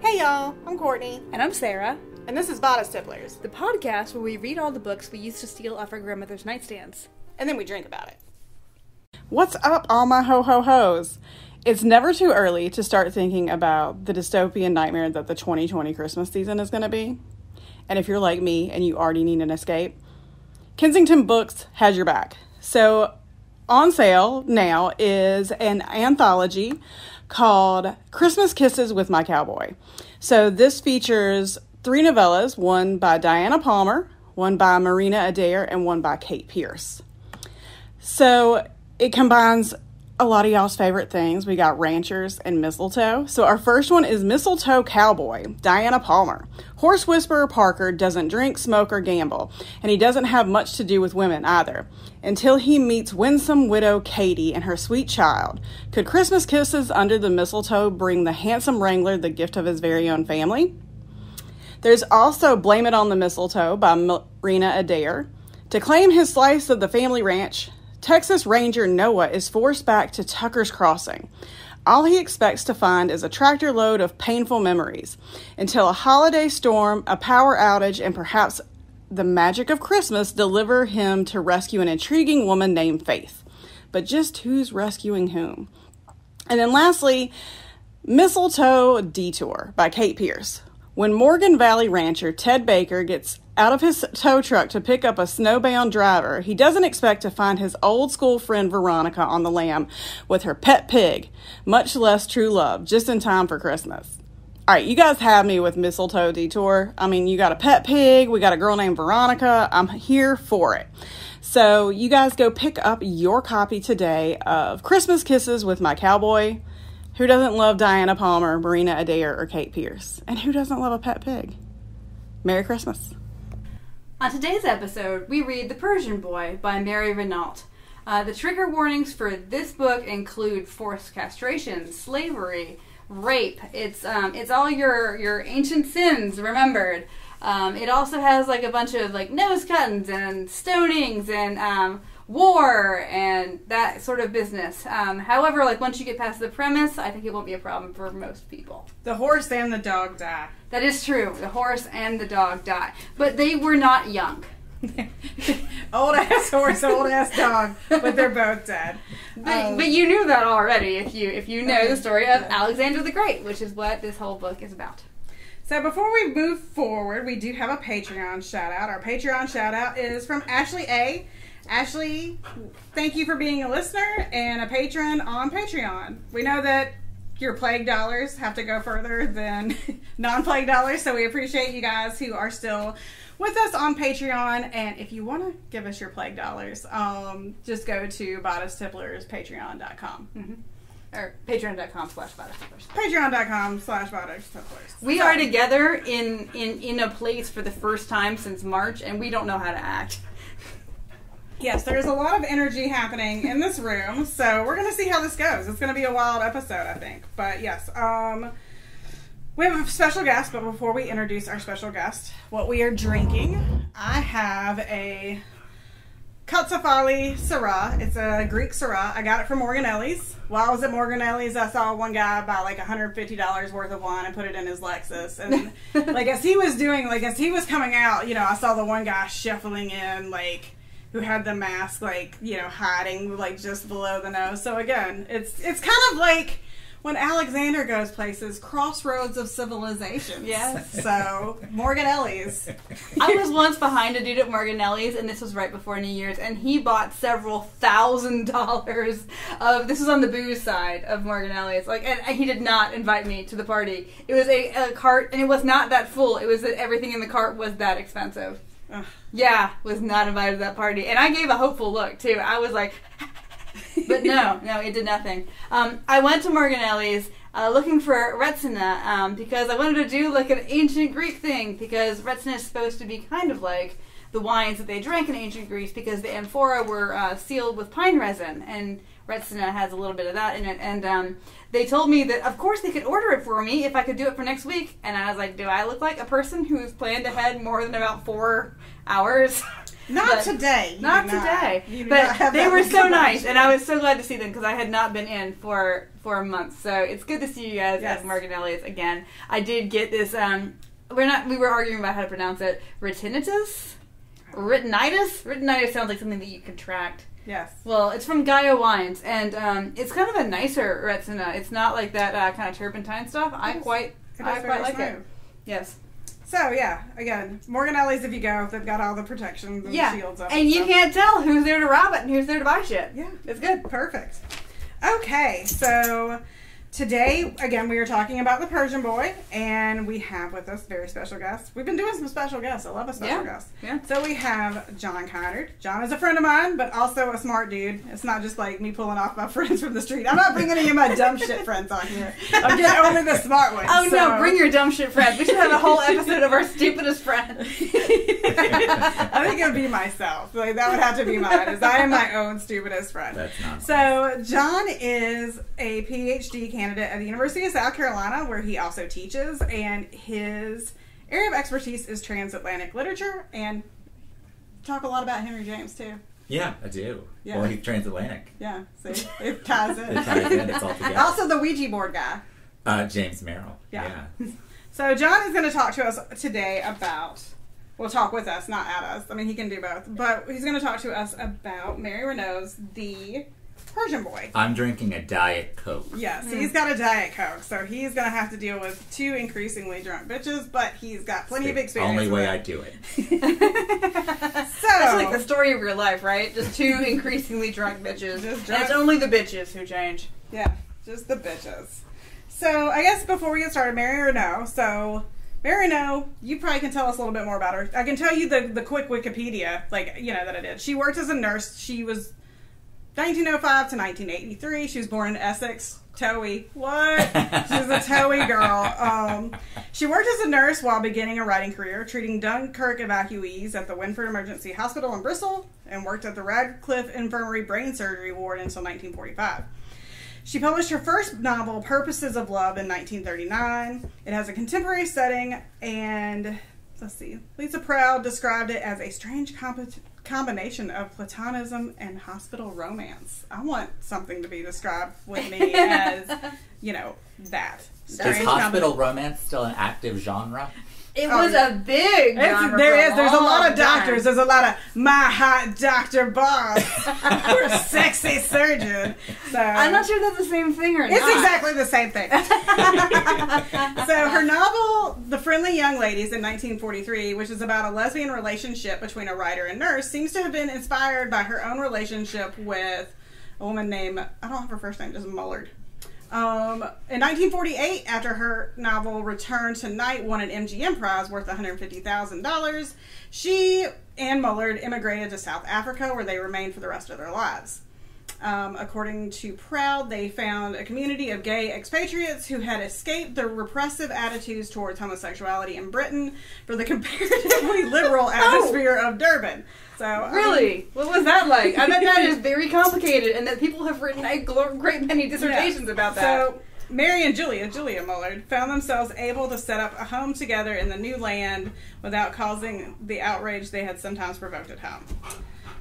Hey y'all, I'm Courtney. And I'm Sarah. And this is Bodice Tipplers, the podcast where we read all the books we used to steal off our grandmother's nightstands. And then we drink about it. What's up, all my ho-ho-hos? It's never too early to start thinking about the dystopian nightmare that the 2020 Christmas season is going to be. And if you're like me and you already need an escape, Kensington Books has your back. So on sale now is an anthology called Christmas Kisses with My Cowboy. So this features 3 novellas, one by Diana Palmer, one by Marina Adair, and one by Kate Pierce. So it combines a lot of y'all's favorite things. We got ranchers and mistletoe. So our first one is Mistletoe Cowboy, Diana Palmer. Horse whisperer Parker doesn't drink, smoke, or gamble, and he doesn't have much to do with women either, until he meets winsome widow Katie and her sweet child. Could Christmas kisses under the mistletoe bring the handsome wrangler the gift of his very own family? There's also Blame It on the Mistletoe by Marina Adair. To claim his slice of the family ranch, Texas Ranger Noah is forced back to Tucker's Crossing. All he expects to find is a tractor load of painful memories, until a holiday storm, a power outage, and perhaps the magic of Christmas deliver him to rescue an intriguing woman named Faith. But just who's rescuing whom? And then lastly, Mistletoe Detour by Kate Pierce. When Morgan Valley rancher Ted Baker gets out of his tow truck to pick up a snowbound driver, he doesn't expect to find his old school friend Veronica on the lam with her pet pig, much less true love, just in time for Christmas. All right, you guys have me with Mistletoe Detour. I mean, you got a pet pig, we got a girl named Veronica. I'm here for it. So you guys go pick up your copy today of Christmas Kisses with My Cowboy. Who doesn't love Diana Palmer, Marina Adair, or Kate Pierce? And who doesn't love a pet pig? Merry Christmas. On today's episode, we read The Persian Boy by Mary Renault. The trigger warnings for this book include forced castration, slavery, rape. It's all your ancient sins remembered. It also has like a bunch of like nose cuttings and stonings and war and that sort of business. However, like once you get past the premise, I think it won't be a problem for most people. The horse and the dog die. That is true. The horse and the dog die. But they were not young. Old ass horse, old ass dog, but they're both dead. But you knew that already if you know the story of Alexander the Great, which is what this whole book is about. So before we move forward, we do have a Patreon shout out. Our Patreon shout out is from Ashley A. Ashley, thank you for being a listener and a patron on Patreon. We know that your plague dollars have to go further than non-plague dollars, so we appreciate you guys who are still with us on Patreon. And if you want to give us your plague dollars, just go to bodicetipplers.patreon.com. Mm-hmm. Or patreon.com/bodicetipplers. Patreon.com/bodicetipplers. We are together in a place for the first time since March, and we don't know how to act. Yes, there's a lot of energy happening in this room, so we're going to see how this goes. It's going to be a wild episode, I think. But yes, we have a special guest, but before we introduce our special guest, what we are drinking, I have a Katsafali Syrah. It's a Greek Syrah. I got it from Morganelli's. While I was at Morganelli's, I saw one guy buy like $150 worth of wine and put it in his Lexus. And as he was coming out, I saw the one guy shuffling in, who had the mask, hiding, just below the nose. So again, it's kind of like when Alexander goes places, crossroads of civilization. Yes. So, Morganelli's. I was once behind a dude at Morganelli's, and this was right before New Year's, and he bought several $1,000s of, this was on the booze side of Morganelli's, and he did not invite me to the party. It was a cart, and it was not that full. It was that everything in the cart was that expensive. Ugh. Yeah, was not invited to that party. And I gave a hopeful look, too. I was like, but no, it did nothing. I went to Morganelli's looking for Retsina because I wanted to do an ancient Greek thing, because Retsina is supposed to be kind of like the wines that they drank in ancient Greece, because the amphora were sealed with pine resin, and Retsina has a little bit of that in it. And they told me that, of course, they could order it for me if I could do it for next week. And I was like, do I look like a person who's planned ahead more than about 4 hours? Not today. You Not do today. You do But not have they that were so much nice, and I was so glad to see them because I had not been in for a month. So it's good to see you guys Yes. as Mark and Elliot again. I did get this. We were arguing about how to pronounce it. Retinitis. Retinitis sounds like something that you contract. Yes. Well, it's from Gaia Wines, and it's kind of a nicer retina. It's not like that kind of turpentine stuff. I quite like it. Yes. So, yeah, again, Morgan Ellie's if you go, they've got all the protections and shields up. And you stuff. can't tell who's there to rob it and who's there to buy shit. Yeah. It's good. Perfect. Okay, so today, again, we are talking about the Persian Boy, and we have with us very special guests. We've been doing some special guests. I love a special guest. Yeah. So we have John Kinard. John is a friend of mine, but also a smart dude. It's not just like me pulling off my friends from the street. I'm not bringing any of my dumb shit friends on here. I'm getting only the smart ones. Oh, so. no, bring your dumb shit friends. We should have a whole episode of our stupidest friends. I think it would be myself. Like, that would have to be mine, as I am my own stupidest friend. That's not So, John is a PhD candidate at the University of South Carolina, where he also teaches, and his area of expertise is transatlantic literature, and talk a lot about Henry James, too. Yeah, I do. Yeah. Well, he's transatlantic. Yeah, see, it ties in. It ties in, it's all together. Also the Ouija board guy. James Merrill. Yeah. So John is going to talk to us today about, well, talk with us, not at us. I mean, he can do both. But he's going to talk to us about Mary Renault's The Persian Boy. I'm drinking a Diet Coke. Yes, he's got a Diet Coke, so he's going to have to deal with two increasingly drunk bitches, but he's got plenty of experience. Only way with I it. do it. So, That's like the story of your life, right? Just two increasingly drunk bitches. Just And drunk. it's only the bitches who change. yeah, just the bitches. So, I guess before we get started, Mary Renault. So, Mary Renault, you probably can tell us a little bit more about her. I can tell you the quick Wikipedia, that I did. She worked as a nurse. She was 1905 to 1983. She was born in Essex. Towie. What? She was a Towie girl. She worked as a nurse while beginning a writing career, treating Dunkirk evacuees at the Winford Emergency Hospital in Bristol, and worked at the Radcliffe Infirmary Brain Surgery Ward until 1945. She published her first novel, Purposes of Love, in 1939. It has a contemporary setting, and let's see, Lisa Proud described it as a strange combination of platonism and hospital romance. I want something to be described with me as, that. Is Strange hospital romance still an active genre? It Oh, was yeah. a big genre There for is. There's a lot long of doctors. time. There's a lot of my hot Dr. Boss. Or sexy surgeon. So I'm not sure that's the same thing or It's not. exactly the same thing. So her novel, The Friendly Young Ladies, in 1943, which is about a lesbian relationship between a writer and nurse, seems to have been inspired by her own relationship with a woman named, I don't have her first name, just Mullard. In 1948, after her novel Return to Night won an MGM prize worth $150,000, she and Mullard immigrated to South Africa, where they remained for the rest of their lives. According to Proud, they found a community of gay expatriates who had escaped the repressive attitudes towards homosexuality in Britain for the comparatively liberal atmosphere of Durban. So, Really? What was that like? I bet that is very complicated and that people have written a great many dissertations about that. So, Mary and Julia Mullard, found themselves able to set up a home together in the new land without causing the outrage they had sometimes provoked at home.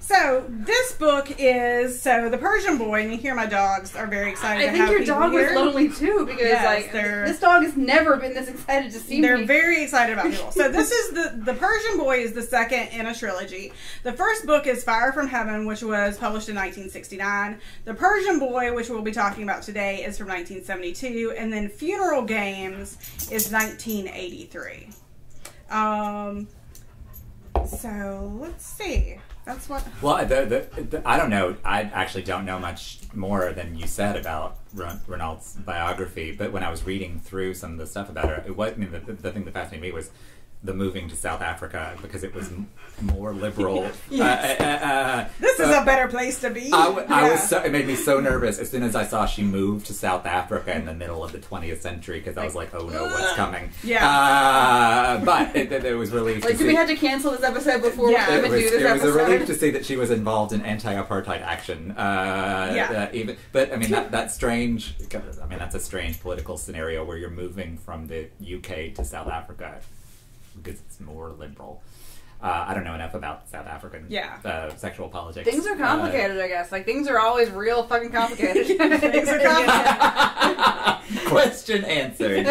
So, this book is, The Persian Boy, and you hear my dogs are very excited I to think have your people dog was here. lonely too because Yes, they're- this dog has never been this excited to see They're me. very excited about people. So this is the Persian Boy is the second in a trilogy. The first book is Fire from Heaven, which was published in 1969. The Persian Boy, which we'll be talking about today, is from 1972. And then Funeral Games is 1983. So let's see. That's what... Well, I don't know. I actually don't know much more than you said about Renault's biography. But when I was reading through some of the stuff about her, the thing that fascinated me was the moving to South Africa because it was more liberal. This is a better place to be. It made me so nervous as soon as I saw she moved to South Africa in the middle of the 20th century because I was like, oh no, what's coming? Yeah. But it was relief. Like, do we have to cancel this episode before Yeah. we even do this It was episode? a relief to see that she was involved in anti-apartheid action. But I mean that's strange. I mean that's a strange political scenario where you're moving from the UK to South Africa because it's more liberal. I don't know enough about South African sexual politics. Things are complicated, I guess. Like, things are always real fucking complicated. Things are complicated. Question answered.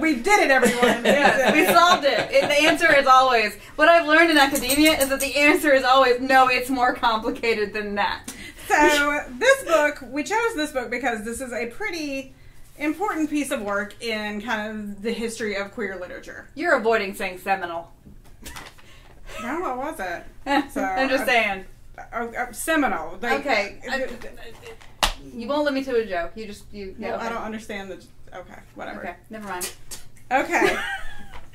We did it, everyone. Yes, we solved it. The answer is always, what I've learned in academia is that the answer is always, no, it's more complicated than that. So, this book, we chose this book because this is a pretty important piece of work in kind of the history of queer literature. You're avoiding saying seminal. No, what was it? So, I'm just saying. Seminal. Like, Okay. You won't let me to a joke. You well, okay. I don't understand the... Okay, whatever. Okay, never mind. Okay.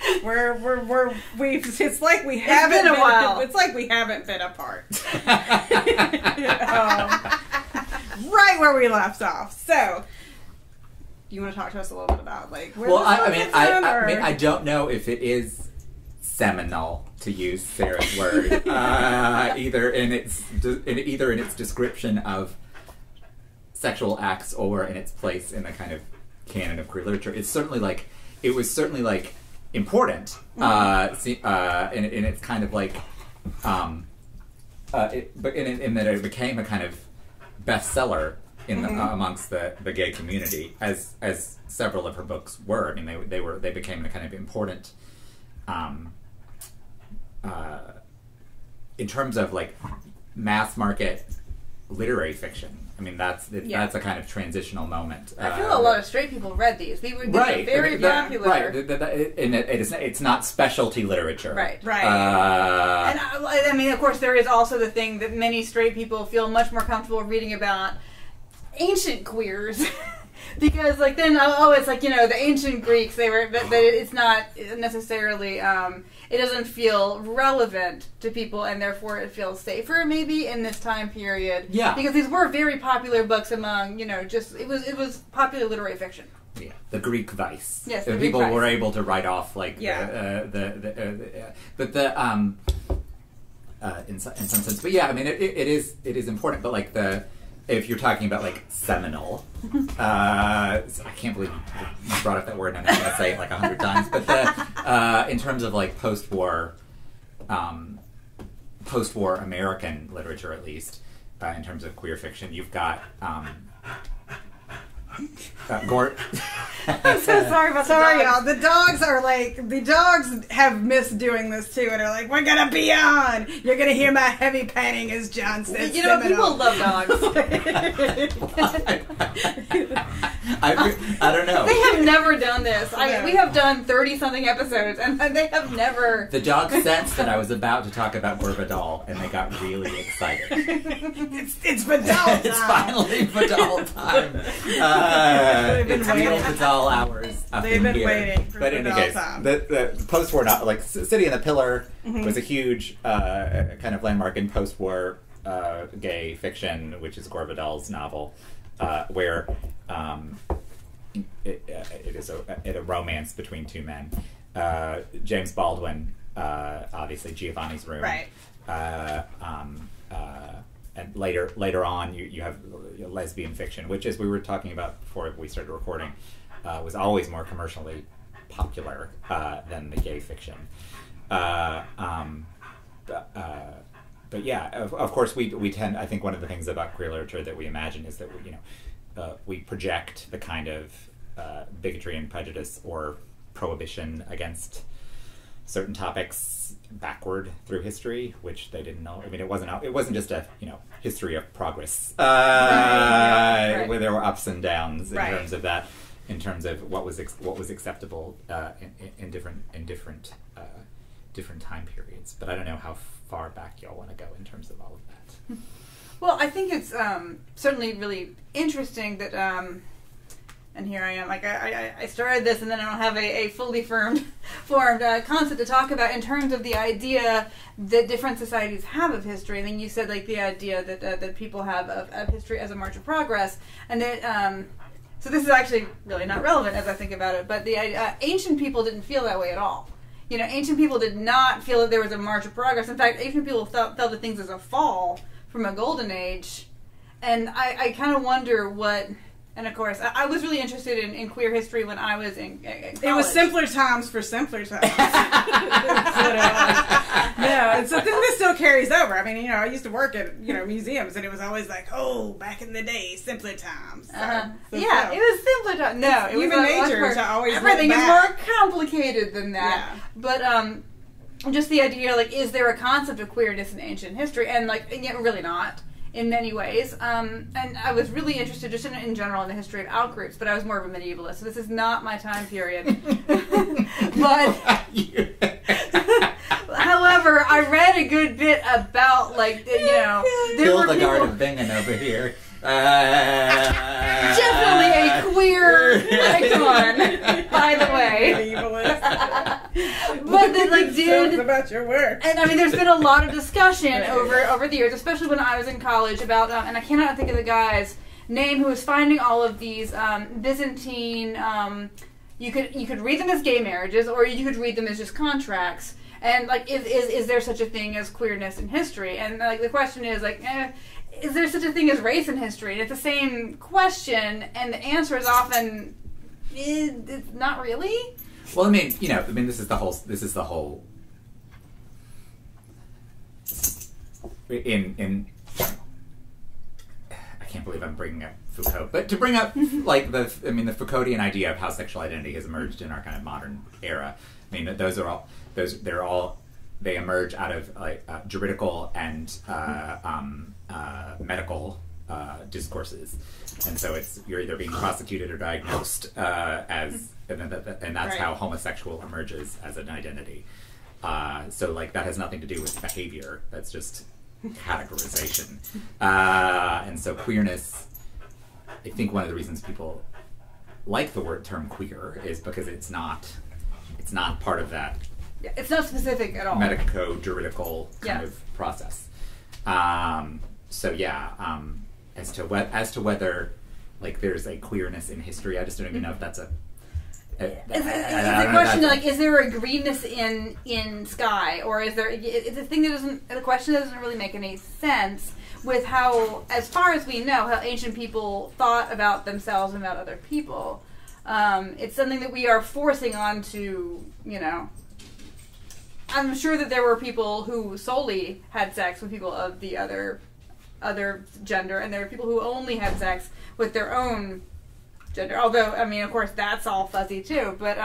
It's like we haven't been a while. It's like we haven't been apart. Right where we left off. So, you want to talk to us a little bit about where I don't know if it is seminal, to use Sarah's word, either in its description of sexual acts or in its place in the kind of canon of queer literature. It was certainly important, in its kind of but in that it became a kind of bestseller in the, amongst the gay community, as several of her books were. I mean, they became a kind of important, in terms of mass market literary fiction. I mean, that's a kind of transitional moment. I feel a lot of straight people read these. These were very popular. Right. It's not specialty literature. Right. Right. And I mean, of course, there is also the thing that many straight people feel much more comfortable reading about ancient queers. Because then it's the ancient Greeks, they were, but it's not necessarily, it doesn't feel relevant to people, and therefore it feels safer maybe in this time period. Yeah. Because these were very popular books among, it was popular literary fiction. Yeah, the Greek vice. Yes, the people were able to write off in some sense. But yeah, I mean, it is important. But if you're talking about seminal, I can't believe you brought up that word, and I'm going to say it 100 times. But in terms of post-war American literature, at least in terms of queer fiction, you've got Gort. I'm so sorry about y'all. The dogs have missed doing this too, and are like, "We're gonna be on. You're gonna hear my heavy panting," as John says. People love dogs. I don't know. They have never done this. We have done 30-something episodes, and they have never. The dog sensed that I was about to talk about Vidal, and they got really excited. It's Vidal time. It's finally Vidal time. It's real Vidal hours. They've been waiting for Vidal time. The post-war, City and the Pillar was a huge kind of landmark in post-war gay fiction, which is Gore Vidal's novel, where it is a romance between two men. James Baldwin, obviously Giovanni's Room, right? And later on, you have lesbian fiction, which, as we were talking about before we started recording, was always more commercially popular than the gay fiction. But yeah, of course, we tend. I think one of the things about queer literature that we imagine is that we project the kind of bigotry and prejudice or prohibition against certain topics backward through history, which they didn't know. I mean, it wasn't just a history of progress Right. where there were ups and downs in Right. terms of that, in terms of what was acceptable in different time periods. But I don't know how far back y'all want to go in terms of all of that. Well, I think it's certainly really interesting that. And here I am, I started this, and then I don't have a fully formed concept to talk about in terms of the idea that different societies have of history. And then you said the idea that people have of history as a march of progress, and that so this is actually really not relevant as I think about it. But the ancient people didn't feel that way at all. Ancient people did not feel that there was a march of progress. In fact, ancient people felt that things as a fall from a golden age, and I kind of wonder what And of course, I was really interested in queer history when I was in college. It was simpler times for simpler times. That's what it was. No, it's something that still carries over. I mean, you know, I used to work at, you know, museums, and it was always like, oh, back in the day, simpler times. So, yeah, it was simpler times. No, it was human nature to always everything look is back. more complicated than that. Yeah. But just the idea, like, is there a concept of queerness in ancient history? And like, yeah, really not. In many ways, and I was really interested just in general in the history of outgroups, but I was more of a medievalist, so this is not my time period. But however, I read a good bit about, like, you know, there were Hildegard people, of Bingen over here. definitely a queer icon, by the way. But then, like, Talk about your work. and I mean, there's been a lot of discussion over the years, especially when I was in college, about and I cannot think of the guy's name who was finding all of these Byzantine. You could read them as gay marriages, or you could read them as just contracts. And like, is there such a thing as queerness in history? And like, the question is like, is there such a thing as race in history? And it's the same question, and the answer is often, it's not really. Well, I mean, you know, this is the whole. In I can't believe I'm bringing up Foucault, but to bring up like the Foucauldian idea of how sexual identity has emerged in our kind of modern era. I mean, they emerge out of like juridical and medical discourses, and so you're either being prosecuted or diagnosed as, and that's how homosexual emerges as an identity. So like that has nothing to do with behavior. That's just categorization. And so queerness, I think one of the reasons people like the term queer is because it's not part of that. Yeah, it's not specific at all. Medico-juridical kind of process. So yeah, as to whether like there's a queerness in history, I just don't even know if that's a. Is the question like, is there a greenness in sky, or is there? It's a thing that doesn't. The question doesn't really make any sense with how, as far as we know, how ancient people thought about themselves and about other people. It's something that we are forcing onto, you know. I'm sure that there were people who solely had sex with people of the other gender, and there were people who only had sex with their own gender. Although, I mean, of course, that's all fuzzy too. But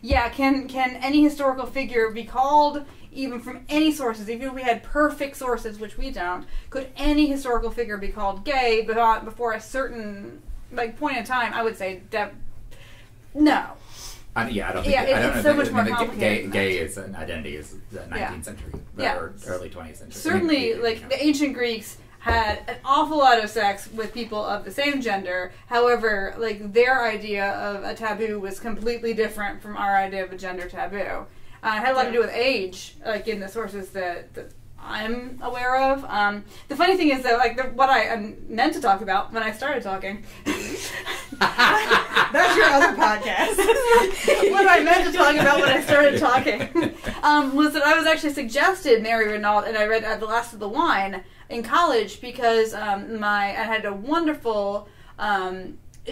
yeah, can any historical figure be called, even from any sources, even if we had perfect sources, which we don't, could any historical figure be called gay before a certain like point in time? I would say no. Yeah, I don't think. Yeah, it's so much more complicated. Gay is an identity is the 19th century or early 20th century. Certainly, like the ancient Greeks had an awful lot of sex with people of the same gender. However, like their idea of a taboo was completely different from our idea of a gender taboo. It had a lot to do with age, like in the sources that I'm aware of. The funny thing is that, like, what I meant to talk about when I started talking. That's your other podcast. What I meant to talk about when I started talking was that I was actually suggested Mary Renault, and I read The Last of the Wine in college because I had a wonderful.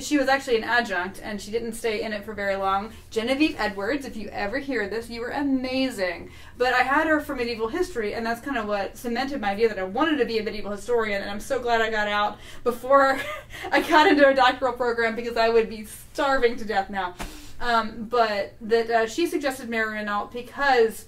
She was actually an adjunct, and she didn't stay in it for very long. Genevieve Edwards, if you ever hear this, you were amazing. But I had her for medieval history, and that's kind of what cemented my idea that I wanted to be a medieval historian, and I'm so glad I got out before I got into a doctoral program, because I would be starving to death now. But that she suggested Mary Renault because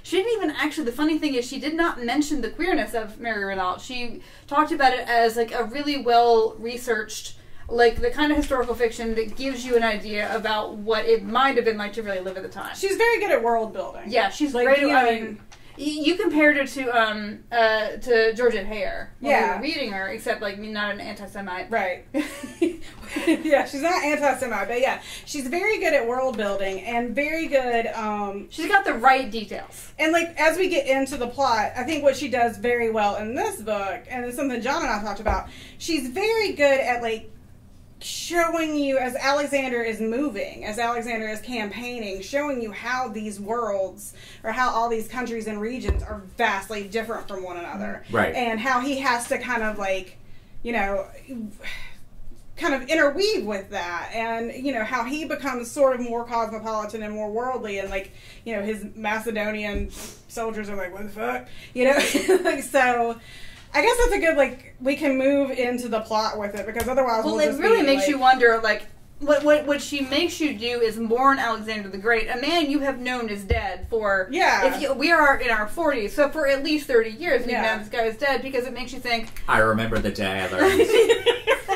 she didn't even actually, the funny thing is she did not mention the queerness of Mary Renault. She talked about it as like a really well researched, like the kind of historical fiction that gives you an idea about what it might have been like to really live at the time. She's very good at world building. Yeah, she's like, great. I mean, you compared her to Georgette Heyer when we were reading her, except like not an anti-Semite. Right. Yeah, she's not anti-Semite, but yeah, she's very good at world building and very good. She's got the right details. And like as we get into the plot, I think what she does very well in this book, and it's something John and I talked about, she's very good at like showing you, as Alexander is moving, as Alexander is campaigning, showing you how these worlds, or how all these countries and regions are vastly different from one another. Right. And how he has to kind of like, you know, kind of interweave with that, and you know how he becomes sort of more cosmopolitan and more worldly, and like you know his Macedonian soldiers are like, what the fuck, you know. Like, so I guess that's a good, like, we can move into the plot with it, because otherwise well, we'll it just really be, makes like, you wonder, like, what she makes you do is mourn Alexander the Great, a man you have known is dead for, we are in our 40s, so for at least 30 years we've known this guy is dead, because it makes you think. I remember the day I learned.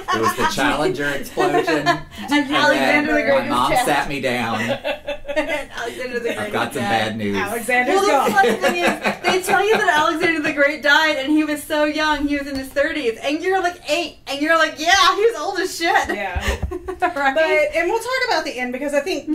It was the Challenger explosion. And Alexander the Great my mom was sat me down. Alexander the Great I've got was some dead. bad news. Alexander's Well, gone. the funny thing is, they tell you that Alexander the Great died, and he was so young, he was in his 30s, and you're like 8, and you're like, yeah, he was old as shit. Yeah. Right? And we'll talk about the end, because I think,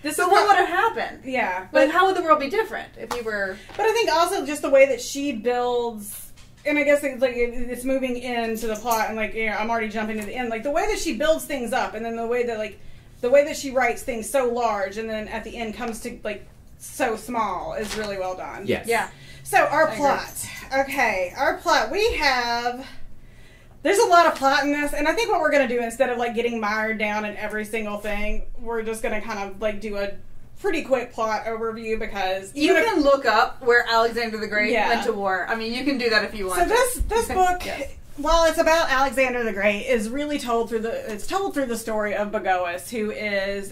this So is what would have happened? Yeah. But how would the world be different if we were... But I think also just the way that she builds, and I guess it's like it's moving into the plot, and like, you know, I'm already jumping to the end. Like the way that she builds things up, and then the way that she writes things so large, and then at the end comes to like so small is really well done. Yes. Yeah. So our plot. Okay, our plot. There's a lot of plot in this, and I think what we're going to do, instead of like getting mired down in every single thing, we're just going to kind of like do a pretty quick plot overview, because You can look up where Alexander the Great Yeah. went to war. I mean, you can do that if you want. So this book, Yes. while it's about Alexander the Great, is really told through the story of Bagoas, who is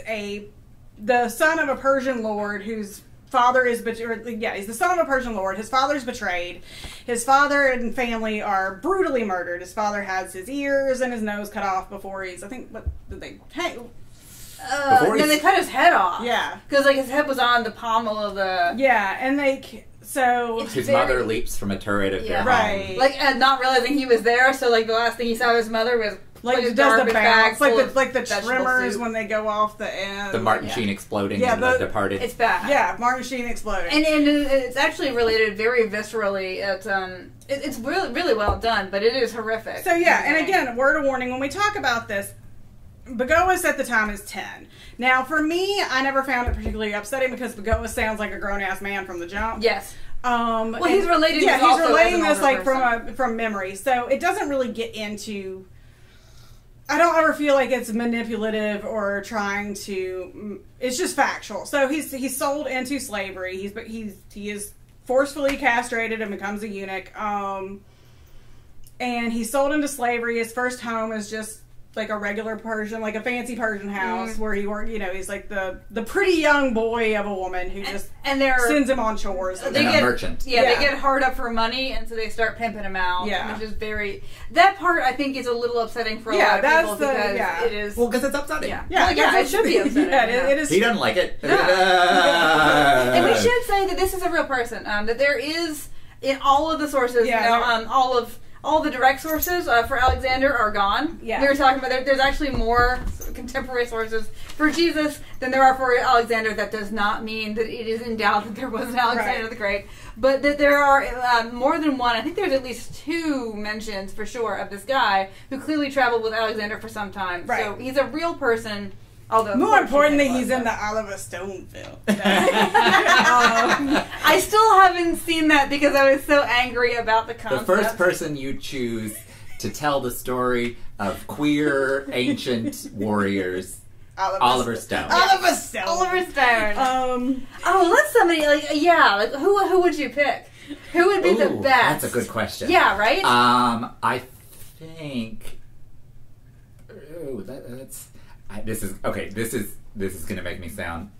the son of a Persian lord whose father is he's the son of a Persian lord. His father's betrayed. His father and family are brutally murdered. His father has his ears and his nose cut off before he's, I think, what did they hang? Then they cut his head off. Yeah. Because like his head was on the pommel of the... Yeah, and His mother leaps from a turret of their Right. home. Like, and not realizing he was there, so like the last thing he saw of his mother was like a it does the garbage bag bounce, full of like the vegetable tremors soup. when they go off the end. The Martin Sheen exploding Yeah, in The Departed. It's bad. Yeah, Martin Sheen exploding. And it's actually related very viscerally. It's really, really well done, but it is horrific. So yeah, and again, word of warning, when we talk about this, Bagoas at the time is 10. Now, for me, I never found it particularly upsetting, because Bagoas sounds like a grown-ass man from the jump. Yes. Well, he's relating this Yeah, he's also relating as an this like older from memory, so it doesn't really get into. I don't ever feel like it's manipulative or trying to. It's just factual. So he's sold into slavery. He is forcefully castrated and becomes a eunuch. And he's sold into slavery. His first home is just like a regular Persian, like a fancy Persian house where he worked. You know, he's like the pretty young boy of a woman who just sends him on chores. a merchant. Yeah, they get hard up for money, and so they start pimping him out. Yeah. Which is that part I think is a little upsetting for a lot of people, because it is. Well, because it's upsetting. Yeah, it should be upsetting. It is. He doesn't like it. And we should say that this is a real person. That there is, in all of the sources, all the direct sources for Alexander are gone. Yeah. We were talking about there's actually more contemporary sources for Jesus than there are for Alexander. That does not mean that it is in doubt that there was an Alexander the Great, but that there are more than one. I think there's at least 2 mentions for sure of this guy who clearly traveled with Alexander for some time. Right. So he's a real person. Although More importantly, he's in the Oliver Stone film. I still haven't seen that because I was so angry about the concept. The first person you choose to tell the story of queer ancient warriors, Oliver Stone. Oliver Stone. Oliver Stone. Let somebody who would you pick? Who would be the best? That's a good question. Yeah, right. I think. This is going to make me sound.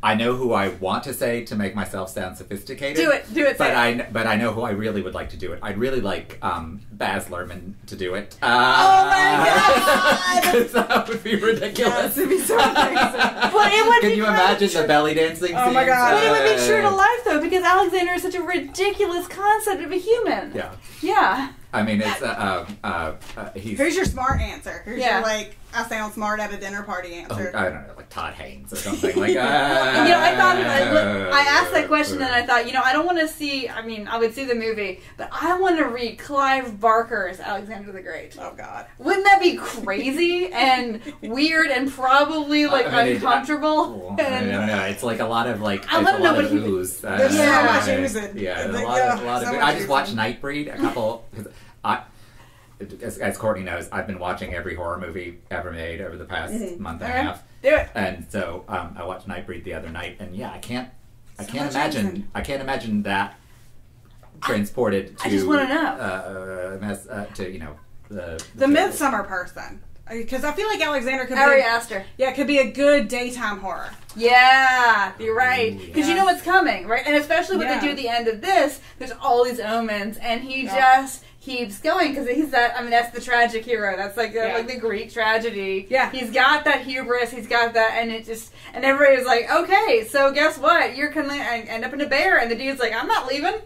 I know who I want to say to make myself sound sophisticated. Do it. But I know who I really would like to do it. I'd really like Baz Luhrmann to do it. Oh my god! Because that would be ridiculous. Yes, it'd be so amazing. But it would Can be you great. imagine the belly dancing Oh my scenes? God. But it would be true to life though, because Alexander is such a ridiculous concept of a human. Yeah. Yeah. I mean, it's he's. Here's your smart answer. Here's Yeah. your I sound smart at a dinner party answer. I don't know, like Todd Haynes or something like. I thought I asked that question and I thought, I don't want to see. I mean, I would see the movie, but I want to read Clive Barker's Alexander the Great. Oh God! Wouldn't that be crazy and weird and probably uncomfortable? I don't know. It's like a lot of like. I want to know what he. There's so much oozing. Yeah, There's a lot of. so I much just watched oozing. Nightbreed a couple. as Courtney knows, I've been watching every horror movie ever made over the past month and a half. Do it. And so I watched Nightbreed the other night, and yeah, I can't imagine that transported to. I just want to know the Midsummer person. Because I feel like Alexander could Ari Aster. Yeah, could be a good daytime horror. Yeah, you're right. Because yeah. you know what's coming, right? And especially when they do the end of this, there's all these omens, and he just keeps going because he's that. I mean, that's the tragic hero. That's like the Greek tragedy. Yeah, he's got that hubris. He's got that, and and everybody's like, okay, so guess what? You're gonna end up in a bear, and the dude's like, I'm not leaving.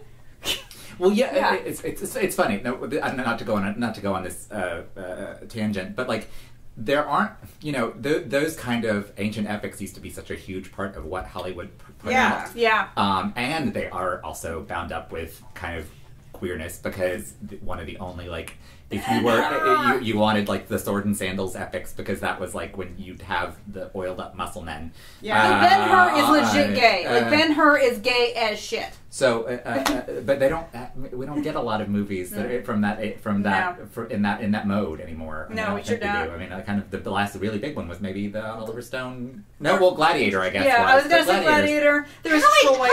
Well, yeah, it's funny. No, not to go on this tangent, but like there aren't, those kind of ancient epics used to be such a huge part of what Hollywood put out. Yeah. And they are also bound up with kind of queerness because one of the only if you were you wanted like the sword and sandals epics because that was like when you'd have the oiled up muscle men. Yeah, Ben-Hur is legit gay. Ben-Hur is gay as shit. So, but we don't get a lot of movies that are in that mode anymore. No, we sure don't. I mean, kind of the last really big one was maybe the Oliver Stone. No, well, Gladiator, I guess. Yeah, I was going to say Gladiator. There was Troy.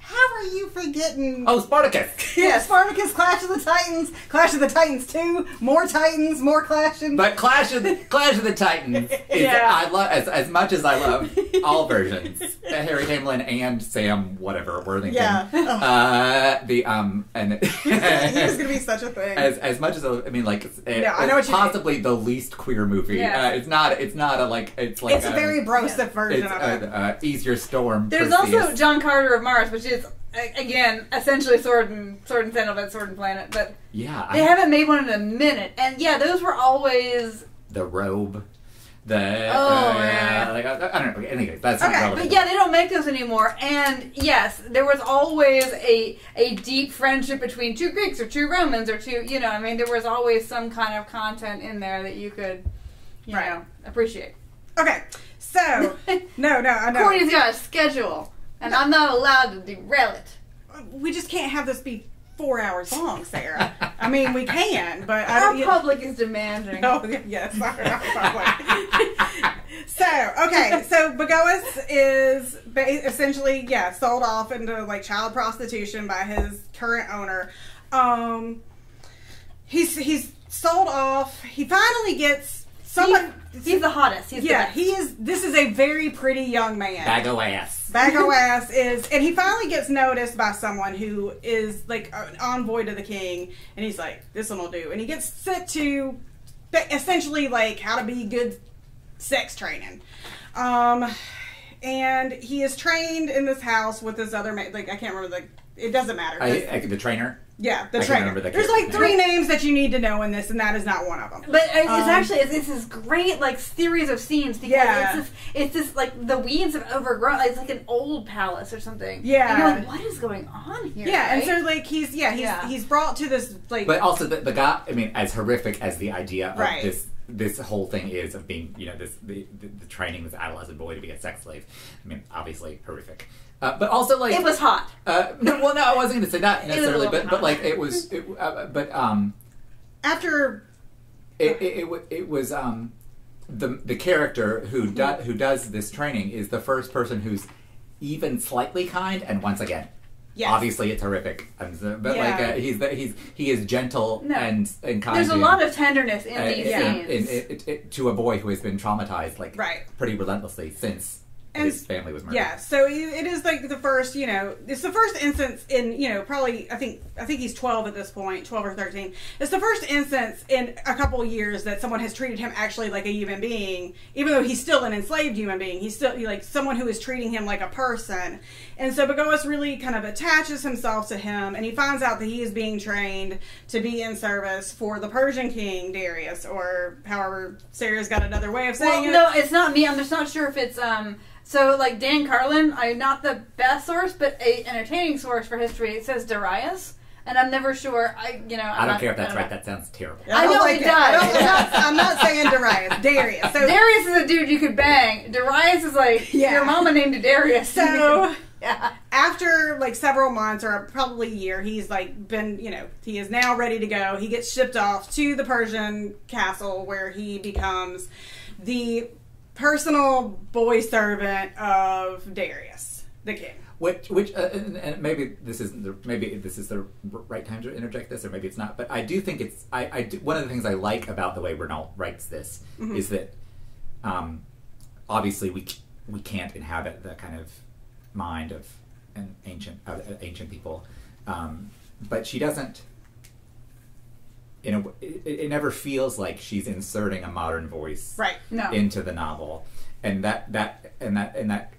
How are you forgetting? Oh, Spartacus. Yeah, Spartacus, Clash of the Titans 2, more Titans, more clashing. But Clash of the Titans is I love as much as I love all versions. Harry Hamlin and Sam whatever Worthington. Yeah. And he was gonna be such a thing. As much as I know what it's possibly the least queer movie. Yeah. It's not it's a very brosive version of it. Ease Your Storm. There's also John Carter of Mars, which is again essentially sword and sandal, but sword and planet. But they haven't made one in a minute, and those were always The Robe. I don't know. Anyway, that's okay, not relevant. but they don't make those anymore. And yes, there was always a deep friendship between two Greeks or two Romans or two. I mean, there was always some kind of content in there that you could, you know, appreciate. Okay, so no, I know. Courtney's got a schedule, and I'm not allowed to derail it. We just can't have this be 4 hours long, Sarah. I mean, we can, but our public is demanding. Oh, yes, our public. So Bagoas is essentially, sold off into like child prostitution by his current owner. He's sold off. He finally gets someone. He's the hottest. He's the best. He is. This is a very pretty young man. Bag o' ass. And he finally gets noticed by someone who is like an envoy to the king, and he's like, this one will do. And he gets sent to essentially like how to be good sex training. And he is trained in this house with this other man. Like, I can't remember it doesn't matter. The trainer? Yeah, the trainer. There's like 3 names that you need to know in this, and that is not one of them. But it's this great like series of scenes because it's this like the weeds have overgrown. It's like an old palace or something. Yeah, and you're like, what is going on here? Yeah, right? And so like he's brought to this like. But also the guy. I mean, as horrific as the idea of this whole thing is of being the training this adolescent boy to be a sex slave. I mean, obviously horrific. But also, like... It was hot. No, I wasn't going to say that necessarily, but like, it was... After... It was, the character who does this training is the first person who's even slightly kind, and once again, obviously it's horrific. But he is gentle and kind. There's a lot of tenderness in these scenes. To a boy who has been traumatized, pretty relentlessly since... his family was murdered. Yeah, so it is like the first, it's the first instance in, probably, I think he's 12 at this point, 12 or 13. It's the first instance in a couple of years that someone has treated him actually like a human being, even though he's still an enslaved human being. He's still, like, someone who is treating him like a person. And so Bagoas really kind of attaches himself to him, and he finds out that he is being trained to be in service for the Persian king, Darius, or however Sarah's got another way of saying it. No, it's not me. I'm just not sure if it's, So, like, Dan Carlin, I'm not the best source, but an entertaining source for history. It says Darius, and I'm never sure. I don't care if that's right. That sounds terrible. I know it does. I'm not saying Darius. Darius. So Darius is a dude you could bang. Darius is like your mama named Darius. So Yeah. After like several months or probably a year, he's like been, he is now ready to go. He gets shipped off to the Persian castle where he becomes the personal boy servant of Darius, the king. And maybe this is the right time to interject this, or maybe it's not. But I do think it's one of the things I like about the way Renault writes this is that obviously we can't inhabit the kind of mind of an ancient people, but she doesn't. It never feels like she's inserting a modern voice into the novel, and that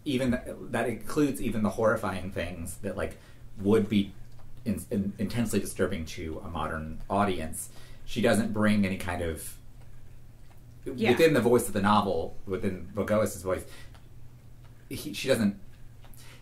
even that includes even the horrifying things that like would be intensely disturbing to a modern audience. She doesn't bring any kind of within the voice of the novel, within Bogoas' voice. She doesn't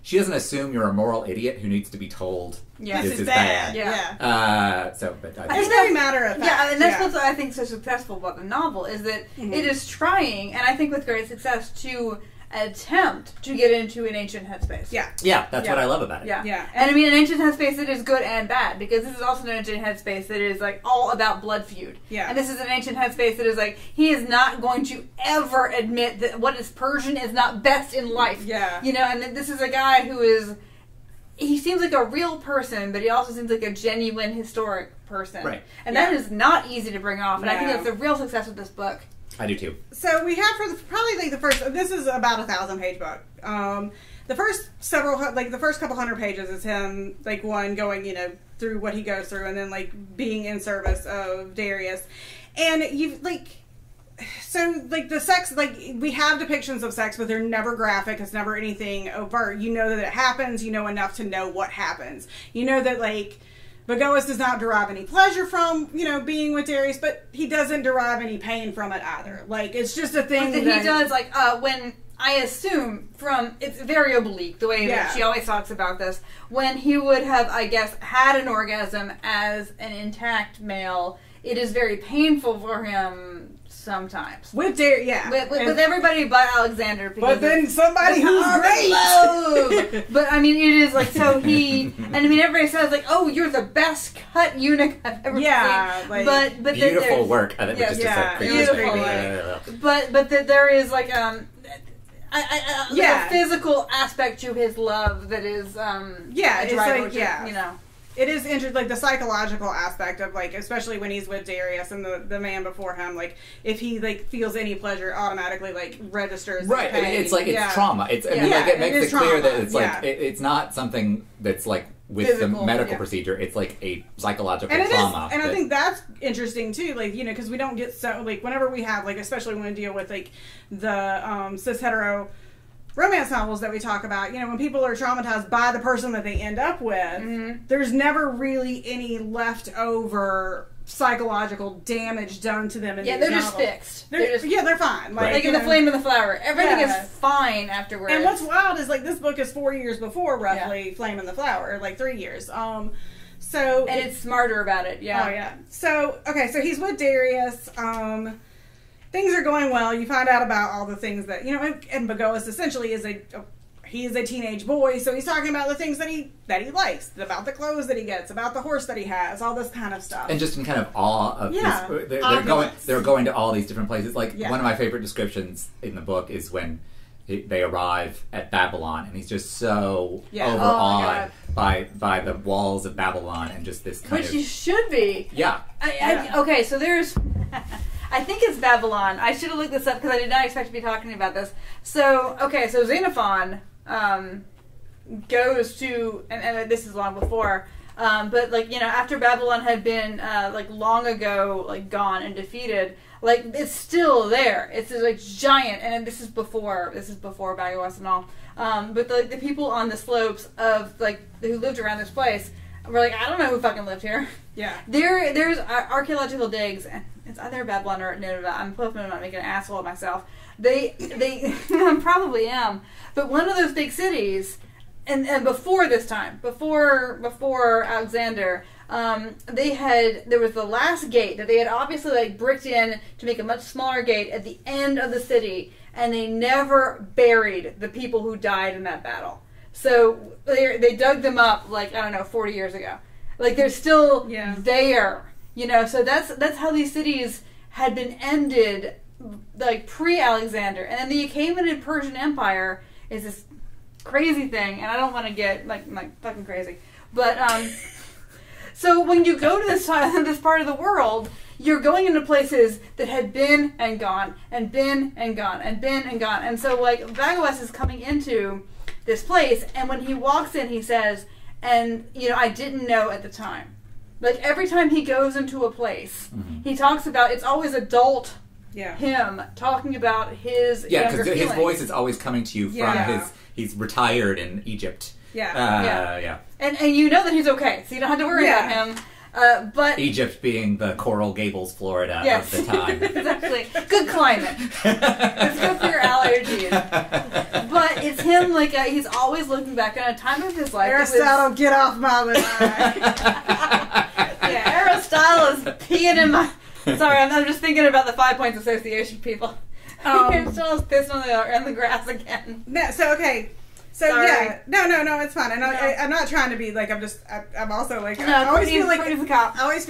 assume you're a moral idiot who needs to be told this is bad. But it's very matter of fact. Yeah, and that's what I think is so successful about the novel is that it is trying, and I think with great success, to attempt to get into an ancient headspace. Yeah, that's what I love about it. Yeah. And I mean, an ancient headspace that is good and bad, because this is also an ancient headspace that is like all about blood feud. Yeah. And this is an ancient headspace that is like, he is not going to ever admit that what is Persian is not best in life. Yeah. And this is a guy who is, he seems like a real person, but he also seems like a genuine historic person. Right. And that is not easy to bring off, and I think that's the real success of this book. I do too. So we have probably like the first. This is about a 1,000-page book. The first the first couple hundred pages is him like going through what he goes through, and then like being in service of Darius, and the sex, like we have depictions of sex, but they're never graphic. It's never anything overt. You know that it happens. You know enough to know what happens. You know that like. Bogoas does not derive any pleasure from, being with Darius, but he doesn't derive any pain from it either. Like, it's just a thing that he does, like, when, I assume, it's very oblique, the way that she always talks about this, when he would have, I guess, had an orgasm as an intact male, it is very painful for him sometimes. With Darius, with everybody but Alexander. But then somebody who's great! But, I mean, it is like, so he, and I mean, everybody says, like, oh, you're the best cut eunuch I've ever seen. Like, but beautiful work. I think it was just so creepy. But there is, like, a physical aspect to his love that is, it's like, it is interesting, like the psychological aspect of like, especially when he's with Darius and the man before him, like if he like feels any pleasure, automatically like registers. Right, pain. It's like it's trauma. It makes it clear that it's like it's not something that's like with physical, the medical procedure. It's like a psychological trauma. And I think that's interesting too. Like because we don't get so like whenever we have like especially when we deal with like the cis hetero romance novels that we talk about, when people are traumatized by the person that they end up with, there's never really any leftover psychological damage done to them in these they're novels. Just fixed. They're fine. Like in The Flame and the Flower. Everything is fine afterwards. And what's wild is like this book is 4 years before roughly Flame and the Flower, like 3 years. And it's smarter about it, Oh yeah. So he's with Darius. Things are going well. You find out about all the things that and Bogoas essentially is a teenage boy, so he's talking about the things that he likes, about the clothes that he gets, about the horse that he has, all this kind of stuff. And just in kind of awe of this, they're going to all these different places. Like one of my favorite descriptions in the book is when they arrive at Babylon, and he's just so overawed by the walls of Babylon and just this kind of... Which he should be. Yeah. Okay, so there's... I think it's Babylon. I should have looked this up because I did not expect to be talking about this. So Xenophon goes to, and this is long before, but after Babylon had been long ago gone and defeated, it's still there. It's giant, and this is before Bogoas and all. But the people on the slopes of who lived around this place were like, I don't know who fucking lived here. Yeah. There's archaeological digs, and it's either Babylon or Nineveh. I'm hoping I'm not making an asshole of myself. They I probably am. But one of those big cities, and before this time, before Alexander, there was the last gate that they had obviously bricked in to make a much smaller gate at the end of the city, and they never buried the people who died in that battle. So they dug them up, like, I don't know, 40 years ago. Like, they're still there, you know. So that's how these cities had been ended, like, pre-Alexander. And then the Achaemenid Persian Empire is this crazy thing, and I don't want to get, like fucking crazy. But, so when you go to this part of the world, you're going into places that had been and gone, and been and gone, and been and gone. And so, like, Vagoas is coming into this place, and when he walks in, he says, and, you know, I didn't know at the time. Like, every time he goes into a place, he talks about, it's always adult him talking about his younger feelings. His voice is always coming to you from he's retired in Egypt. And you know that he's okay, so you don't have to worry about him. But Egypt being the Coral Gables, Florida of the time. Exactly. Good climate. It's good for your allergies. But it's him, like, he's always looking back on a time of his life. Aristotle, get off my line. Aristotle is peeing in my... Sorry, I'm just thinking about the 5 Points Association people. Aristotle's pissed on the grass again. No, so, okay. So, Sorry. No, it's fine. And I'm not trying to be, like, I'm also, like, I always feel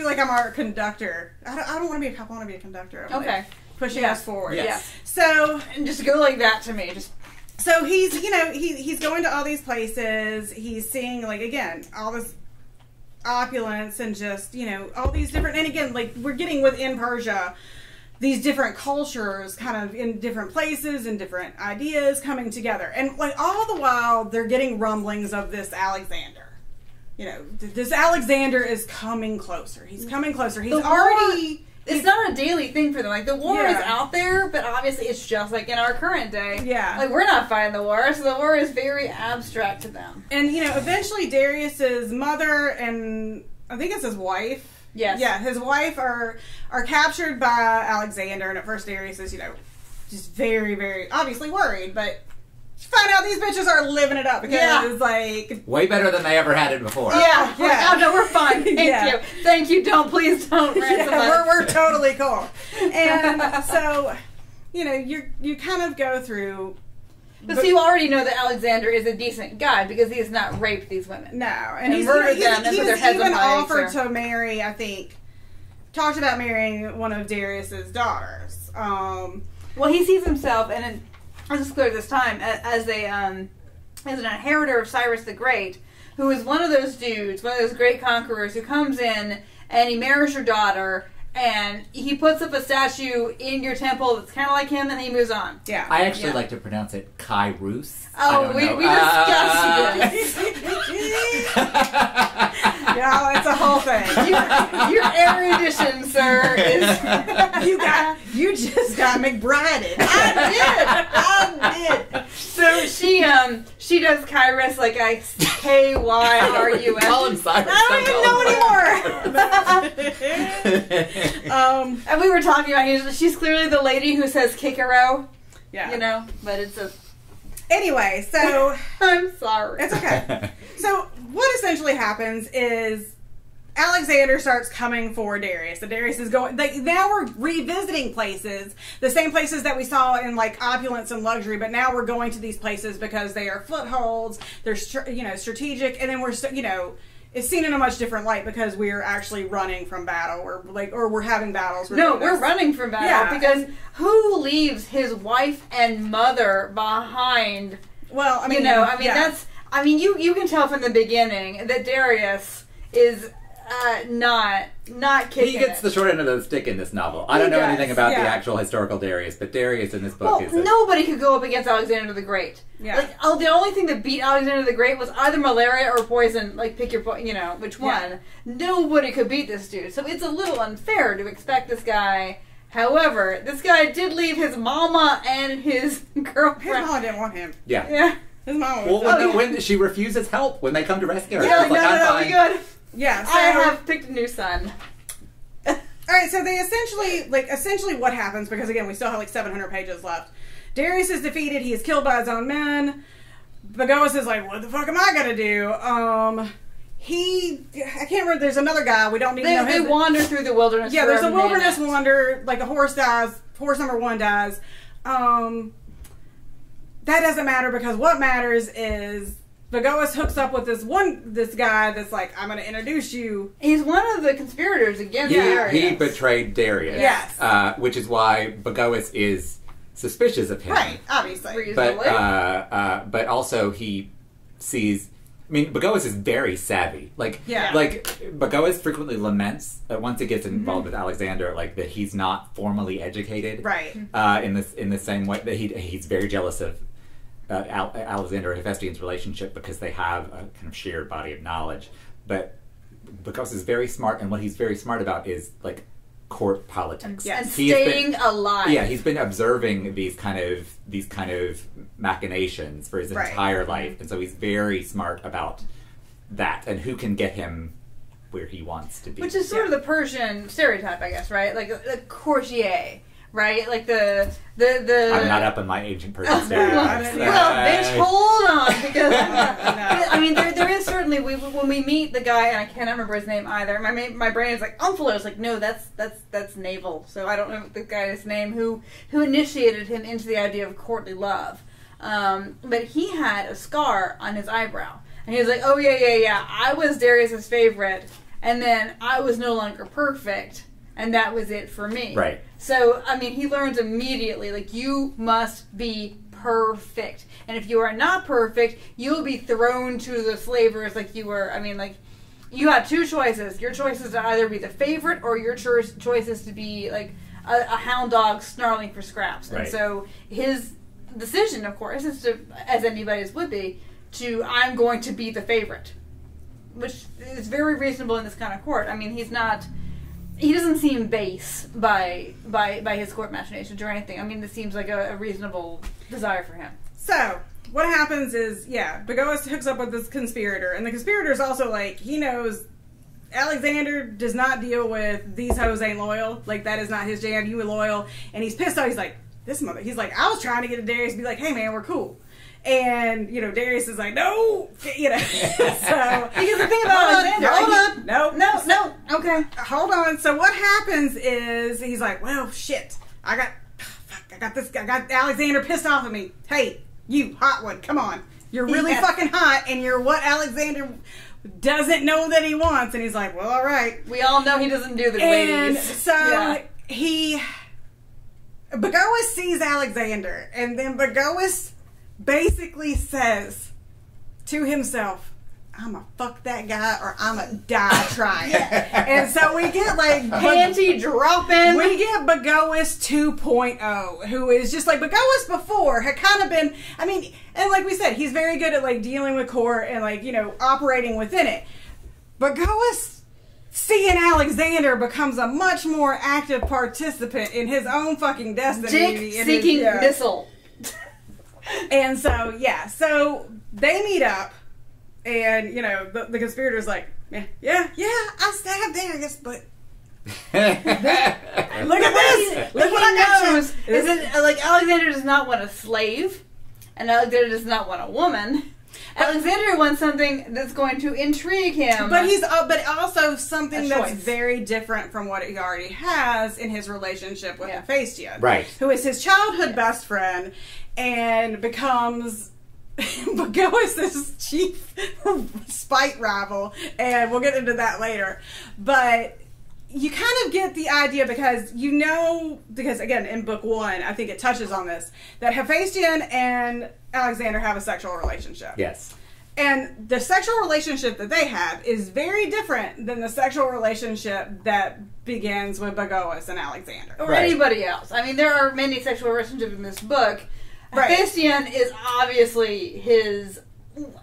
like I'm our conductor. I don't want to be a cop, I want to be a conductor. I'm, like, pushing us forward. Yes. So, and just go like that to me. So he's, you know, he's going to all these places. He's seeing, like, again, all this opulence and just, you know, all these different, and again, like, we're getting within Persia these different cultures kind of in different places and different ideas coming together. And, like, all the while they're getting rumblings of this Alexander. You know, this Alexander is coming closer. He's coming closer. He's already... It's not a daily thing for them. Like, the war is out there, but obviously it's just like in our current day. Yeah. Like, we're not fighting the war, so the war is very abstract to them. And, you know, eventually Darius's mother and I think it's his wife. Yes. Yeah, his wife are captured by Alexander, and at first Darius is, you know, just very, very obviously worried, but you find out these bitches are living it up because it's like way better than they ever had it before. Yeah. Oh, no, we're fine. Thank you. Please don't ransom us. We're totally cool. And so, you know, you kind of go through. But see, you already know that Alexander is a decent guy because he has not raped these women. No, and he's murdered them and put their heads even on offered to marry. I think talked about marrying one of Darius's daughters. Well, he sees himself, and this is clear this time, as an inheritor of Cyrus the Great, who is one of those dudes, one of those great conquerors who comes in and he marries your daughter. And he puts up a statue in your temple that's kind of like him, and he moves on. Yeah. I actually like to pronounce it Kairos. Oh, we discussed this. Yeah, it's a whole thing. Your erudition, sir, is... You just got McBrided. I did. So she does Kairos like K-Y-R-U-S. Call him Cyrus. I don't even know anymore. And we were talking about, she's clearly the lady who says Kikaro. Yeah. You know, but it's a... Anyway, so... I'm sorry. It's okay. So what essentially happens is Alexander starts coming for Darius. So Darius is going... now we're revisiting places, the same places that we saw in, like, opulence and luxury, but now we're going to these places because they are footholds, they're, strategic, and then we're, it's seen in a much different light because we're actually running from battle, or we're having battles. We're running from battle because who leaves his wife and mother behind? Well, I mean, you can tell from the beginning that Darius is not kicking. He gets the short end of the stick in this novel. I don't know anything about the actual historical Darius, but Darius in this book is... nobody could go up against Alexander the Great. Yeah. Like, the only thing that beat Alexander the Great was either malaria or poison. Like, pick your, which one. Yeah. Nobody could beat this dude. So it's a little unfair to expect this guy... However, this guy did leave his mama and his girlfriend. His mama didn't want him. Yeah. His mama was... Well, when she refuses help, when they come to rescue her. Yeah, I'm good. Yeah, so, I have picked a new son. Alright, so they essentially what happens, because again, we still have like 700 pages left. Darius is defeated, he is killed by his own men. Bagoas is like, what the fuck am I gonna do? I can't remember, there's another guy, we don't even know his... They wander through the wilderness. Yeah, there's a wilderness wander, like a horse dies, horse number 1 dies. That doesn't matter because what matters is Bagoas hooks up with this guy that's like, I'm going to introduce you. He's one of the conspirators against Darius. He betrayed Darius. Yes. Which is why Bagoas is suspicious of him. Right, obviously. But also he sees... I mean, Bagoas is very savvy. Like Bagoas frequently laments once he gets involved with Alexander, like that he's not formally educated. Right. In the same way that he's very jealous of Alexander and Hephaestion's relationship because they have a kind of shared body of knowledge. But Bagoas is very smart, and what he's very smart about is like court politics. And staying alive. Yeah, he's been observing these kind of machinations for his entire life, and so he's very smart about that and who can get him where he wants to be. Which is sort of the Persian stereotype, I guess, right? Like a courtier, right? Like the. I'm not up on my ancient Persian stereotypes. Well, bitch, hold on, because I mean, there is certainly when we meet the guy, and I can't remember his name either. My brain is like Umphalos. Like, no, that's naval. So I don't know the guy's name who initiated him into the idea of courtly love. But he had a scar on his eyebrow, and he was like, "Oh yeah, I was Darius's favorite, and then I was no longer perfect, and that was it for me." Right. So, I mean, he learns immediately, like, you must be perfect. And if you are not perfect, you'll be thrown to the slavers like you were. I mean, like, you had two choices. Your choice is to either be the favorite or your choice is to be, like, a hound dog snarling for scraps. Right. And so his decision, of course, is to, as anybody's would be, I'm going to be the favorite. Which is very reasonable in this kind of court. I mean, he doesn't seem base by his court machinations or anything. I mean, this seems like a reasonable desire for him. So, what happens is, Bagoas hooks up with this conspirator, and the conspirator's also like, he knows Alexander does not deal with these hoes ain't loyal. Like, that is not his jam. You were loyal. And he's pissed off. He's like, he's like, I was trying to get a Darius to be like, hey man, we're cool. And, Darius is like, no, so. Because the thing about Alexander... Hold on. No. Okay. Hold on. So what happens is, he's like, well, shit. I got Alexander pissed off at me. Hey, you, hot one, come on. You're really fucking hot, and you're what Alexander doesn't know that he wants. And he's like, well, all right. We all know he doesn't do the and ladies. So Bagoas sees Alexander, and then Bagoas basically says to himself, I'm gonna fuck that guy or I'm gonna die trying. And so we get like panty dropping. We get Bagoas 2.0, who is just like Bagoas before had kind of been, I mean, and like we said, he's very good at like dealing with court and like, operating within it. Bagoas seeing Alexander becomes a much more active participant in his own fucking destiny. Dick-seeking missile. And so, so they meet up, and, the conspirator's like, yeah, I stabbed Darius, but look at this! Look what I knows is it, like, Alexander does not want a slave, and Alexander does not want a woman. Alexander wants something that's going to intrigue him. But but also something that's very different from what he already has in his relationship with Hephaestion. Right. Who is his childhood best friend and becomes Bagoas' chief spite rival. And we'll get into that later. But you kind of get the idea because again, in book 1, I think it touches on this, that Hephaestion and Alexander have a sexual relationship. Yes. And the sexual relationship that they have is very different than the sexual relationship that begins with Bagoas and Alexander. Or anybody else. I mean, there are many sexual relationships in this book. Hephaestion is obviously his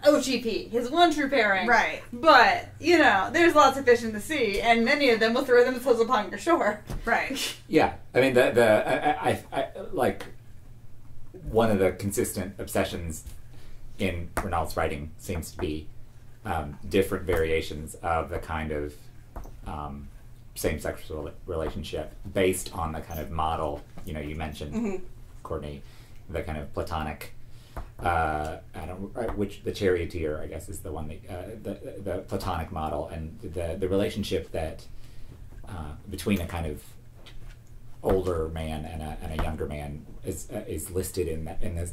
OGP, his one true pairing. Right. But, there's lots of fish in the sea, and many of them will throw themselves upon your shore. Right. Yeah. I mean, I like, one of the consistent obsessions in Renault's writing seems to be different variations of the kind of same-sex relationship based on the kind of model, you mentioned, Courtney, the kind of platonic, the charioteer, I guess, is the one that, the platonic model, and the relationship that between a kind of older man and a younger man is listed in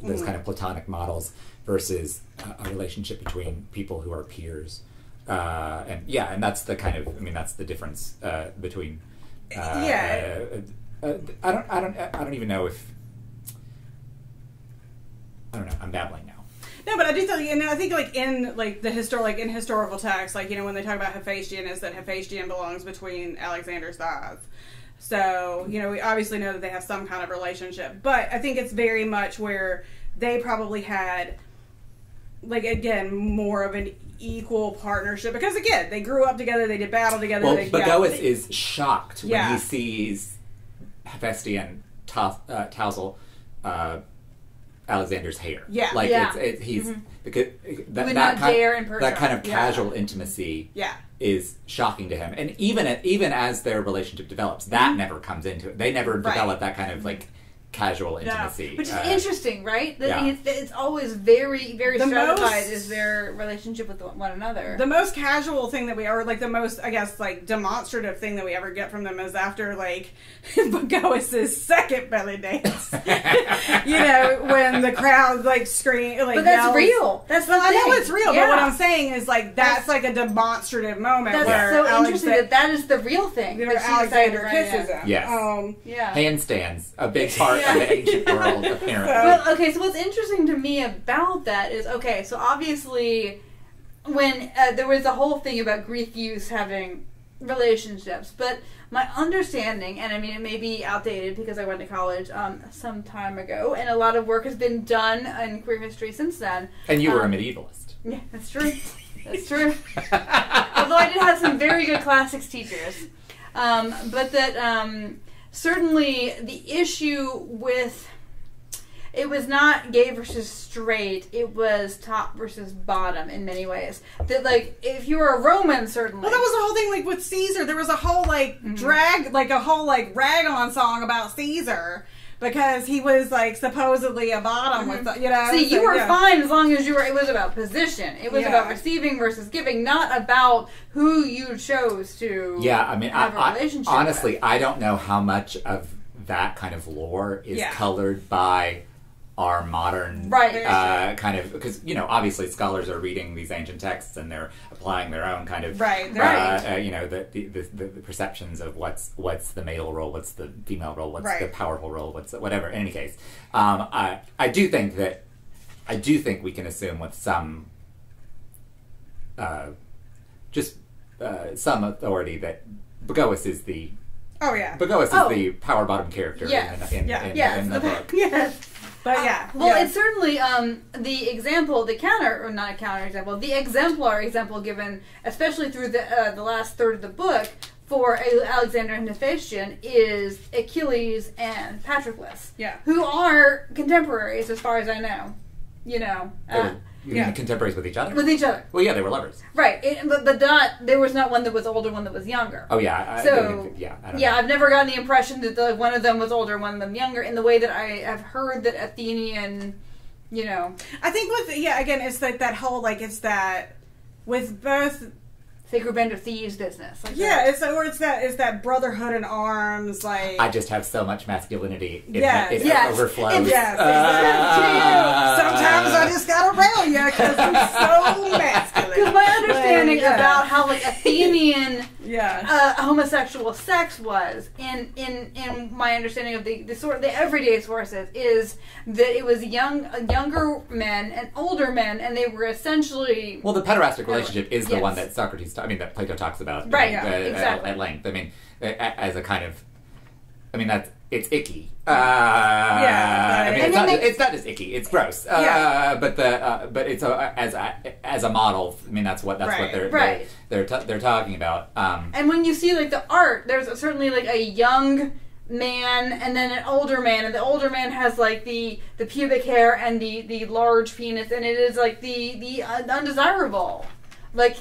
those kind of platonic models versus a relationship between people who are peers. And that's the kind of, I mean, that's the difference between. I don't even know if. I don't know. I'm babbling now. No, but I do think, and I think like in like the in historical texts, like, you know, when they talk about Hephaestion, is that Hephaestion belongs between Alexander's thighs. So, you know, we obviously know that they have some kind of relationship, but I think it's very much where they probably had, like, again, more of an equal partnership because, again, they grew up together, they did battle together. Well, Bagoas is shocked when he sees Hephaestion tousle Alexander's hair. Yeah, like he's because that kind of casual intimacy. Is shocking to him, and even as their relationship develops, that never comes into it. They never develop that kind of like casual intimacy, which is interesting, right? That it's always very, very stratified is their relationship with one another. The most casual thing that we ever, like the most, I guess, like demonstrative thing that we ever get from them is after like Bagoas' second belly dance. You know, when the crowd like scream, like, but that's real. That's I know it's real, but what I'm saying is like that's like a demonstrative moment. That's where so interesting that is the real thing. Where Alexander kisses him. Yes. Handstands, a big part of the ancient world, apparently. Well, okay, so what's interesting to me about that is, okay, so obviously when there was a whole thing about Greek youths having relationships, but my understanding, and I mean it may be outdated because I went to college some time ago, and a lot of work has been done in queer history since then. And you were a medievalist. Yeah, that's true. That's true. Although I did have some very good classics teachers. But that certainly the issue with it was not gay versus straight, it was top versus bottom in many ways. That, like, if you were a Roman, certainly. Well, that was the whole thing, like, with Caesar. There was a whole, like, a whole, like, rag-on song about Caesar. Because he was, like, supposedly a bottom with, you know. See, you were fine as long as you were, it was about position. It was about receiving versus giving, not about who you chose to have a relationship honestly, with. I don't know how much of that kind of lore is colored by our modern kind of, because, you know, obviously scholars are reading these ancient texts and they're applying their own kind of you know, the perceptions of what's the male role, what's the female role, what's the powerful role, what's whatever. In any case, I do think we can assume with some some authority that Bagoas is the the power bottom character in the book. Yes. But it's certainly the example, the exemplar example given, especially through the last third of the book for Alexander and Hephaestion, is Achilles and Patroclus, who are contemporaries as far as I know. You know, you mean contemporaries with each other? With each other. Well, yeah, they were lovers. Right, but there was not one that was older, one that was younger. Oh, yeah. I don't know. I've never gotten the impression that one of them was older, one of them younger, in the way that I have heard that Athenian, you know. I think again, it's like that whole, like, it's that with both... Sacred Band of Thieves business. Like it's that brotherhood in arms, like... I just have so much masculinity. It overflows. Sometimes I just gotta rail you because I'm so masculine. Because my understanding about how, like, Athenian homosexual sex was, in my understanding of the everyday sources, is that it was younger men and older men, and they were essentially... Well, the pederastic relationship is the one that Socrates... that Plato talks about exactly. at length. I mean, as a kind of... I mean, it's icky. It's not just icky. It's gross. But it's as a model. I mean, that's what they're talking about. And when you see, like, the art, there's certainly, like, a young man and then an older man, and the older man has, like, the pubic hair and the large penis, and it is, like, the undesirable, like.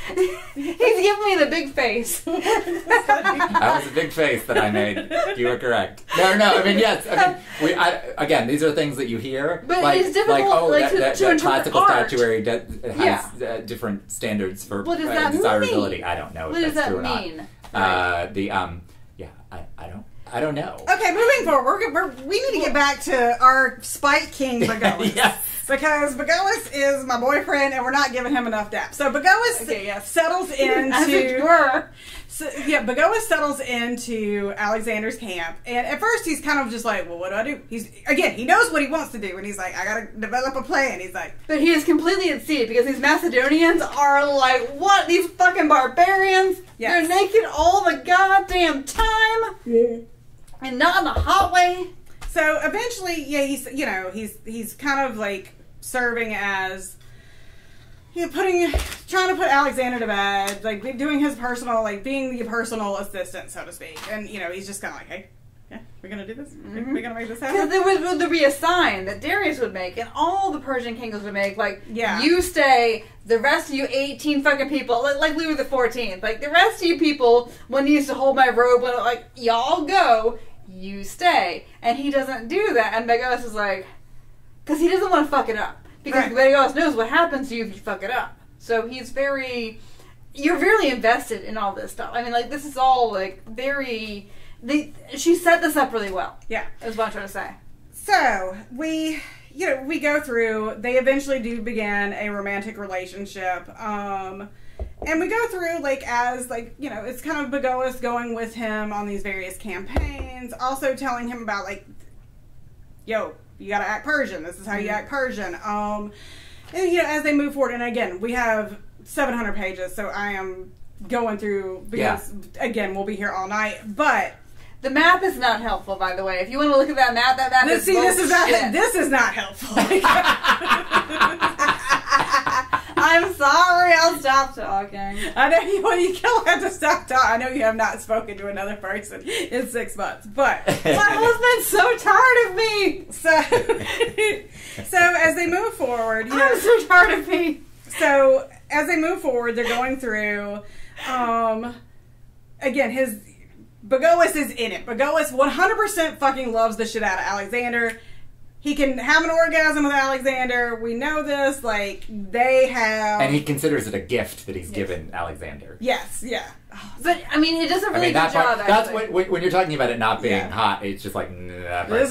He's giving me the big face. That was a big face that I made. You were correct. No. I mean, yes. I mean, again, these are things that you hear. But like, it's difficult, that classical statuary has different standards for what does that desirability. mean? I don't know. What if does that's that true mean? Or not. I I don't know. Okay, moving forward, we need to get back to our Spike King Bagoas. Yes. Because Bagoas is my boyfriend, and we're not giving him enough dap. So Bagoas settles into... As it were. Bagoas settles into Alexander's camp, and at first he's kind of just like, well, what do I do? He knows what he wants to do, and he's like, I gotta develop a plan. He's like... But he is completely at sea, because these Macedonians are like, what? These fucking barbarians? Yes. They're naked all the goddamn time? Yeah. And not in a hot way? So eventually, he's kind of like serving as... trying to put Alexander to bed, like doing his personal, like being the personal assistant, so to speak. And he's just kind of like, hey, yeah, we're gonna do this. We're gonna make this happen. Because there would be a sign that Darius would make, and all the Persian kings would make, like, yeah, you stay. The rest of you 18 fucking people, like Louis the 14th, like the rest of you people, one needs to hold my robe, like y'all go, you stay, and he doesn't do that. And Bagoas is like, because he doesn't want to fuck it up. Because Bagoas knows what happens to you if you fuck it up. So you're very invested in all this stuff. I mean, like, this is all, like, she set this up really well. Yeah. Is what I'm trying to say. So, we go through, they eventually do begin a romantic relationship. And we go through, it's kind of Bagoas going with him on these various campaigns, also telling him about, like, yo, you gotta act Persian. This is how you act Persian. And, as they move forward, and again, we have 700 pages, so I am going through, because, again, we'll be here all night, but... The map is not helpful, by the way. If you want to look at that map is bullshit. This is not helpful. I'm sorry, I'll stop talking. I know you don't have to stop talking. I know you have not spoken to another person in 6 months, but my husband's so tired of me. So as they move forward, I'm so tired of me. So as they move forward, they're going through. Again, Bagoas is in it. Bagoas 100% fucking loves the shit out of Alexander. He can have an orgasm with Alexander. We know this. Like, they have... And he considers it a gift that he's given Alexander. Yes, yeah. But, I mean, it does a really good job, that's when you're talking about it not being hot, it's just like... It's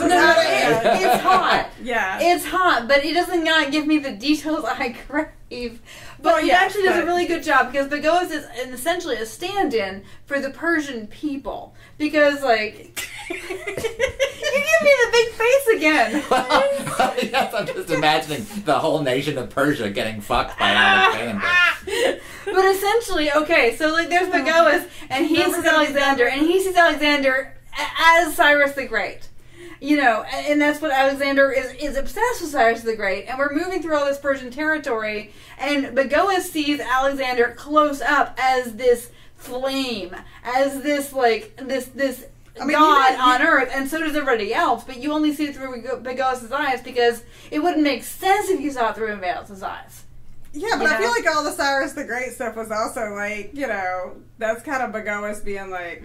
hot. Yeah. It's hot, but it doesn't not give me the details I crave. But it actually does a really good job, because Bagoas is essentially a stand-in for the Persian people. Because, like... You give me the big face again. Well, yes, I'm just imagining the whole nation of Persia getting fucked by Alexander. But essentially, okay, so like there's Bagoas, and he sees Alexander, and he sees Alexander as Cyrus the Great. And that's what Alexander is obsessed with Cyrus the Great. And we're moving through all this Persian territory, and Bagoas sees Alexander close up as this flame, as this God on earth, and so does everybody else, but you only see it through Bagoas' eyes, because it wouldn't make sense if you saw it through everybody else's eyes. Yeah, but I feel like all the Cyrus the Great stuff was also like, that's kind of Bagoas being like,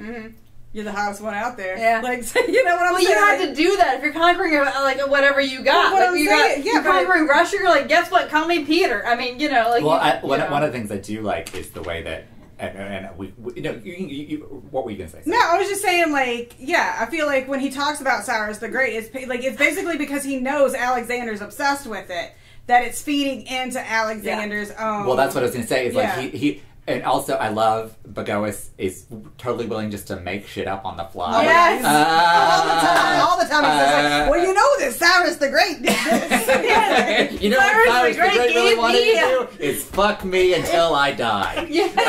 you're the hottest one out there. Yeah. Like, you know what I'm saying? Well, you have to do that if you're conquering, like, whatever you got. Well, you're conquering Russia, you're like, guess what, call me Peter. I mean, like... Well, one of the things I do like is the way that and we what were you gonna say? No, I was just saying, like, I feel like when he talks about Cyrus the Great, it's basically because he knows Alexander's obsessed with it, that it's feeding into Alexander's own. Well, that's what I was gonna say. Is like he and also I love Bagoas is totally willing just to make shit up on the fly. Yes, all the time. He says like, well, you know this, Cyrus the Great did this. You know what Cyrus the Great really wanted to do? Is fuck me until I die. Yes. Exactly.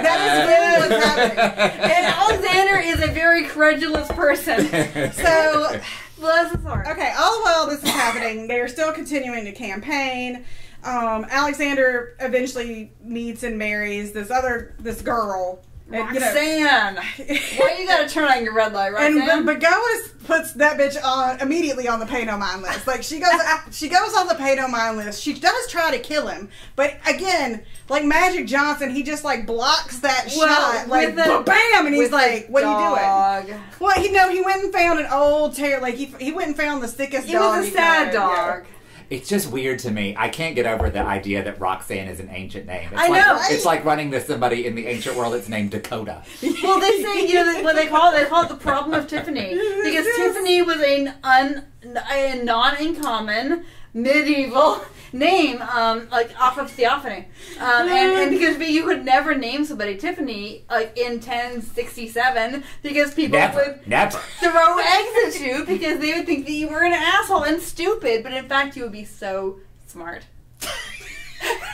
That is really what's happening. And Alexander is a very credulous person. So, bless his heart. Okay, all the while this is happening, they are still continuing to campaign. Alexander eventually meets and marries this girl. Roxanne. Why you gotta turn on your red light, Roxanne? And Bagoas puts that bitch immediately on the pay no mind list. Like, she goes on the pay no mind list. She does try to kill him, but again, like Magic Johnson, he just like blocks that shot, like bam, and he's like, "What are you doing?" Well, he went and found an old terrier. Like he went and found the sickest dog. It was a sad dog. Yeah. It's just weird to me. I can't get over the idea that Roxanne is an ancient name. It's I know, right? It's like running to somebody in the ancient world that's named Dakota. Well, they say, you know, what they call it the problem of Tiffany. Because Tiffany was a non-uncommon medieval name, like off of Theophany. And because you could never name somebody Tiffany, like in 1067, because people would throw eggs at you because they would think that you were an asshole and stupid, but in fact you would be so smart.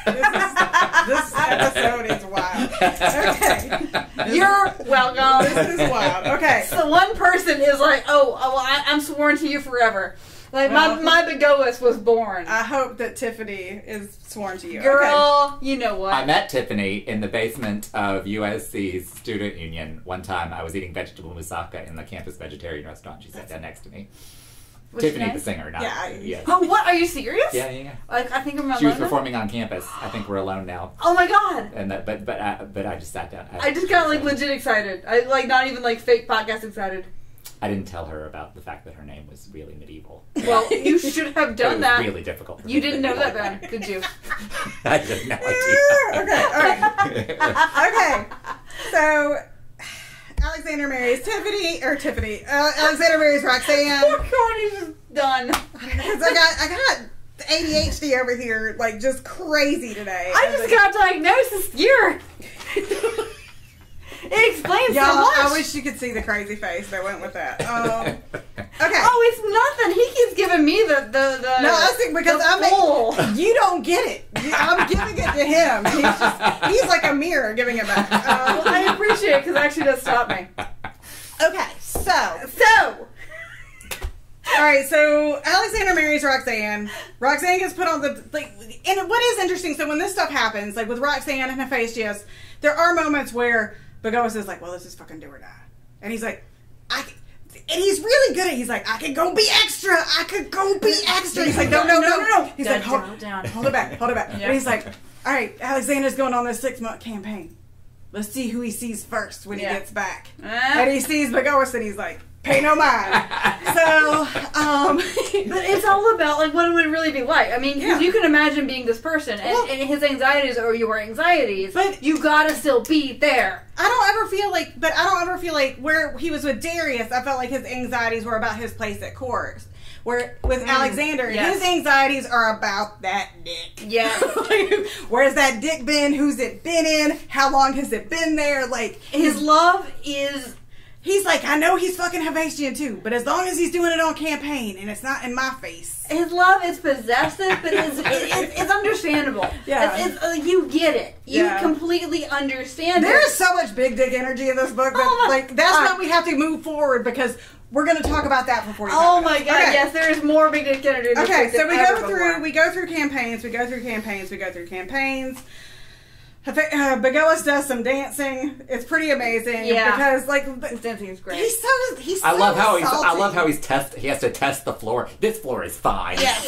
This episode is wild. Okay. You're welcome. This is wild. Okay. So one person is like, I'm sworn to you forever. Like, my Begoas was born. I hope that Tiffany is sworn to you. Girl, you know what? I met Tiffany in the basement of USC's student union one time. I was eating vegetable moussaka in the campus vegetarian restaurant. She sat down next to me. What's Tiffany your the name? singer, not Yeah. Oh, what? Are you serious? Yeah. Like, I think I'm alone. She was performing on campus. I think we're alone now. Oh my god! And but I just sat down. I just got like legit excited. I like not even like fake podcast excited. I didn't tell her about the fact that her name was really medieval. Well, you should have done that. It was really difficult. For You me didn't to know do that then, did you? I had no idea. Okay, alright. Okay. So, Alexander marries Tiffany. Alexander marries Roxanne. Poor Corny's just done. Because I got ADHD over here, like, just crazy today. I just got diagnosed this year. It explains Y'all, so much. I wish you could see the crazy face that went with that. Okay. Oh, it's nothing. He keeps giving me the No, I think because you don't get it. I'm giving it to him. He's like a mirror giving it back. Well, I appreciate it because it actually does stop me. Okay, so. Alright, so Alexander marries Roxanne. Roxanne gets put on the, like, and what is interesting, so when this stuff happens, like with Roxanne and Hephaestus, there are moments where Begoas is like, well, this is fucking do or die. And he's like, and he's really good at it. He's like, I could go be extra. He's like, no. He's like, hold it back. Yeah. And he's like, all right, Alexander's going on this 6-month campaign. Let's see who he sees first when he gets back. And he sees Begoas and he's like, pay no mind. So, but it's all about like what it would really be like. I mean, because you can imagine being this person and his anxieties are your anxieties, but you gotta still be there. I don't ever feel like where he was with Darius, I felt like his anxieties were about his place at court. Where with Alexander, his anxieties are about that dick. Yeah. Like, where's that dick been? Who's it been in? How long has it been there? Like, his love is... He's like, I know he's fucking Hephaestion too, but as long as he's doing it on campaign and it's not in my face. His love is possessive, but it's understandable. Yeah. You get it. You completely understand it. There is so much big dick energy in this book that, that's why we have to move forward because we're going to talk about that before. Oh my god! Okay. Yes, there is more big dick energy. In this book so than we go through campaigns. Begoas does some dancing. It's pretty amazing. Yeah, because like his dancing is great. He's so I love how he has to test the floor. This floor is fine. Yeah.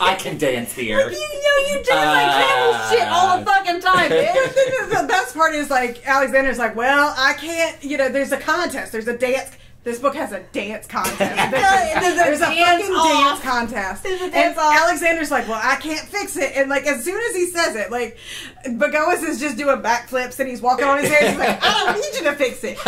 I can dance here. Like, you dance like camel shit all the fucking time, bitch. The best part is like Alexander's like, well, I can't. There's a contest. There's a dance. This book has a dance contest. There's a fucking dance contest. And Alexander's like, well, I can't fix it. And like, as soon as he says it, like, Begoas is just doing backflips and he's walking on his head. He's like, I don't need you to fix it.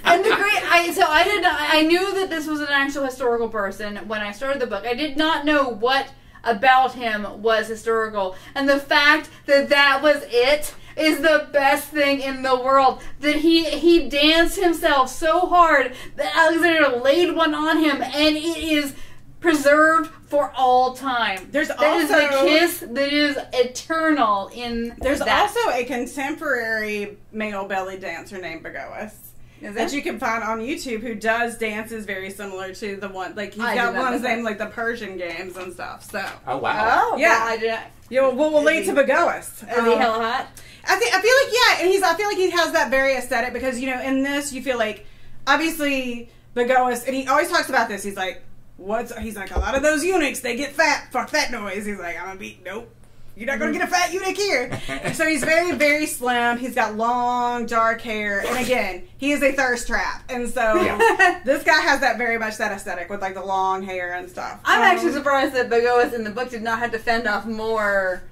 And the great, I knew that this was an actual historical person when I started the book. I did not know what about him was historical. And the fact that was it is the best thing in the world. That he danced himself so hard that Alexander laid one on him, and it is preserved for all time. That is a kiss that is eternal in There's that. also a contemporary male belly dancer named Begoas that you can find on YouTube who does dances very similar to the one, like he's got ones named like the Persian games and stuff. So oh wow, yeah, well, I didn't. We'll lead to Begoas. Is he hella hot? I feel like and I feel like he has that very aesthetic because in this you feel like obviously Begoas, and he always talks about this. He's like, a lot of those eunuchs, they get fat. Fuck that noise. He's like, I'm gonna be nope. You're not going to get a fat eunuch here. And so he's very, very slim. He's got long, dark hair. And again, he is a thirst trap. And so this guy has that very much that aesthetic with like the long hair and stuff. I'm actually surprised that Bagoas in the book did not have to fend off more.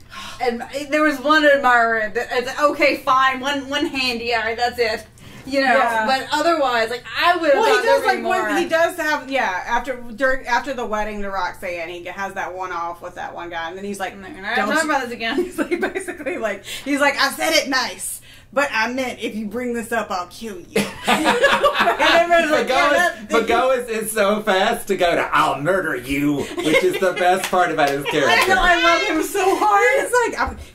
And there was one admirer that it's okay, fine, one handy, all right, that's it. You know, but otherwise, like, I would have he does, like, more. He does have, after the wedding to Roxanne, he has that one off with that one guy, and then he's like, don't talk about this again. He's like, basically, like, he's like, I said it nice, but I meant if you bring this up, I'll kill you. Bagoas is so fast to go to, I'll murder you, which is the best part about his character. I know, I love him so hard.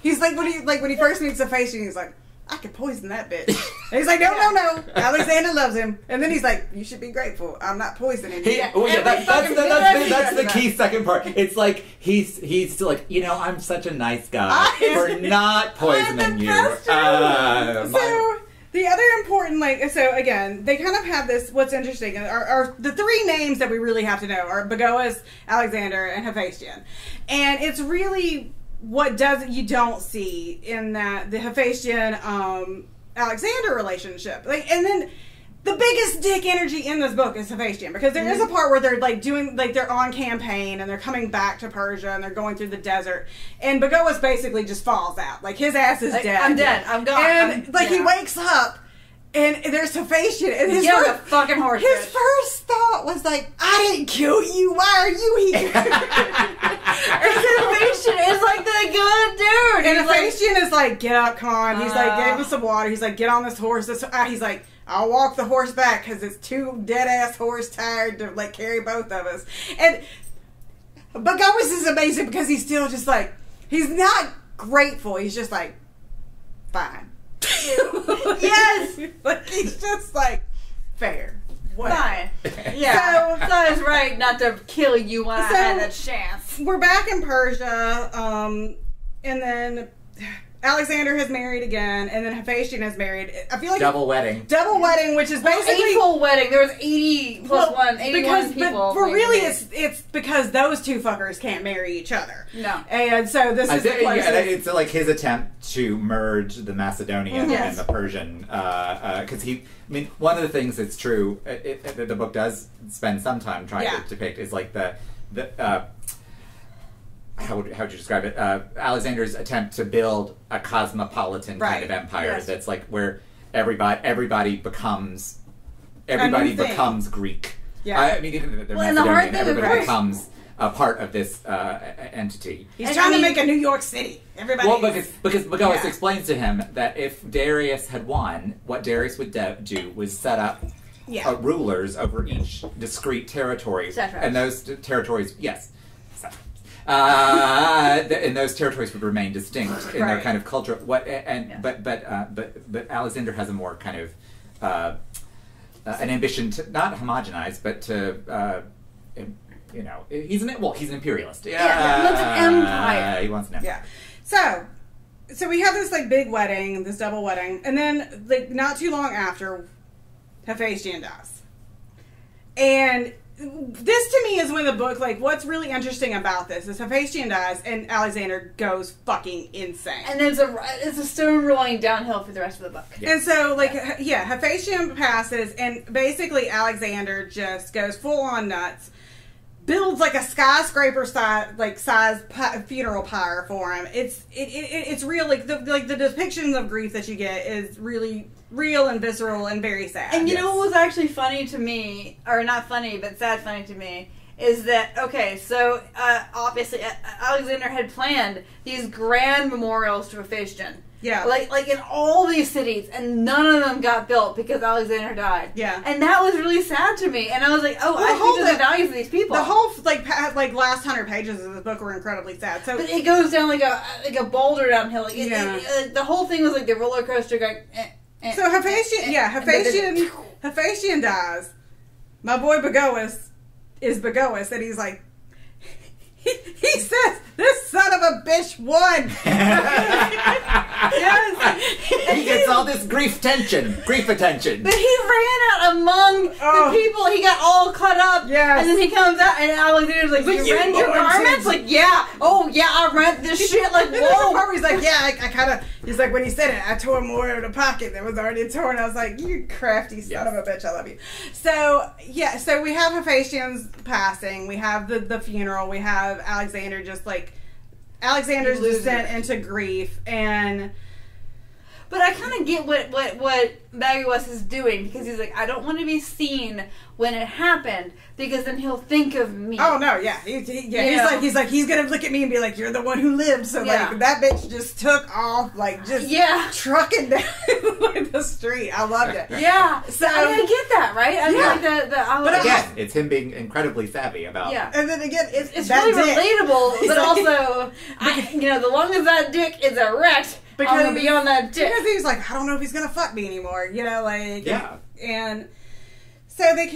He's like, when he first meets the face, he's like, I could poison that bitch. And he's like, no. Alexander loves him. And then he's like, you should be grateful. I'm not poisoning you. That's the key second part. It's like, he's still like, I'm such a nice guy for not poisoning you. So, the other important, so again, they kind of have this, what's interesting, are the three names that we really have to know are Bagoas, Alexander, and Hephaestion. And it's really... what you don't see in that the Hephaestion Alexander relationship, and then the biggest dick energy in this book is Hephaestion, because there is a part where they're they're on campaign and they're coming back to Persia and they're going through the desert, and Bagoas basically just falls out, like his ass is dead. I'm dead. I'm gone. And he wakes up. And there's Hephaestion, and his fucking horse. His first thought was like, "I didn't kill you. Why are you here?" And Hephaestion is like the good dude. And Hephaestion is like, "Get up, Con." He's like, "Gave him some water." He's like, "Get on this horse." He's like, "I'll walk the horse back because it's too dead ass horse tired to like carry both of us." And Bagoas is amazing because he's still just like, he's not grateful. He's just like, fine. Yes, like he's just like fair. Fine. Yeah. So I was right not to kill you when I had that chance. We're back in Persia, and then Alexander has married again, and then Hephaestion has married. I feel like double wedding, which is basically full wedding. There was 80 plus 81 people. But really, it's because those two fuckers can't marry each other. No, and so this is it's like his attempt to merge the Macedonian and the Persian, because one of the things that's true, the book does spend some time trying to depict is like the how would you describe it? Alexander's attempt to build a cosmopolitan kind of empire that's like where everybody becomes Greek. Yeah, I mean, even the Macedonian, everybody becomes a part of this entity. He's trying to make a New York City. Everybody. Well, because Bagoas explains to him that if Darius had won, what Darius would do was set up rulers over each discrete territory, and those territories, and those territories would remain distinct in their kind of culture. But Alexander has a more kind of an ambition to not homogenize, but to he's an imperialist. He wants an empire. He wants an empire. Yeah. So we have this like big wedding, this double wedding, and then like not too long after, Hephaestion dies, and this to me is when the book, like, what's really interesting about this is Hephaestion dies and Alexander goes fucking insane. And there's it's a stone rolling downhill for the rest of the book. Yeah. And so, like, Hephaestion passes and basically Alexander just goes full on nuts, builds like a skyscraper size funeral pyre for him. It's real, like the depictions of grief that you get is really real and visceral and very sad. And you know what was actually funny to me, or not funny, but sad funny to me, is that, so obviously Alexander had planned these grand memorials to Hephaestion. Yeah. Like in all these cities, and none of them got built because Alexander died. Yeah. And that was really sad to me. And I was like, I think there's a value for these people. The whole, like last 100 pages of the book were incredibly sad. So, but it goes down like a boulder downhill. Like the whole thing was like the roller coaster going... So Hephaestion dies. My boy Bagoas is Bagoas, and he's like, he says, "This son of a bitch won." Yes, he gets all this grief attention. But he ran out among the people, he got all cut up. Yes. And then he comes out, and Alexander's like, you rent your garments? Like, yeah. Oh, yeah, I rent this shit. Like, whoa. He's like, yeah, I kind of, he's like, when he said it, I tore more out of the pocket that was already torn. I was like, you crafty son of a bitch, I love you. So, yeah, so we have Hephaestion's passing. We have the funeral. We have Alexander just like, Alexander's descent into grief, and... But I kind of get what Bagwes is doing, because he's like, I don't want to be seen when it happened, because then he'll think of me. Oh no, yeah, he's gonna look at me and be like, you're the one who lived. So like that bitch just took off, like just trucking down like the street. I loved it. Yeah, so I get that, right? I mean, but again, it's him being incredibly savvy about. Yeah, and then again, it's really relatable, but also, the long as that dick is erect. Because I'm gonna be on that dick. Because he's like, I don't know if he's gonna fuck me anymore, and so they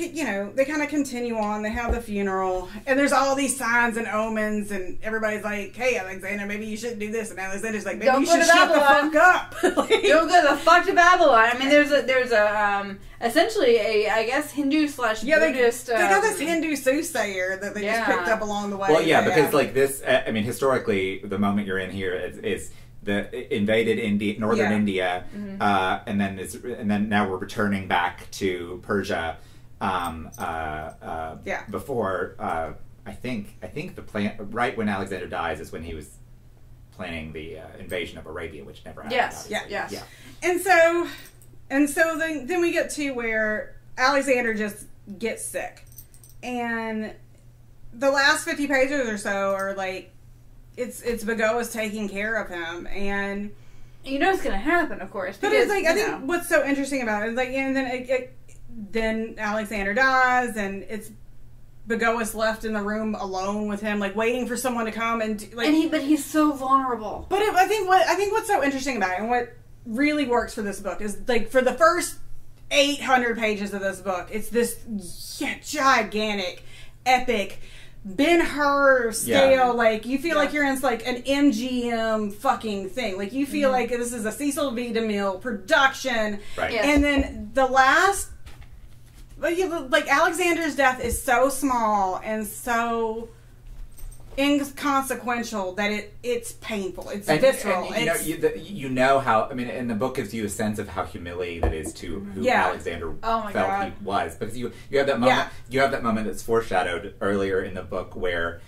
kind of continue on. They have the funeral, and there's all these signs and omens, and everybody's like, hey, Alexander, maybe you shouldn't do this, and Alexander's like, maybe you should shut the fuck up. Don't go the fuck to Babylon. I mean, there's a essentially I guess Hindu / Buddhist. They got this Hindu soothsayer that they just picked up along the way. Well, because like this, I mean, historically, the moment you're in here is the invaded northern India, and then now we're returning back to Persia. Before I think the plan right when Alexander dies is when he was planning the invasion of Arabia, which never happened. Yes. And so then we get to where Alexander just gets sick, and the last 50 pages or so are like. It's Bagwes taking care of him, and you know it's gonna happen, of course. But it's like I think what's so interesting about it is like, and then Alexander dies, and it's Bagwes left in the room alone with him, like waiting for someone to come but he's so vulnerable. But I think what's so interesting about it, and what really works for this book is like for the first 800 pages of this book, it's this gigantic, epic. Ben-Hur scale, like you feel like you're in like an MGM fucking thing. Like you feel like this is a Cecil B. DeMille production, right? Yes. And then the last, like Alexander's death is so small and so inconsequential that it's painful. It's visceral. And you know how, I mean, and the book gives you a sense of how humiliating that is to who Alexander felt he was, because you have that moment. You have that moment that's foreshadowed earlier in the book where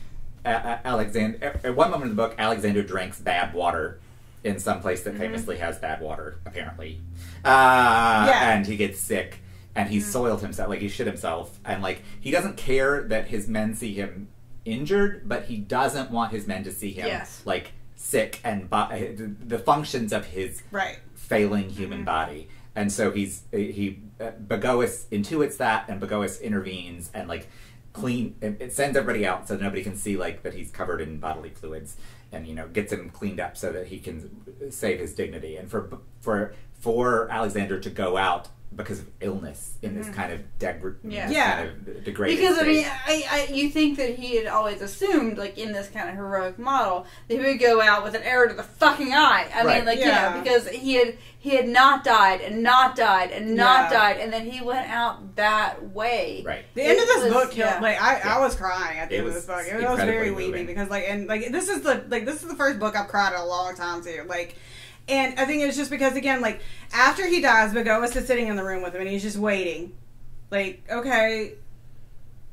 Alexander, at one moment in the book, Alexander drinks bad water in some place that famously has bad water, apparently, and he gets sick and he's soiled himself, like he shit himself, and like he doesn't care that his men see him injured, but he doesn't want his men to see him like sick and the functions of his failing human body. And so Bagwes intuits that, and Bagwes intervenes and like it sends everybody out so nobody can see like that he's covered in bodily fluids, and gets him cleaned up so that he can save his dignity. And for Alexander to go out because of illness in this kind of kind of degraded because state. I mean, you think that he had always assumed, like in this kind of heroic model, that he would go out with an arrow to the fucking eye. I mean, like because he had not died and not died and not died, and then he went out that way. Right. The end of this book killed. Like I was crying at the end of this book. It was very weepy because this is the first book I've cried in a long time too. Like. And I think it's just because, again, like, after he dies, Bagwes is sitting in the room with him, and he's just waiting. Like, okay.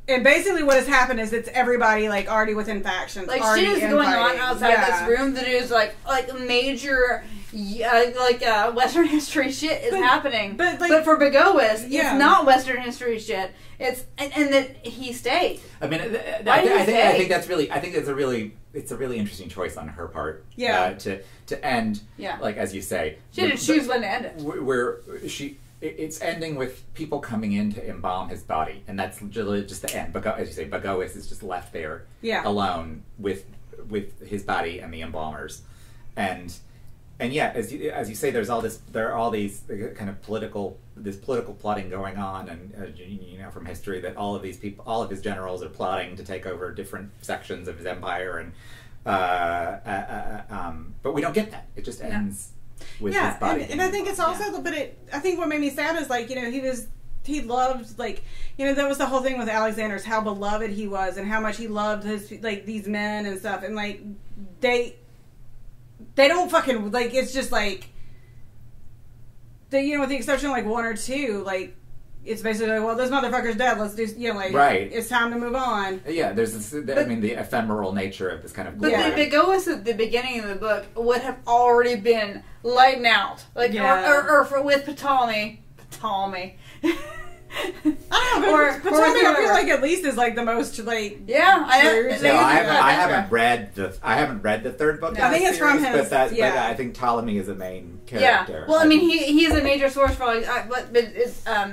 And basically what has happened is it's everybody, like, already within factions. Like, shit is going on outside this room that is, like major, Western history shit is happening. But for Bagwes, it's not Western history shit. It's, and that he stayed. I mean, I think that's really, it's a really interesting choice on her part. Yeah. To end, like as you say, she didn't choose when to end it. It's ending with people coming in to embalm his body, and that's just the end. As you say, Bagwes is just left there, alone with his body and the embalmers, and as you say, there are all these kind of political plotting going on, and from history that all of these people, all of his generals are plotting to take over different sections of his empire, and but we don't get that. It just ends with his body. And I think it's also, I think what made me sad is like he was he loved, like, you know, that was the whole thing with Alexander's, how beloved he was and how much he loved his, like, these men and stuff. And, like, they don't fucking, like, it's just, like, you know, with the exception of, like, one or two, like, it's basically like, well, this motherfucker's dead. Let's do, you know, like, right. It's time to move on. Yeah, there's this, I mean, the ephemeral nature of this kind of. But the Begoas at the beginning of the book would have already been lighting out, like, or with Ptolemy. I don't know, but Ptolemy, I feel like at least is like the most like I haven't read the third book. I think it's from him. But I think Ptolemy is a main character. Yeah. Well, I mean, he's a major source for like, but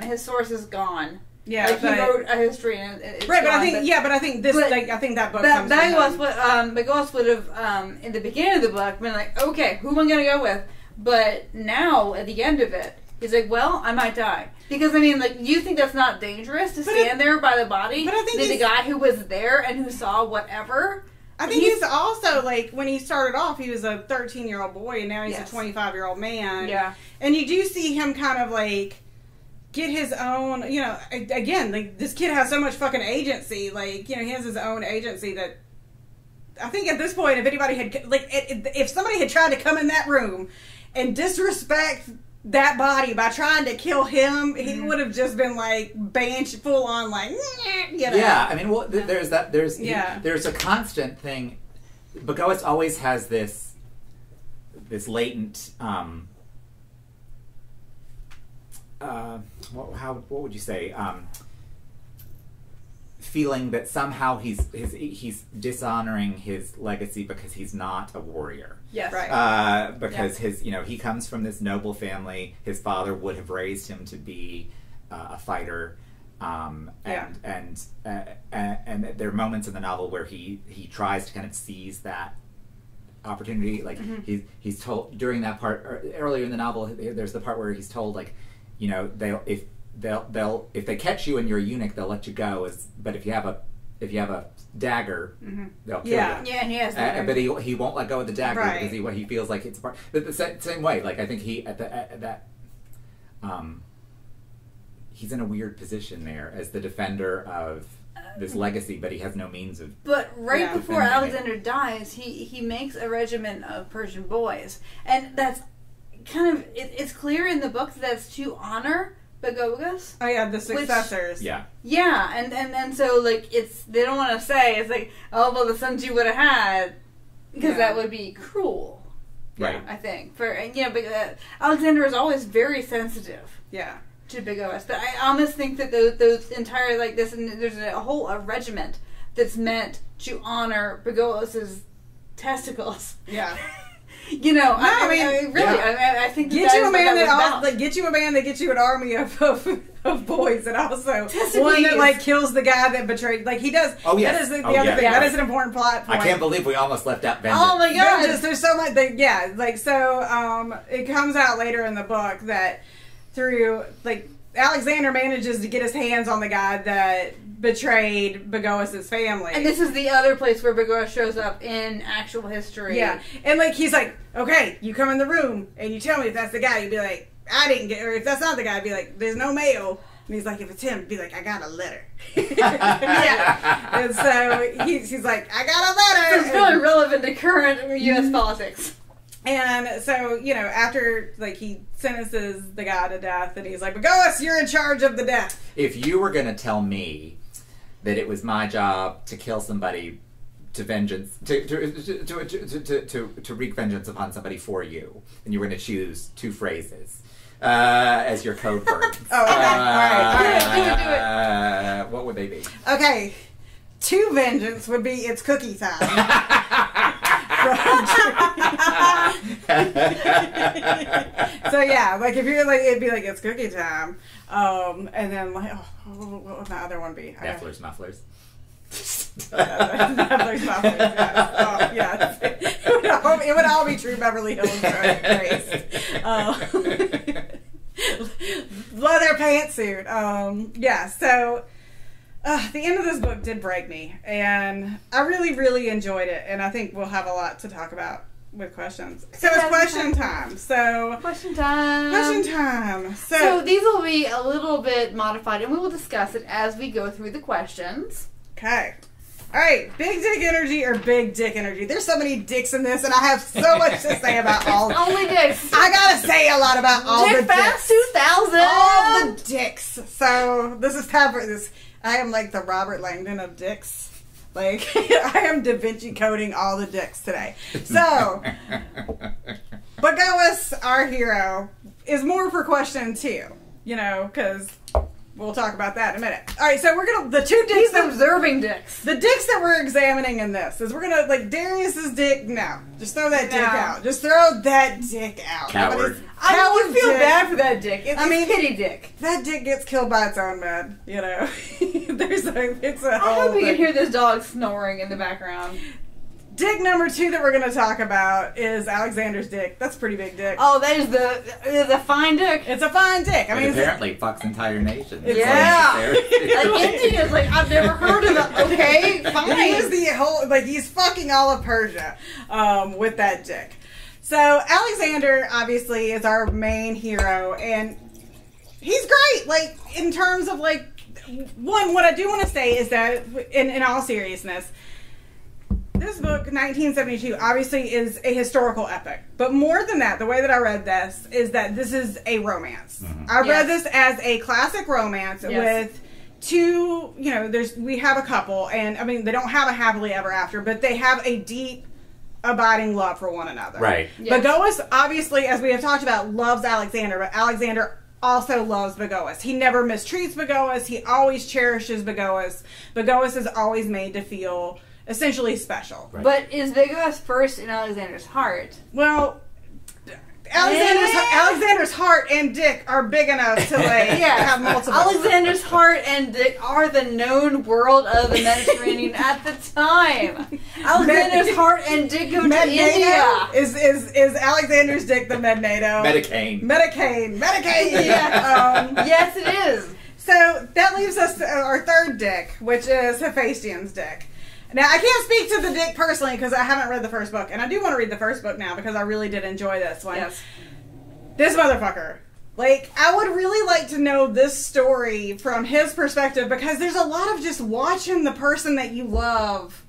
his source is gone. Yeah, like he wrote a history and it's right. Gone, but I think this, like, I think that book. Begos would have in the beginning of the book been like, okay, who am I going to go with? But now at the end of it, he's like, well, I might die. Because, I mean, like, you think that's not dangerous to stand there by the body? But I think the guy who was there and who saw whatever. I think he's also, like, when he started off, he was a 13-year-old boy, and now he's a 25-year-old man. Yeah. And you do see him kind of, like, get his own, you know, again, like, this kid has so much fucking agency. Like, you know, he has his own agency that I think at this point, if anybody had, like, if somebody had tried to come in that room and disrespect that body by trying to kill him, he would have just been like banshee, full on, like, you know. Yeah, I mean, well, there's a constant thing. Begoas always has this latent what would you say, feeling that somehow he's dishonoring his legacy because he's not a warrior. Yes. Right. Because he comes from this noble family. His father would have raised him to be a fighter. And there are moments in the novel where he tries to kind of seize that opportunity. Like he's told during that part, or earlier in the novel, there's the part where he's told, like, you know, if they catch you and you're a eunuch, they'll let you go. But if you have a dagger, they'll kill you. Yeah, he has. But he won't let go of the dagger right. because he feels like it's a part. But the same way, like, I think he's in a weird position there as the defender of this legacy, but he has no means of. But before Alexander dies, he makes a regiment of Persian boys, and that's kind of it's clear in the book that that's to honor Begogas. Oh yeah, the successors. Yeah, and so, like, they don't want to say it's like, oh well, the sons you would have had, because that would be cruel. Right. I think but Alexander is always very sensitive. Yeah. To Begoas, but I almost think that those entire, like, this, and there's a whole regiment that's meant to honor Begoas's testicles. Yeah. You know, I mean, really, I think get you a man that gets you an army of boys, and also one that, like, kills the guy that betrayed. Like, he does. Oh yes. That is the other thing. That is an important plot point. I can't believe we almost left out vengeance. Oh my god! There's so much. It comes out later in the book that through, like, Alexander manages to get his hands on the guy that betrayed Begoas' family. And this is the other place where Begoas shows up in actual history. Yeah. And, like, he's like, okay, you come in the room and you tell me if that's the guy. You'd be like, I didn't get, or if that's not the guy, I'd be like, there's no mail. And he's like, if it's him, be like, I got a letter. Yeah. And so he's like, I got a letter. So it's really relevant to current U.S. politics. And so, you know, after, like, he sentences the guy to death, and he's like, Begoas, you're in charge of the death. If you were going to tell me that it was my job to kill somebody to wreak vengeance upon somebody for you, and you were going to choose two phrases as your code words. Oh, okay. All right. Do it. What would they be? Okay. To vengeance would be it's cookie time. So yeah, like, if you're like, it'd be like, it's cookie time, and then, like, what would my other one be? Mufflers. Mufflers, mufflers. Yes. It would all be True Beverly Hills Grace. Leather pantsuit. Yeah. So. The end of this book did break me, and I really, really enjoyed it, and I think we'll have a lot to talk about with questions. So it's question time. Question time. Question time. So these will be a little bit modified, and we will discuss it as we go through the questions. Okay. All right, big dick energy or big dick energy? There's so many dicks in this, and I have so much to say about all. Only dicks. I gotta say a lot about all Dick the Fast dicks. 2000. All the dicks. So this is time for this. I am like the Robert Langdon of dicks. Like I am Da Vinci coding all the dicks today. So, Bagoas, our hero, is more for question 2. You know, because. We'll talk about that in a minute. All right, so we're gonna the 2 dicks. He's observing dicks. The dicks that we're examining in this is we're gonna like Darius's dick. No, just throw that dick out. Just throw that dick out. Coward. I would feel dick. bad for that dick. It's pity dick. That dick gets killed by its own man. You know, it's a I whole hope you thing. can hear this dog snoring in the background. Dick number 2 that we're gonna talk about is Alexander's dick. That's a pretty big dick. Oh, that is a fine dick. It's a fine dick. I mean, apparently fucks entire nations. Yeah. Like India's like, I've never heard of it. Okay, fine. He is the whole, like, he's fucking all of Persia with that dick. So, Alexander, obviously, is our main hero, and he's great, like, in terms of, like, what I do want to say is that, in all seriousness, this book, 1972, obviously is a historical epic. But more than that, the way that I read this is that this is a romance. Mm-hmm. I read this as a classic romance with 2, you know, we have a couple, and I mean, they don't have a happily ever after, but they have a deep, abiding love for one another. Right. Yes. Bagoas, obviously, as we have talked about, loves Alexander, but Alexander also loves Bagoas. He never mistreats Bagoas. He always cherishes Bagoas. Bagoas is always made to feel essentially special. Right. But is Bagoas first in Alexander's heart? Well, Alexander's heart and dick are big enough to like have multiple. Alexander's heart and dick are the known world of the Mediterranean at the time. Alexander's heart and dick go to India. Is Alexander's dick the Med-NATO? Medicaine. Yeah. Yes, it is. So that leaves us to our third dick, which is Hephaestion's dick. Now, I can't speak to the dick personally because I haven't read the first book. And I do want to read the first book now because I really did enjoy this one. Yes. This motherfucker. Like, I would really like to know this story from his perspective because there's a lot of just watching the person that you love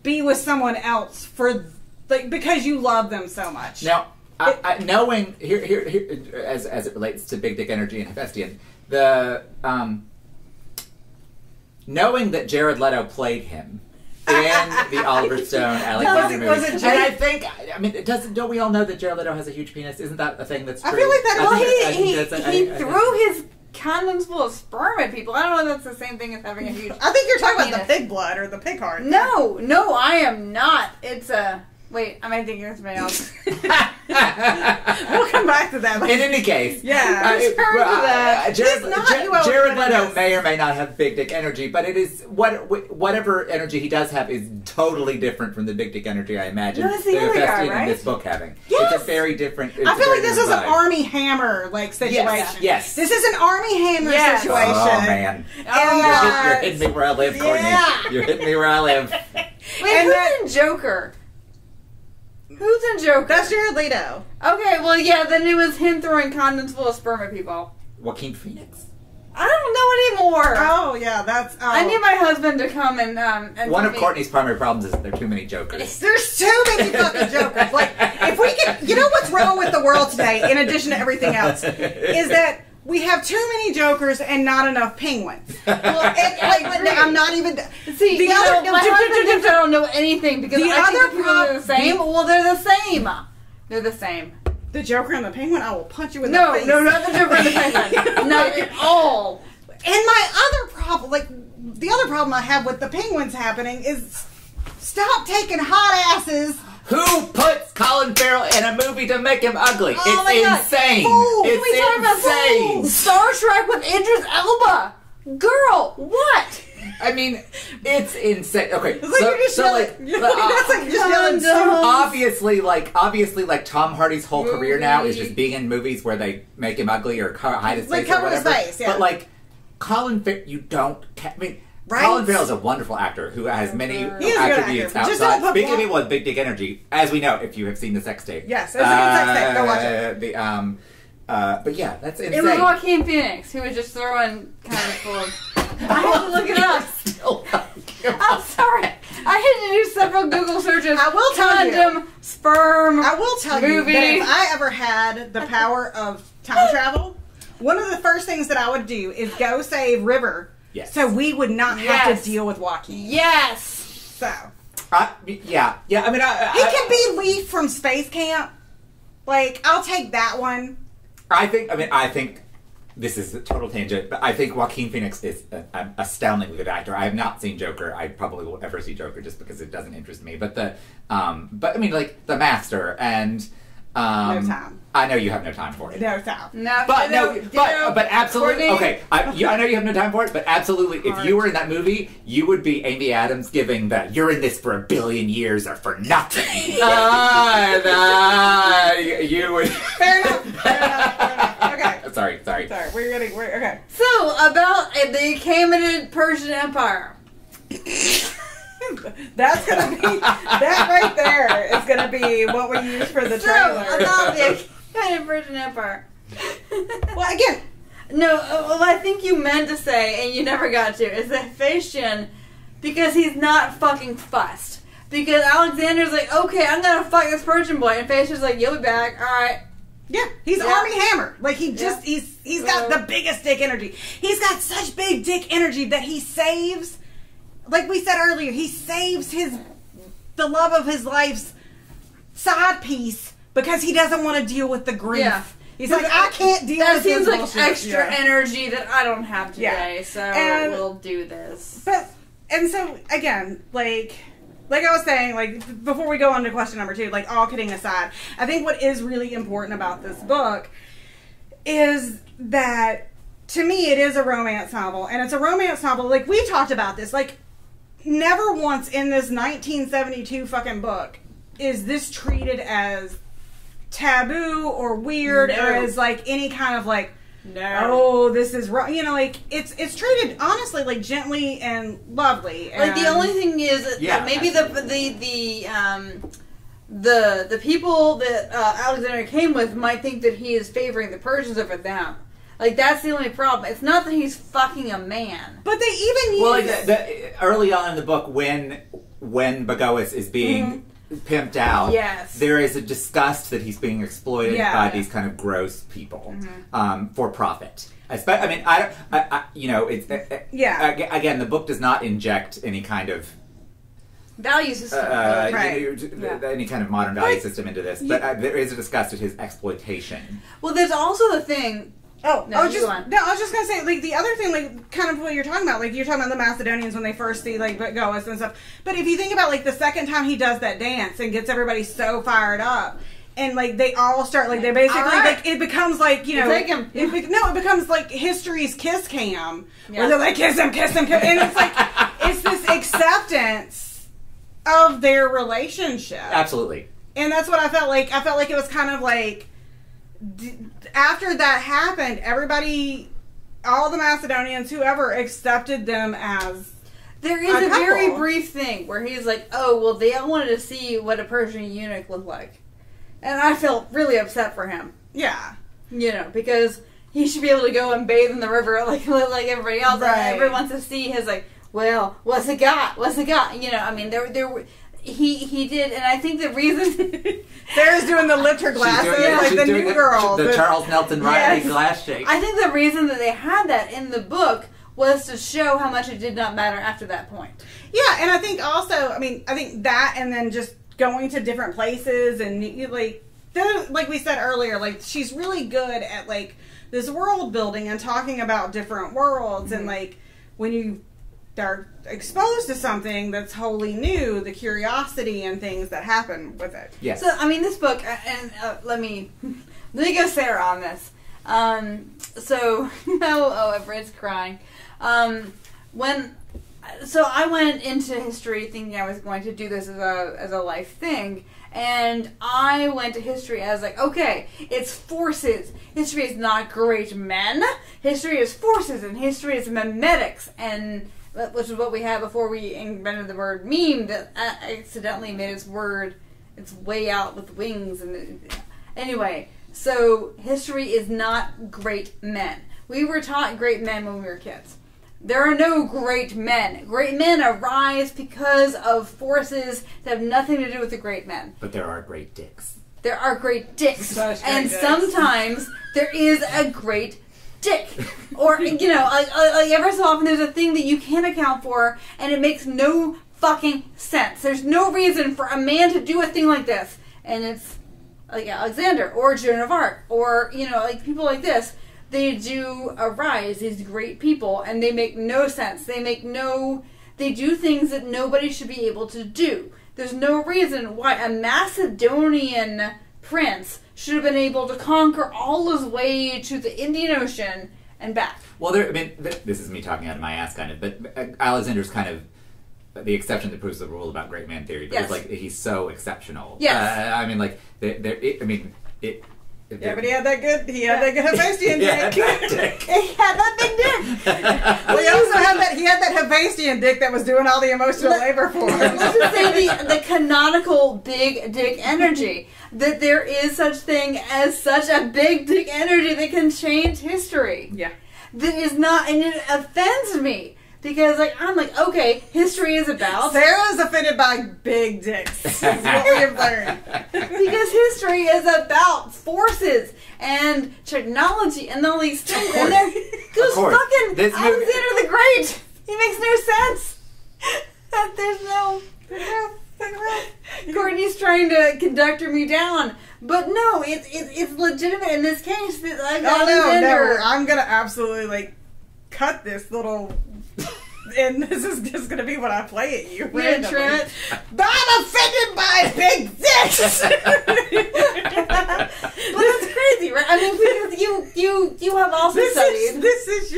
be with someone else for, like, because you love them so much. Now, knowing, here, as it relates to big dick energy and Hephaestion, knowing that Jared Leto played him in the Oliver Stone Alexander movie. Was it and I think, I mean, don't we all know that Jared Leto has a huge penis? Isn't that a thing that's true? I feel like that. He threw his condoms full of sperm at people. I don't know if that's the same thing as having a huge I think you're talking penis. about the pig blood or the pig heart. No, I am not. It's a... Wait, am I thinking of something else? We'll come back to that. In any case, Jared Leto may or may not have big dick energy, but it is whatever energy he does have is totally different from the big dick energy I imagine No, it's the other guy, right? in this book having. Yes. It's a very different. I feel like this is an Army Hammer like situation. Yes. This is an Army Hammer situation. Oh man, you're hitting me where I live, Courtney. Yeah. You're hitting me where I live. Wait, who's in Joker? Who's in Joker? That's Jared Leto. Okay, well, yeah, then it was him throwing condoms full of sperm at people. Joaquin Phoenix. I don't know anymore. Oh, yeah, that's... Oh. I need my husband to come and one of Courtney's primary problems is that there are too many Jokers. There's too many fucking Jokers. Like, if we could... You know what's wrong with the world today, in addition to everything else, is that we have too many Jokers and not enough Penguins. Well, I'm not even... See, my husband thinks I don't know anything because I think the people are the same. Well, they're the same. They're the same. The Joker and the Penguin? I will punch you in the face. No, not the Joker and the Penguin. Not at all. And my other problem, like, the other problem I have with the Penguins happening is stop taking hot asses. Who puts Colin Farrell in a movie to make him ugly? It's insane. Fools. It's We talking about insane. Star Trek with Idris Elba. Girl, what? I mean, it's insane. Okay, It's like you're just yelling. obviously, like Tom Hardy's whole career now is just being in movies where they make him ugly or hide his face or cover his whatever. face, yeah. But like Colin Farrell, you don't. I mean, Right? Colin Farrell is a wonderful actor who has many He is a good attributes actor. Just don't outside. put Speaking of one- people with big dick energy, as we know, if you have seen the sex tape. Yes, it's a good sex tape. Go watch it. But yeah, that's insane. It was Joaquin Phoenix who was just throwing kind of full of... I had to look it up. I'm sorry. I had to do several Google searches. I will tell you. Condom, sperm, I will tell you movie. that if I ever had the power of time travel, one of the first things that I would do is go save River. Yes. So we would not have Yes. to deal with Joaquin. Yes. So yeah. I mean, he can be Leaf from Space Camp. Like, I'll take that one. I think this is a total tangent, but I think Joaquin Phoenix is an astoundingly good actor. I have not seen Joker. I probably won't ever see Joker just because it doesn't interest me. But I mean, like The Master and No time. I know you have no time for it. No time. But absolutely. Courtney. Okay, I know you have no time for it, but absolutely, if you were in that movie, you would be Amy Adams giving that "you're in this for 1 billion years or for nothing." You would. Fair enough. Okay. Sorry. Sorry. We're okay. So, about the Achaemenid Persian Empire. That's gonna be that right there is gonna be what we use for the trailer. So, about the Achaemenid Persian Empire. Well, again, No, well, I think you meant to say, and you never got to, is that Phasian, because he's not fucking fussed. Because Alexander's like, okay, I'm gonna fuck this Persian boy, and Phasian's like, you'll be back, alright. yeah, he's Yeah. Army Hammer. Like he just he's got So- the biggest dick energy. He's got such big dick energy that he saves. Like we said earlier, he saves the love of his life's side piece because he doesn't want to deal with the grief. Yeah. He's like, I can't deal with That seems this like bullshit. extra Yeah. energy that I don't have today, Yeah. so And- we'll do this. But and so again, like I was saying, like before we go on to question number 2, like all kidding aside, I think what is really important about this book is that to me it is a romance novel, and it's a romance novel. Like we talked about this, like never once in this 1972 fucking book is this treated as taboo or weird or as like any kind of like oh, this is wrong. You know, like it's treated honestly like gently and lovely. Like the and- only thing is that Yeah, maybe the people that Alexander came with might think that he is favoring the Persians over them. Like that's the only problem. It's not that he's fucking a man. But they even use Well, like early on in the book, when Bagoas is being pimped out, Yes. there is a disgust that he's being exploited Yeah. by these kind of gross people for profit. I mean, you know, it's Yeah. Again, the book does not inject any kind of Value system. Right. any kind of modern value system into this, but there is a disgust at his exploitation. Well, there's also the thing. Oh, No, I was you just go on. no, I was just gonna say like the other thing, like kind of what you're talking about, like you're talking about the Macedonians when they first see like Bagoas and stuff. But if you think about like the second time he does that dance and gets everybody so fired up, and like they all start like they basically All right. like it becomes like you know Take him. it becomes like history's kiss cam Yeah. where they're like kiss him, and it's like it's this acceptance of their relationship. Absolutely. And that's what I felt like. I felt like it was kind of like after that happened, everybody, all the Macedonians, whoever, accepted them as There is A a very couple. brief thing where he's like, "Oh, well, they all wanted to see what a Persian eunuch looked like," and I felt really upset for him. yeah. You know, because he should be able to go and bathe in the river like everybody else. Right. And everyone wants to see his like, well, what's it got? What's it got? You know, I mean, there were. He did, and I think the reason Sarah's doing the lift her glasses like she's the doing new girl. the Charles Nelson Riley Yes. glass shake. I think the reason that they had that in the book was to show how much it did not matter after that point. Yeah, and I think also, I think that, and then just going to different places, and like we said earlier, like she's really good at like this world building and talking about different worlds, and like when you are exposed to something that's wholly new, the curiosity and things that happen with it. Yes. So I mean, this book, and let me go Sarah on this. So Everett's crying. So I went into history thinking I was going to do this as a life thing, and I went to history as like, okay, it's forces. History is not great men. History is forces, and history is memetics, and which is what we had before we invented the word meme, that accidentally made its way out with wings. Anyway, so history is not great men. We were taught great men when we were kids. There are no great men. Great men arise because of forces that have nothing to do with the great men. But there are great dicks. There are great dicks. Such great And dicks. sometimes there is a great dick. Or, you know, like ever so often there's a thing that you can't account for and it makes no fucking sense. There's no reason for a man to do a thing like this. And it's like Alexander or Joan of Arc or, you know, like people like this. They do arise, these great people, and they make no sense. They do things that nobody should be able to do. There's no reason why a Macedonian prince should have been able to conquer all his way to the Indian Ocean and back. Well, this is me talking out of my ass, kind of, but Alexander's kind of the exception that proves the rule about great man theory. Because, Yes. like, he's so exceptional. Yes. I mean, like, Yeah, but he had that good Hephaestion Yeah, dick. that dick. He had that big dick. Well, he also had that Hephaestion dick that was doing all the emotional labor for him. Let's just say the canonical big dick energy. That there is such thing as such a big dick energy that can change history. Yeah. That is not, and it offends me. Because, like, I'm like, okay, history is about... Sarah's offended by big dicks. That's what we have learned. Because history is about forces and technology and all these things. And there goes fucking This movie- Alexander the Great. He makes no sense. There's no... Courtney's trying to conductor me down. But no, it's legitimate in this case. That No, I'm going to absolutely, like, cut this little... And this is just going to be what I play at you. We're gonna trim it. But I'm offended by big dicks! But that's crazy, right? I mean, because you have also studied. This is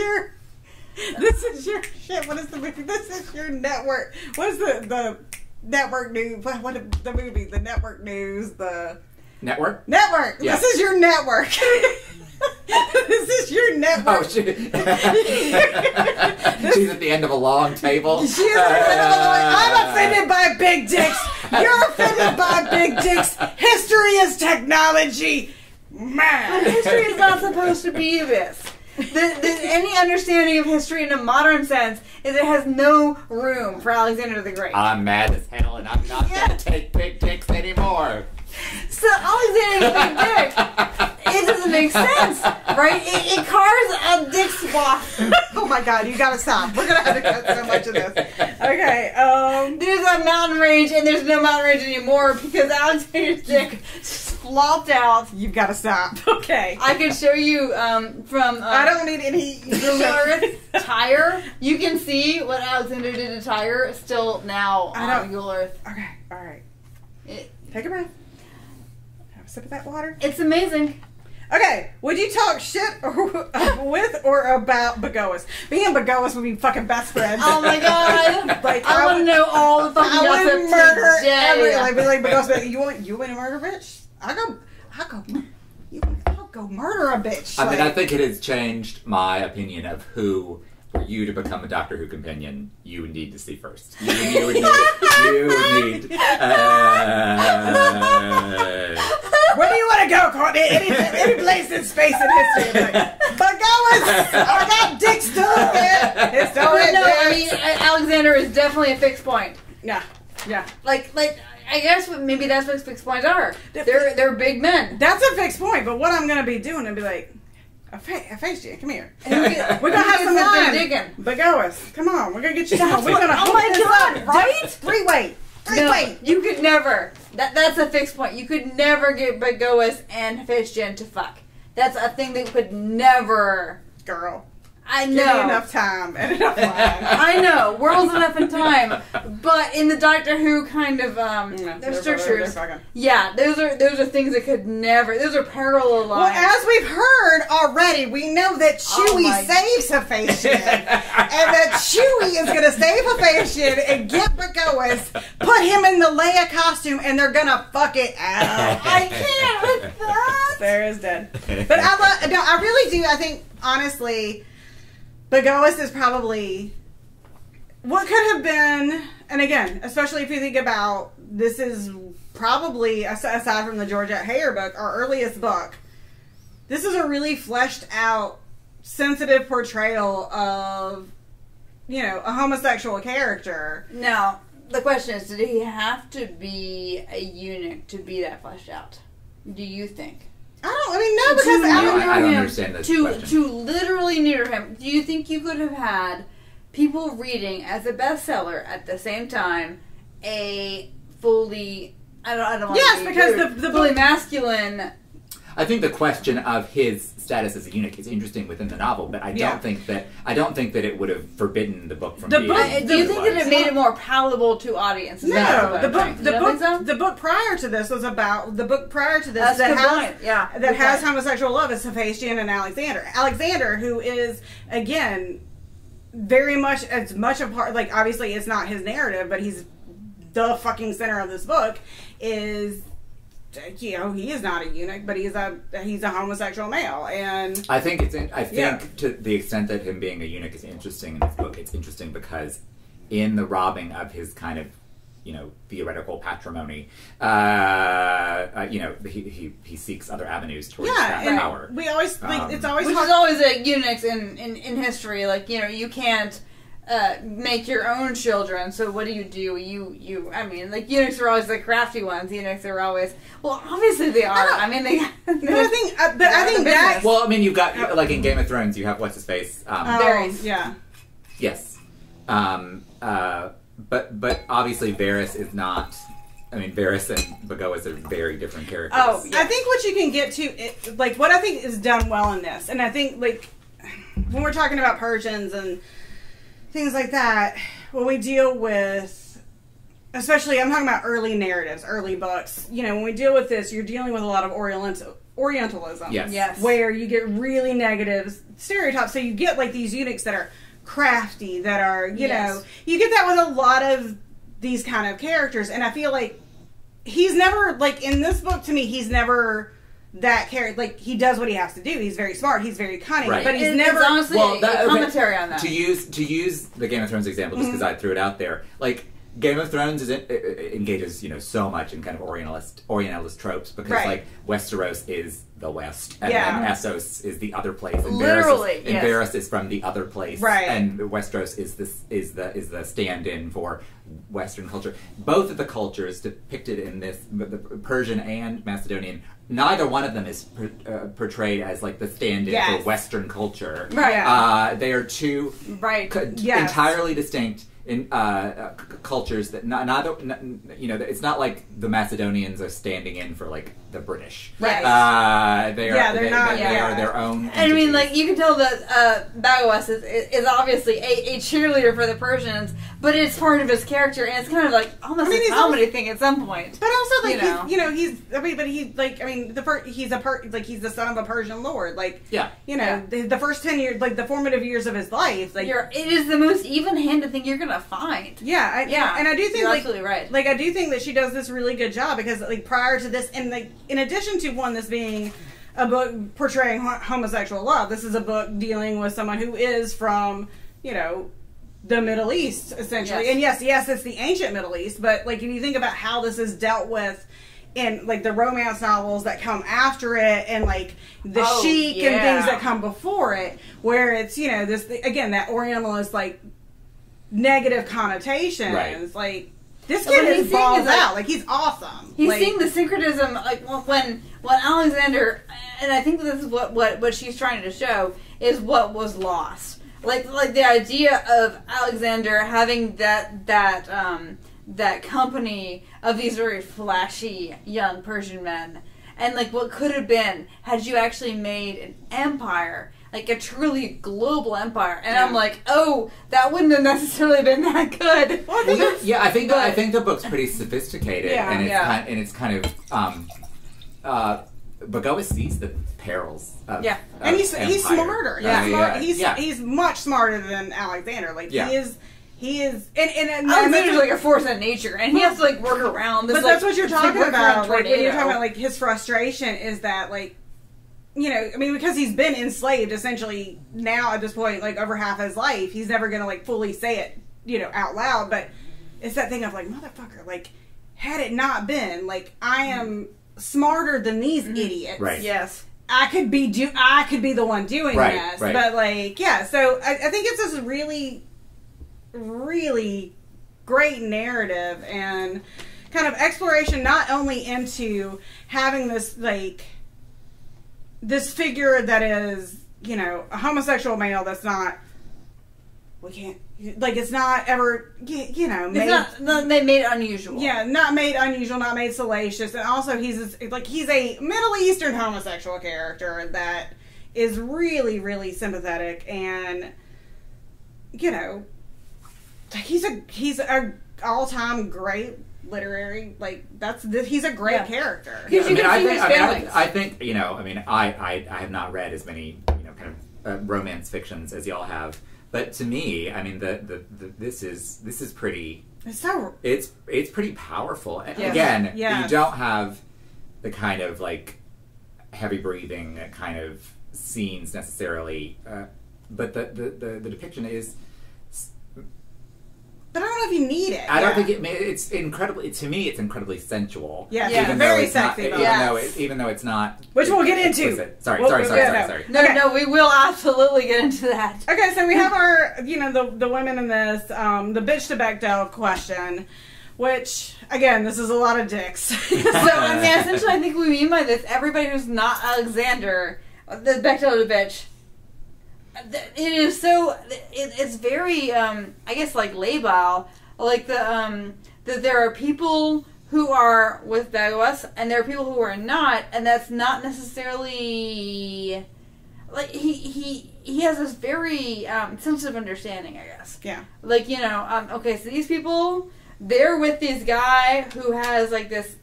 your shit. What is the movie? This is your network. What is the network news? What the movie? The network news. The Network? This Yeah. is your network. This is your network. Oh, shit. She's at the end of a long table. She is I'm offended by big dicks. You're offended by big dicks. History is technology. Man. But history is not supposed to be this. Any understanding of history in a modern sense is it has no room for Alexander the Great. I'm mad as hell and I'm not going to take big dicks anymore. So Alexander's big dick, it doesn't make sense, right? It carves a dick swath. Oh my god, you gotta stop. We're gonna have to cut so much of this. Okay, There's a mountain range and there's no mountain range anymore because Alexander's dick flopped out. you've gotta stop. Okay. I can show you from I don't need any Google Earth Tyre. You can see what Alexander did to Tyre still now on Google Earth. Okay, alright. It, Take a breath. Have a sip of that water. it's amazing. Okay, would you talk shit with or about Bagoas? Me and Bagoas would be fucking best friends. Oh my god! Like, I want to know all the fucking I gossip would murder today. every like Bagoas. Like, you want to murder a bitch? I'll go murder a bitch. I mean, Like, I think it has changed my opinion of who, for you to become a Doctor Who companion, you would need to see first. You would need. Where do you want to go, Courtney? Any place in space and history. Like, Bagoas! I got dicks too, man. It's But always no, I mean Alexander is definitely a fixed point. yeah. Like I guess maybe that's what fixed points are. They're big men. That's a fixed point, but what I'm going to be doing is be like, Aphasia, come here. And We're going to have some fun. digging. Bagoas, come on. We're going to get you down. We're going to Oh my god! Right? Three-way. No, you could never. That's a fixed point. You could never get Bagoas and Hephaestion to fuck. That's a thing that could never. Girl. I Give me know. enough time and enough line. I know. World's enough in time. But in the Doctor Who kind of they're their strictures. fucking. Yeah, those are things that could never. Those are parallel Well, lines. as we've heard already, we know that Oh Chewie my- saves Hephaestion. And that Chewie is going to save Hephaestion and get Bagoas, put him in the Leia costume, and they're going to fuck it out. I can't with that. Sarah's dead. But I really do. I think, honestly, Bagoas is probably what could have been, and again, especially if you think about, this is probably, aside from the Georgette Heyer book, our earliest book. This is a really fleshed out, sensitive portrayal of, you know, a homosexual character. Now, the question is, did he have to be a eunuch to be that fleshed out? Do you think? I don't understand this question. To literally neuter him, do you think you could have had people reading as a bestseller at the same time a fully, I don't want to be because the fully masculine. I think the question of his status as a eunuch is interesting within the novel, but I don't think that it would have forbidden the book from being. Do you think that it made it more palatable to audiences? No, the book prior to this was about that has homosexual love is Hephaestion and Alexander. Alexander, who is again very much as much a part, like obviously it's not his narrative, but he's the fucking center of this book. Is, you know, he is not a eunuch, but he's a homosexual male, and I think to the extent that him being a eunuch is interesting in this book, it's interesting because in the robbing of his kind of, you know, theoretical patrimony, you know, he seeks other avenues towards that power. We always it's always which is always a eunuchs in history. Like, you know, you can't make your own children. So what do? You I mean, like, eunuchs are always the crafty ones. Eunuchs are always, well, obviously they are. I mean, they. But I think that. Well, I mean, you've got like in Game of Thrones, you have what's his face. Varys. Yeah. Yes. But obviously Varys is not. I mean, Varys and Bagoas are very different characters. Oh, yeah. I think what you can get to, like, what I think is done well in this, and I think, like, when we're talking about Persians and things like that, when we deal with, especially, I'm talking about early narratives, early books, you know, when we deal with this, you're dealing with a lot of Orientalism. Yes. Where you get really negative stereotypes. So you get, like, these eunuchs that are crafty, that are, you know, you get that with a lot of these kind of characters, and I feel like he's never, like, in this book, to me, he's never that character. Like, he does what he has to do. He's very smart. He's very cunning. Right. But he's never. It's honestly a commentary on that. To use the Game of Thrones example, just because I threw it out there, like, Game of Thrones engages, you know, so much in kind of Orientalist tropes because, like, Westeros is the West, and then Essos is the other place, and Varys is from the other place, right? And Westeros is the stand-in for Western culture. Both of the cultures depicted in this, the Persian and Macedonian, neither one of them is portrayed as like the stand-in for Western culture. Right. They are two entirely distinct in cultures that neither, you know, it's not like the Macedonians are standing in for like the British. Right. They are their own entities. I mean, like, you can tell that Bagoas is obviously a cheerleader for the Persians, but it's part of his character, and it's kind of like almost a comedy thing at some point. But also, like, he's the son of a Persian lord. Like, the first 10 years, like the formative years of his life, like, it is the most even-handed thing you're gonna find. And I do think, you're like, absolutely right. Like, I do think that she does this really good job because, like, prior to this, and like, in addition to this being a book portraying homosexual love, this is a book dealing with someone who is from, you know, the Middle East, essentially. And yes, it's the ancient Middle East, but, like, if you think about how this is dealt with in, like, the romance novels that come after it, and, like, the chic and things that come before it, where it's, you know, this, again, that Orientalist, like, negative connotations, like, this kid is balls out. Like, he's awesome. He's seeing the syncretism, like, when Alexander, and I think this is what she's trying to show, is what was lost. Like the idea of Alexander having that company of these very flashy young Persian men, and, like, what could have been had you actually made an empire, like a truly global empire. And I'm like, that wouldn't have necessarily been that good. I think the book's pretty sophisticated, and it's kind of Bagoas sees the perils of and he's smarter. He's much smarter than Alexander. Like, he is, and Alexander's like a force of nature, and he has to, like, work around this. But that's what you're talking about. Like, when you're talking about, like, his frustration is that, like, you know, I mean, because he's been enslaved essentially now at this point, like, over half his life, he's never going to, like, fully say it out loud, but it's that thing of like, motherfucker, like, had it not been, like, I am smarter than these idiots. Right. Yes. I could be the one doing this. Right. But, like, yeah, so I think it's this really, really great narrative and kind of exploration not only into having this, like, this figure that is, a homosexual male that's not, we can't, like, it's not ever, made... They made it unusual. Yeah, not made unusual, not made salacious, and also he's a Middle Eastern homosexual character that is really, really sympathetic, and, he's a all-time great literary, like, he's a great character. Because you can see his feelings. I think, I have not read as many, kind of romance fictions as y'all have. But to me, I mean, this is pretty. It's pretty powerful. And again, you don't have the kind of like heavy breathing kind of scenes necessarily, but the depiction is. But I don't know if you need it. I don't think it's incredibly. To me, it's incredibly sensual. Yeah, very sexy. Even though it's not. Which we'll get into. Explicit. Sorry. No, we will absolutely get into that. Okay, so we have our, the women in this, the bitch to Bechdel question, which, again, this is a lot of dicks. So, essentially, I think we mean by this, everybody who's not Alexander, the Bechdel to bitch. It is so. It's very. I guess like labile, like that there are people who are with Bagos and there are people who are not, and that's not necessarily. Like he has this very sensitive understanding, I guess. Yeah. Like okay, so these people, they're with this guy who has like this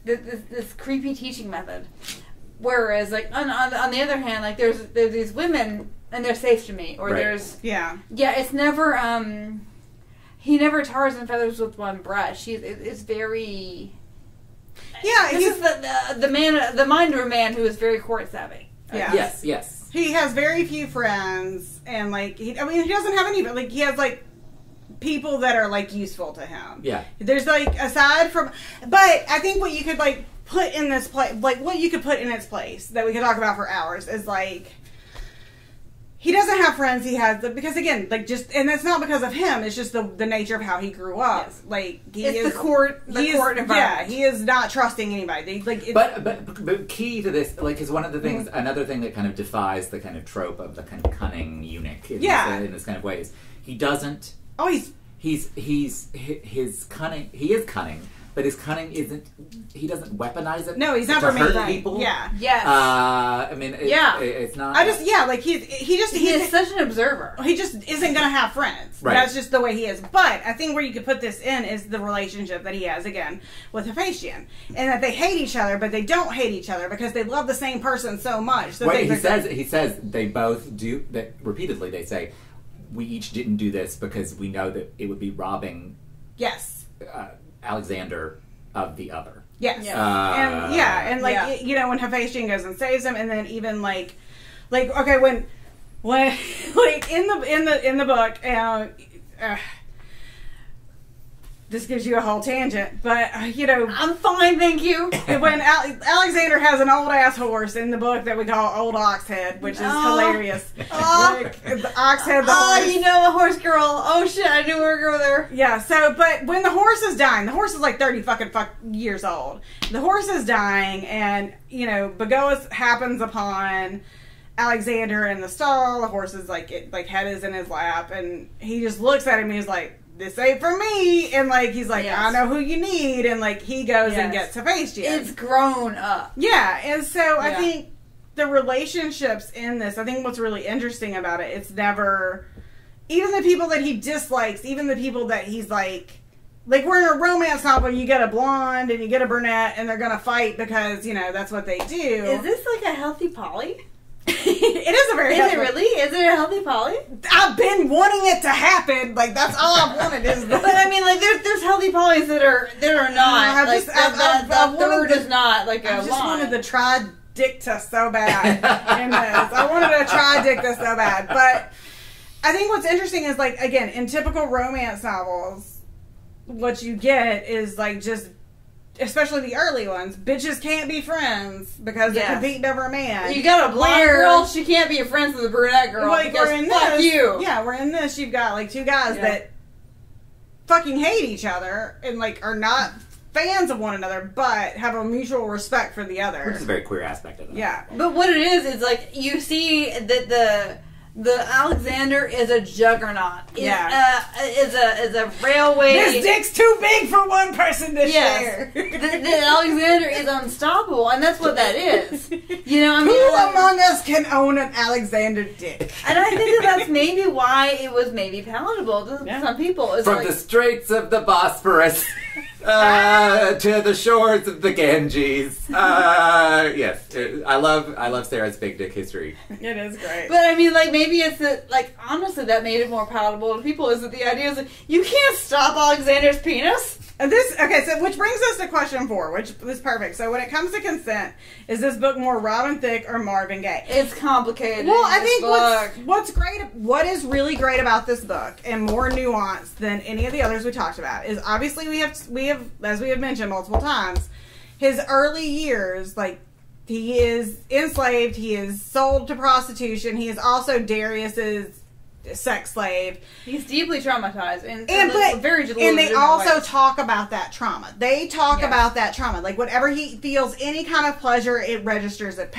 creepy teaching method, whereas like on the other hand, like there's these women. And they're safe to me, or there's it's never he never tars and feathers with one brush. It's very he's the man, the mind of a man who is very court savvy. Yes. He has very few friends, and like he doesn't have any, but like he has like people that are like useful to him. Yeah, there's like aside from, but I think what you could like put in this place, like what you could put in its place that we could talk about for hours is like. He doesn't have friends. He has because again, like and that's not because of him. It's just the nature of how he grew up. Yes. Like the court environment. Yeah, he is not trusting anybody. Like, but key to this, like, is one of the things. Another thing that kind of defies the kind of trope of the kind of cunning eunuch. In this kind of way is he doesn't. Oh, his cunning. He is cunning. But his cunning isn't. He doesn't weaponize it. No, he's never to hurt made people. Yeah. Yes. It's not. Like he is such an observer. He just isn't gonna have friends. Right. That's just the way he is. But I think where you could put this in is the relationship that he has again with Hephaestion, and that they hate each other, but they don't hate each other because they love the same person so much. So he says they both do that repeatedly. They say we each didn't do this because we know that it would be robbing. Yes. Alexander of the other. Yes. And when Hephaestion goes and saves him, and then even like okay, when like in the book, this gives you a whole tangent, but I'm fine, thank you. When Alexander has an old ass horse in the book that we call Old Oxhead, which is hilarious. Like, the Oxhead, the horse. The horse girl. Oh shit, I knew we were going there. Yeah. So, but when the horse is dying, the horse is like 30 years old. The horse is dying, and Bagoas happens upon Alexander in the stall. The horse is head is in his lap, and he just looks at him. And he's like, "This ain't for me," and he's like, "I know who you need," and he goes and gets Hephaestion. It's grown up. Yeah, and so I think the relationships in this, I think what's really interesting about it, it's never, even the people that he dislikes, even the people that he's like we're in a romance novel, you get a blonde and you get a brunette, and they're gonna fight because that's what they do. Is this like a healthy poly? It is a very. Is it really? Is it a healthy poly? I've been wanting it to happen. That's all I've wanted is. But I mean, there's healthy polys that are not. The third is not like a. I just wanted to try Dicta so bad in this. I wanted to try Dicta so bad, but I think what's interesting is, like, again, in typical romance novels, what you get is, like, just, especially the early ones, bitches can't be friends because they're competing over a man. You got a blonde girl, she can't be friends with a brunette girl. Like, because we're in fuck this, you. Yeah, we're in this. You've got, like, two guys that fucking hate each other and, like, are not fans of one another, but have a mutual respect for the other. Which is a very queer aspect of it. Yeah. But what it is like, you see that the Alexander is a juggernaut. Is a railway. This dick's too big for one person to share. The Alexander is unstoppable, and that's what that is. You know, I mean, who among us can own an Alexander dick? And I think that's maybe why it was maybe palatable to some people. It's from like, the straits of the Bosphorus to the shores of the Ganges. Yes, I love Sarah's big dick history. It is great. But I mean, like, maybe it's that, like, honestly, that made it more palatable to people, is that the idea is that you can't stop Alexander's penis. And so which brings us to question 4, which is perfect. So when it comes to consent, is this book more Robin Thicke or Marvin Gaye? It's complicated. Well, I think what is really great about this book, and more nuanced than any of the others we talked about, is obviously we have, as we have mentioned multiple times, his early years, like, he is enslaved, he is sold to prostitution, he is also Darius's sex slave. He's deeply traumatized, and they also talk about that trauma. They talk about that trauma. Like, whenever he feels any kind of pleasure, it registers as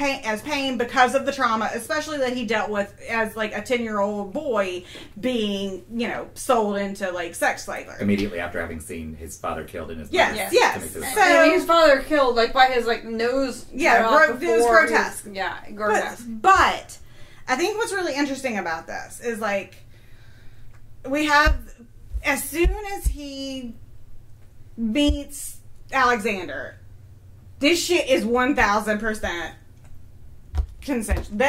pain because of the trauma, especially that he dealt with as, like, a 10-year-old boy being, you know, sold into, like, sex slavery. Immediately after having seen his father killed in his Yes. So his father killed, like, by his, like, nose. Yeah, it was grotesque. Grotesque. But I think what's really interesting about this is, like, we have, as soon as he meets Alexander, this shit is 1000% consensual.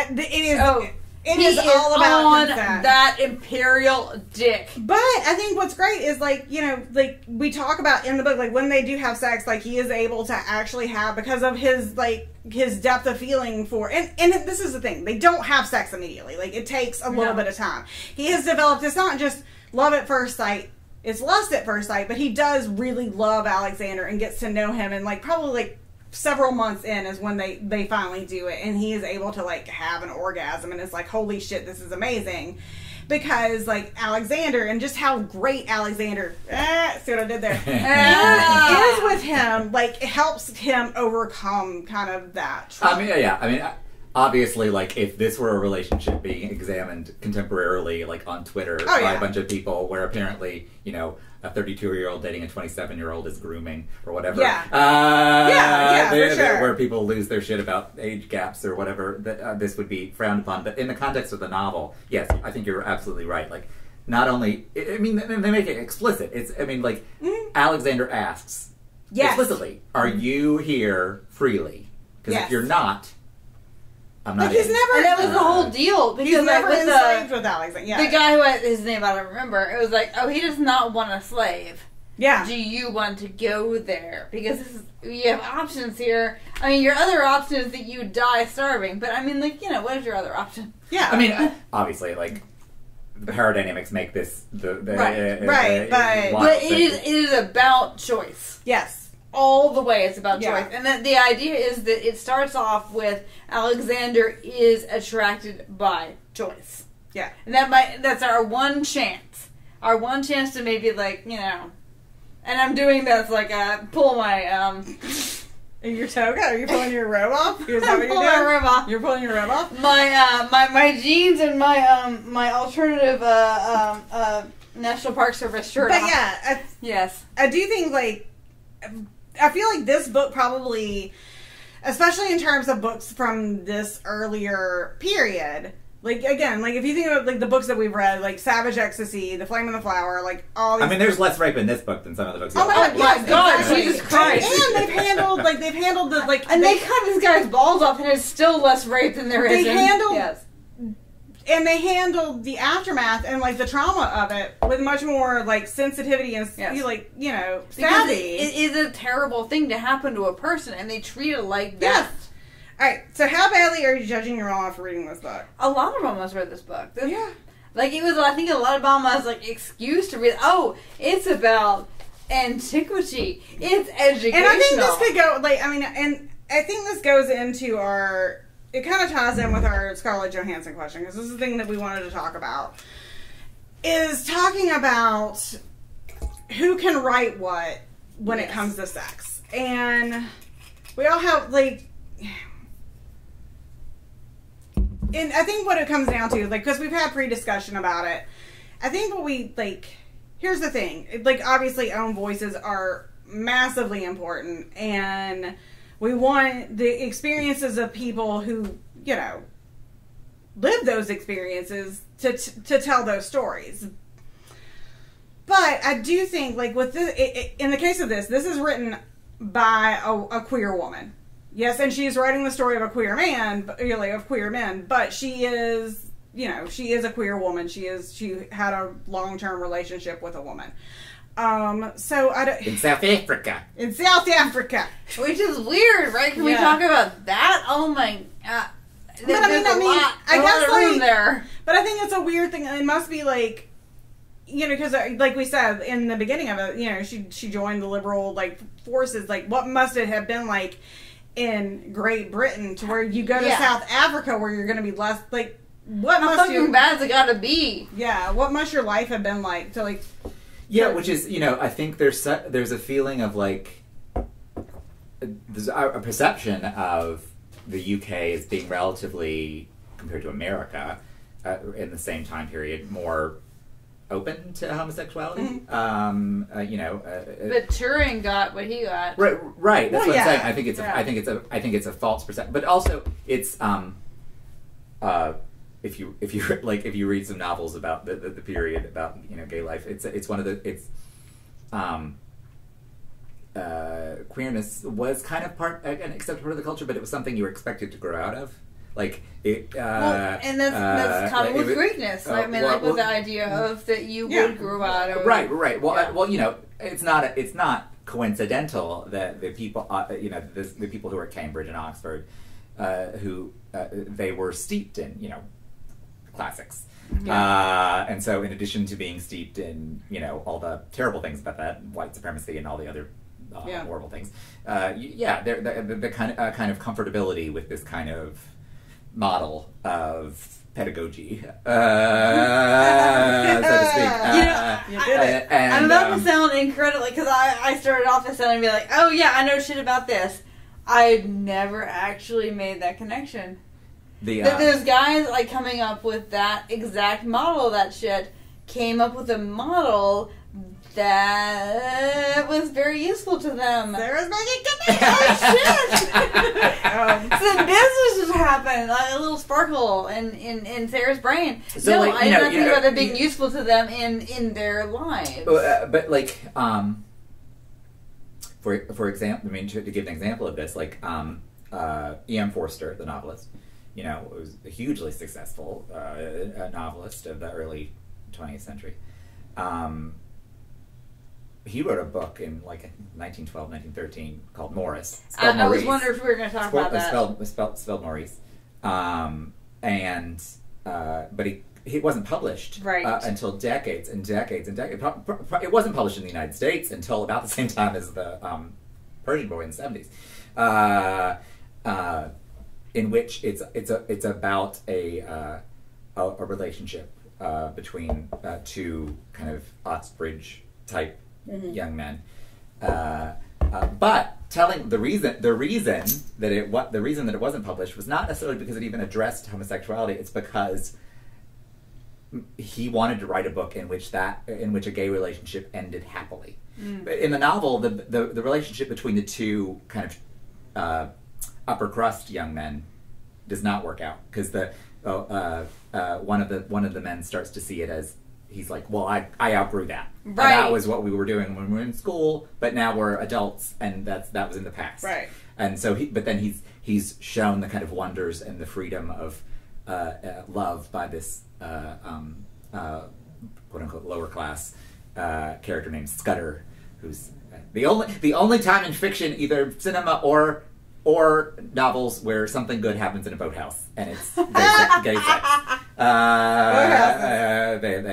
It is all about consent. That imperial dick. But I think what's great is, like, you know, like, we talk about in the book, like, when they do have sex, like, he is able to actually have, because of his, like, his depth of feeling for, and this is the thing, they don't have sex immediately. Like, it takes a little bit of time. He has developed, it's not just love at first sight, it's lust at first sight, but he does really love Alexander and gets to know him, and, like, probably, like, several months in is when they finally do it, and he is able to, like, have an orgasm, and it's like, holy shit, this is amazing. Because, like, Alexander, and just how great Alexander, see what I did there, is with him, like, it helps him overcome kind of that trauma. I mean, obviously, like, if this were a relationship being examined contemporarily, like, on Twitter by a bunch of people, where apparently, you know, a 32-year-old dating a 27-year-old is grooming or whatever. For sure. Where people lose their shit about age gaps or whatever, this would be frowned upon. But in the context of the novel, yes, I think you're absolutely right. Like, not only, I mean, they make it explicit. Alexander asks explicitly, "Are you here freely? Because if you're not, I'm not." Like, he's never. And that was the whole deal. Because, he's like, never enslaved with Alexander. Yeah. The guy who had his name, I don't remember. It was like, oh, he does not want a slave. Yeah. Do you want to go there? Because you have options here. I mean, your other option is that you die starving. But I mean, like, you know, what is your other option? Yeah. I mean, obviously, like, the power dynamics make this but it is about choice. Yes. All the way it's about choice. And that the idea is that it starts off with Alexander is attracted by choice. Yeah. And that's our one chance. Our one chance to maybe, like, you know, and I'm doing this, like, pull my, Your toga? Are you pulling your robe off? Is that what you're doing? My robe off. You're pulling your robe off? My jeans and my alternative, National Park Service shirt But off. yeah. Yes. I do think, like, I feel like this book probably, especially in terms of books from this earlier period, like, again, like, if you think of, like, the books that we've read, like Savage Ecstasy, The Flame and the Flower, like, all these... I mean, there's less rape in this book than some of the books. Oh my God, exactly. Jesus Christ. And they've handled the, like... And they cut this guy's balls off, and there's still less rape than there is. And they handled the aftermath and, like, the trauma of it with much more, like, sensitivity and, like, you know, savvy. It is a terrible thing to happen to a person, and they treat it like that. Yes. All right, so how badly are you judging your mom for reading this book? A lot of them almost read this book. Like, it was, I think, a lot of Obama's, like, excuse to read, it's about antiquity. It's educational. And I think this could go, like, I mean, and I think this goes into it kind of ties in with our Scarlett Johansson question, because this is the thing that we wanted to talk about, is talking about who can write what when it comes to sex. And we all have, like... And I think what it comes down to, like, because we've had pre-discussion about it, I think what we, like, here's the thing. Like, obviously, own voices are massively important, and we want the experiences of people who, you know, live those experiences to tell those stories. But I do think, like, with this, in the case of this is written by a queer woman. Yes, and she's writing the story of a queer man, really, of queer men, but she is, you know, she is a queer woman. She had a long-term relationship with a woman. So I don't... In South Africa. In South Africa. Which is weird, right? Can we talk about that? Oh my god. But I mean, I guess, room there. But I think it's a weird thing. It must be like, you know, because like we said in the beginning of it, you know, she joined the liberal, like, forces. Like, what must it have been like in Great Britain to where you go to South Africa where you're going to be less, like, what How must fucking bad's it gotta be? Yeah, what must your life have been like to, like... Yeah, which is, you know, I think there's a feeling of, like, there's a perception of the UK as being relatively, compared to America, in the same time period, more open to homosexuality. Mm-hmm. You know, but Turing got what he got. Right. That's what I'm saying. I think it's a false perception, but also it's if you read some novels about the period about, you know, gay life, it's one of the queerness was kind of an accepted part of the culture, but it was something you were expected to grow out of. Like it, and that's common with Greekness. I mean, with the idea of that you would grow out of. Right. Well, you know, it's not coincidental that the people, you know, the people who are at Cambridge and Oxford, who they were steeped in, you know, classics. And so in addition to being steeped in, you know, all the terrible things about that, white supremacy and all the other horrible things, the kind of comfortability with this kind of model of pedagogy, so to speak. I'm about to sound incredibly, because I started off as sounding be like, oh yeah, I know shit about this. I never actually made that connection. There's guys like coming up with that exact model of that shit, came up with a model that was very useful to them. Sarah's making oh shit! So this was just happening, like a little sparkle in Sarah's brain. So, no, like, I did not think about it being useful to them in their lives. But like, for example, I mean, to give an example of this, like E.M. Forster, the novelist, you know, was a hugely successful novelist of the early 20th century. He wrote a book in like 1912, 1913 called Morris. I was wondering if we were going to talk about that. Spelled Maurice. But he wasn't published until decades and decades and decades. It wasn't published in the United States until about the same time as the Persian Boy in the 70s, in which it's about a relationship between two kind of Oxbridge type young men, but telling the reason that it wasn't published was not necessarily because it even addressed homosexuality. It's because he wanted to write a book in which a gay relationship ended happily. But in the novel, the relationship between the two kind of upper crust young men does not work out, because one of the men starts to see it as, he's like, well, I outgrew that. Right. And that was what we were doing when we were in school, but now we're adults, and that was in the past. Right. And so he's shown the kind of wonders and the freedom of love by this quote unquote lower class character named Scudder, who's the only time in fiction, either cinema or or novels where something good happens in a boathouse and it's gay sex. They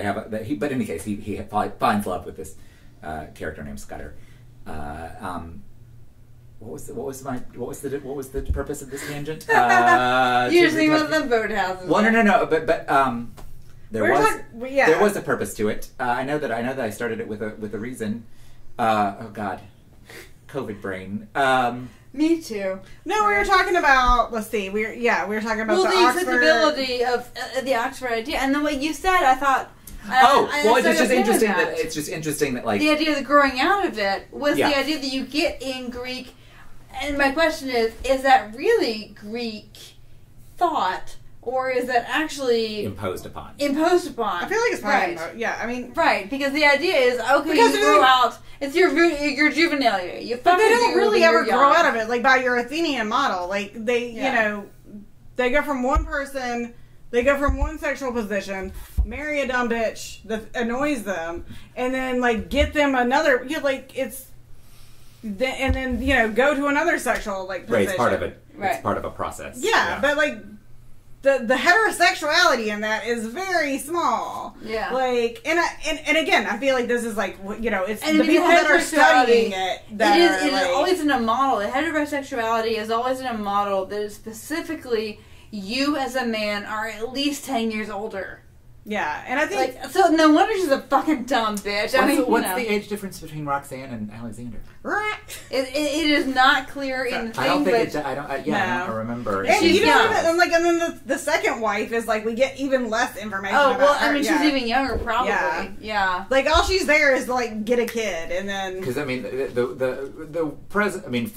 have, but in any case, he finds love with this character named Scudder. What was the purpose of this tangent? You're thinking about the boathouses. Well, no, but there was a purpose to it. I know that I started it with a reason. Oh God, COVID brain. Me too. No, we were talking about. Let's see. We were talking about the acceptability of the Oxford idea, and the way you said, I thought. It's just interesting that like the idea of growing out of it was the idea that you get in Greek. And my question is that really Greek thought, or is that actually imposed upon? I feel like it's probably right, because the idea is you grow out. It's your juvenilia. But they don't really ever grow out of it, like by your Athenian model. Like they they go from one person, they go from one sexual position, marry a dumb bitch that annoys them, and then like get them another. And then go to another sexual position. Right, it's part of it. Right. It's part of a process. Yeah, but like the heterosexuality in that is very small. Yeah. Like and again, I feel like this is like it's the people that are studying it that it is always in a model. The heterosexuality is always in a model that is specifically you as a man are at least 10 years older. Yeah, and I think so. No wonder she's a fucking dumb bitch. What's the age difference between Roxanne and Alexander? It is not clear in the thing. I don't think I don't remember. And you don't even and then the second wife is like we get even less information. Oh well, her. she's even younger, probably. Yeah. Like all she's there is to like get a kid, and then because the present.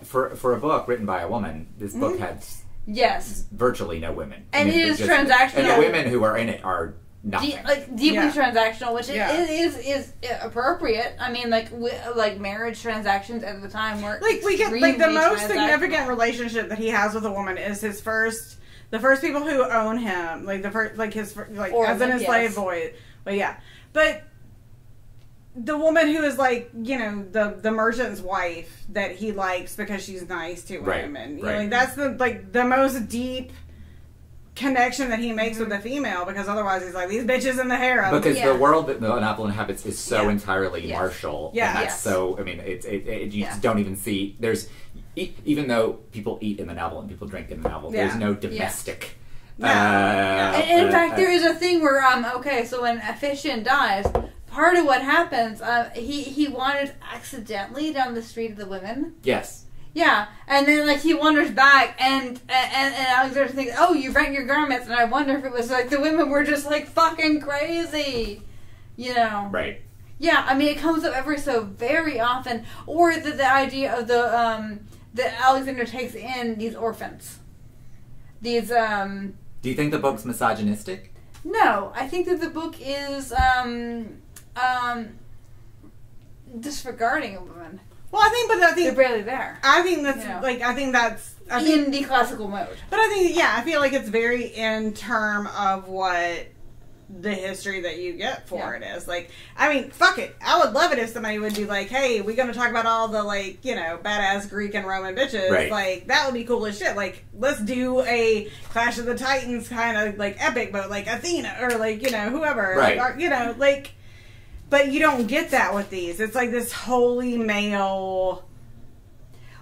For a book written by a woman, this book had. Yes. Virtually no women. And it is transactional. And the women who are in it are nothing. Deeply transactional, which is appropriate. I mean, like marriage transactions at the time were the most significant relationship that he has with a woman is the first people who own him, as an enslaved boy. But the woman who is the merchant's wife that he likes because she's nice to him, and that's the most deep connection that he makes with the female, because otherwise he's like these bitches in the harem. Because the world that the novel inhabits is so entirely martial. Yeah, and that's so. I mean, you just don't even see there's even though people eat in the novel and people drink in the novel, there's no domestic. And in fact, there is a thing where so when Efficient dies. Part of what happens, he wanders accidentally down the street of the women. Yes. Yeah, and then he wanders back, and Alexander thinks, "Oh, you rent your garments," and I wonder if it was the women were just fucking crazy, Right. Yeah, I mean it comes up every so very often, or the idea of that Alexander takes in these orphans. These Do you think the book's misogynistic? No, I think that the book is disregarding a woman. Well, I think they're barely there. I think that's in the classical mode. But I feel like it's very in term of what the history that you get for it is. Fuck it. I would love it if somebody would be like, "Hey, we're going to talk about all the badass Greek and Roman bitches." Right. That would be cool as shit. Let's do a Clash of the Titans kind of epic, but Athena or whoever. Right. But you don't get that with these. It's this holy male.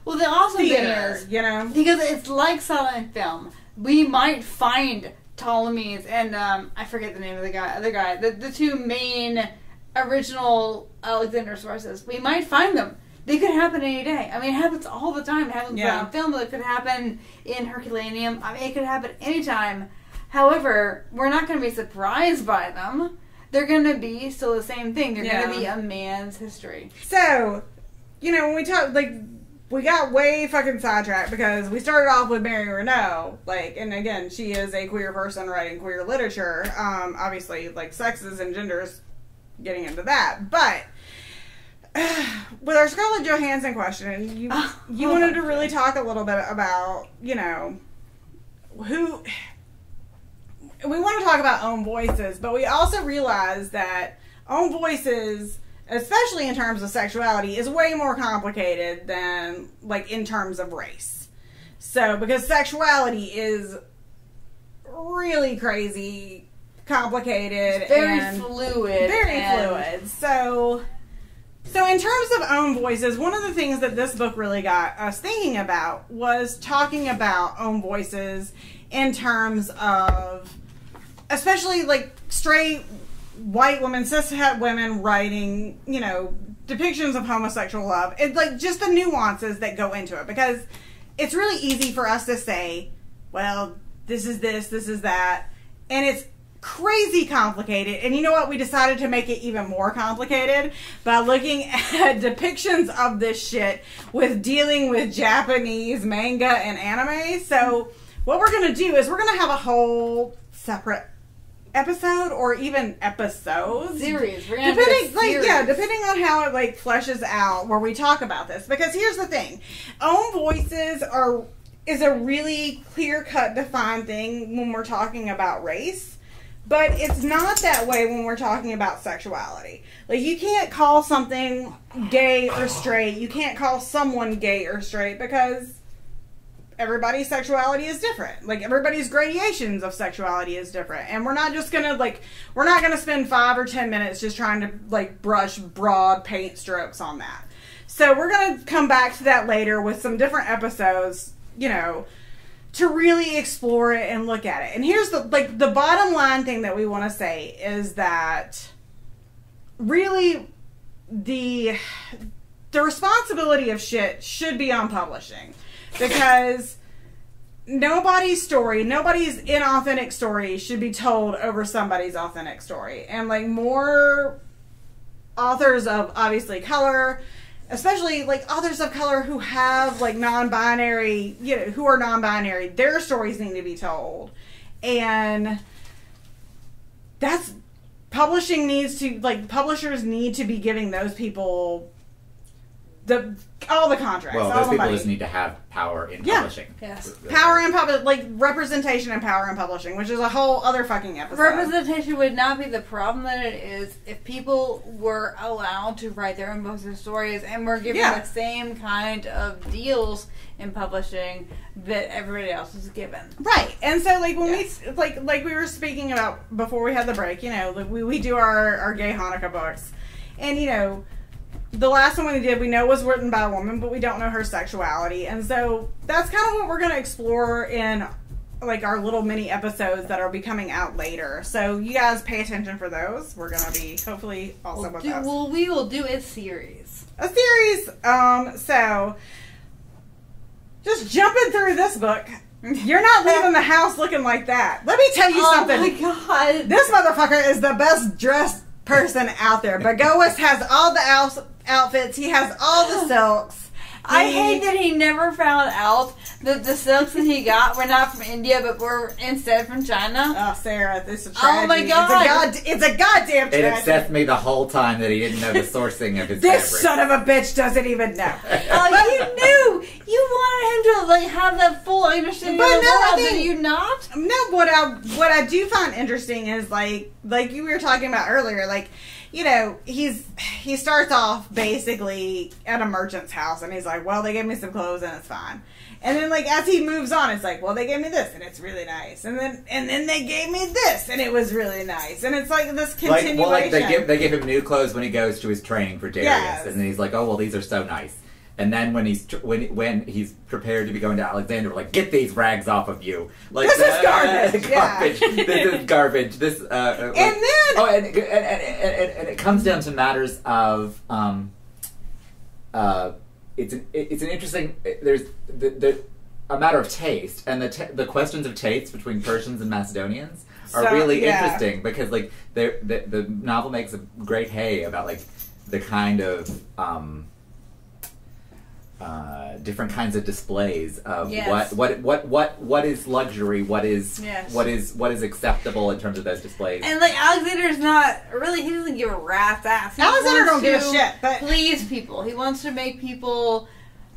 Well, the awesome thing is, because it's like silent film, we might find Ptolemies and I forget the name of the other guy, the two main original Alexander sources. We might find them. They could happen any day. I mean, it happens all the time. It happens in film. It could happen in Herculaneum. I mean, it could happen anytime. However, we're not going to be surprised by them. They're going to be still the same thing. They're going to be a man's history. So, when we talk, we got way fucking sidetracked because we started off with Mary Renault, and again, she is a queer person writing queer literature. Obviously, sexes and genders, getting into that. But with our Scarlett Johansson question, you wanted to really talk a little bit about, who. We want to talk about own voices, but we also realize that own voices especially in terms of sexuality, is way more complicated than, like, in terms of race. So, because sexuality is really crazy, complicated, It's very and fluid. very fluid. So in terms of own voices, one of the things that this book really got us thinking about was talking about own voices in terms of, especially, like, straight white women, cishet women writing, you know, depictions of homosexual love. It's, like, just the nuances that go into it. Because it's really easy for us to say, well, this is this is that. And it's crazy complicated. And you know what? We decided to make it even more complicated by looking at depictions of this shit with dealing with Japanese manga and anime. So what we're going to do is we're going to have a whole separate episode, or even episodes, Series. We're depending, depending on how it, like, fleshes out, where we talk about this. Because here's the thing: own voices is a really clear-cut, defined thing when we're talking about race, but it's not that way when we're talking about sexuality. Like, you can't call something gay or straight. You can't call someone gay or straight, because everybody's sexuality is different. Like, everybody's gradations of sexuality is different. And we're not just gonna, like, we're not gonna spend 5 or 10 minutes just trying to, like, brush broad paint strokes on that. So we're gonna come back to that later with some different episodes, you know, to really explore it and look at it. And here's the bottom line thing that we want to say is that really the responsibility of shit should be on publishing. Because nobody's inauthentic story should be told over somebody's authentic story. And, like, more authors of, obviously, color, especially, like, authors of color who have, like, non-binary, you know, who are non-binary, their stories need to be told. And that's, publishing needs to, like, publishers need to be giving those people all the contracts. Well, all those the people money. just need to have power in publishing. Yes. Power in public, like, representation and power in publishing, which is a whole other fucking episode. Representation would not be the problem that it is if people were allowed to write their own books and stories and were given the same kind of deals in publishing that everybody else is given. Right. And so, like, when we, like we were speaking about before we had the break, you know, like, we do our gay Hanukkah books. And, you know, the last one we did, we know was written by a woman, but we don't know her sexuality. And so that's kind of what we're going to explore in, like, our little mini episodes that are be coming out later. So you guys pay attention for those. We're going to be hopefully also with us. Well, we will do a series. So just jumping through this book, you're not leaving the house looking like that. Let me tell you something. Oh my god. This motherfucker is the best dressed person out there. Bagoas has all the outfits. He has all the silks. I hate that he never found out that the silks that he got were not from India, but were instead from China. Oh, Sarah, this is a tragedy. Oh my god. It's a goddamn tragedy. It upsets me the whole time that he didn't know the sourcing of his This fabric. son of a bitch doesn't even know. Oh, you knew! You wanted him to, like, have that full understanding But of the no, I world, think- did you not? No, what I do find interesting is, like you were talking about earlier, like, you know, he starts off basically at a merchant's house, and he's like, well, they gave me some clothes and it's fine. And then, like, as he moves on, it's like, well, they gave me this and it's really nice. And then they gave me this and it was really nice. And it's like this continuation. They give him new clothes when he goes to his training for Darius, Yes. and then he's like, oh well, these are so nice. And then when he's prepared to be going to Alexander, we're like, get these rags off of you. Like, This is garbage. Garbage. Yeah. This is garbage. This and it comes down to matters of it's an interesting, there's a matter of taste, and the questions of taste between Persians and Macedonians are really interesting, because, like, the novel makes a great hay about, like, the kind of different kinds of displays of what is luxury, what is acceptable in terms of those displays. And, like, Alexander's not really, he doesn't give a rat's ass. Alexander don't give a shit, but please people. He wants to make people,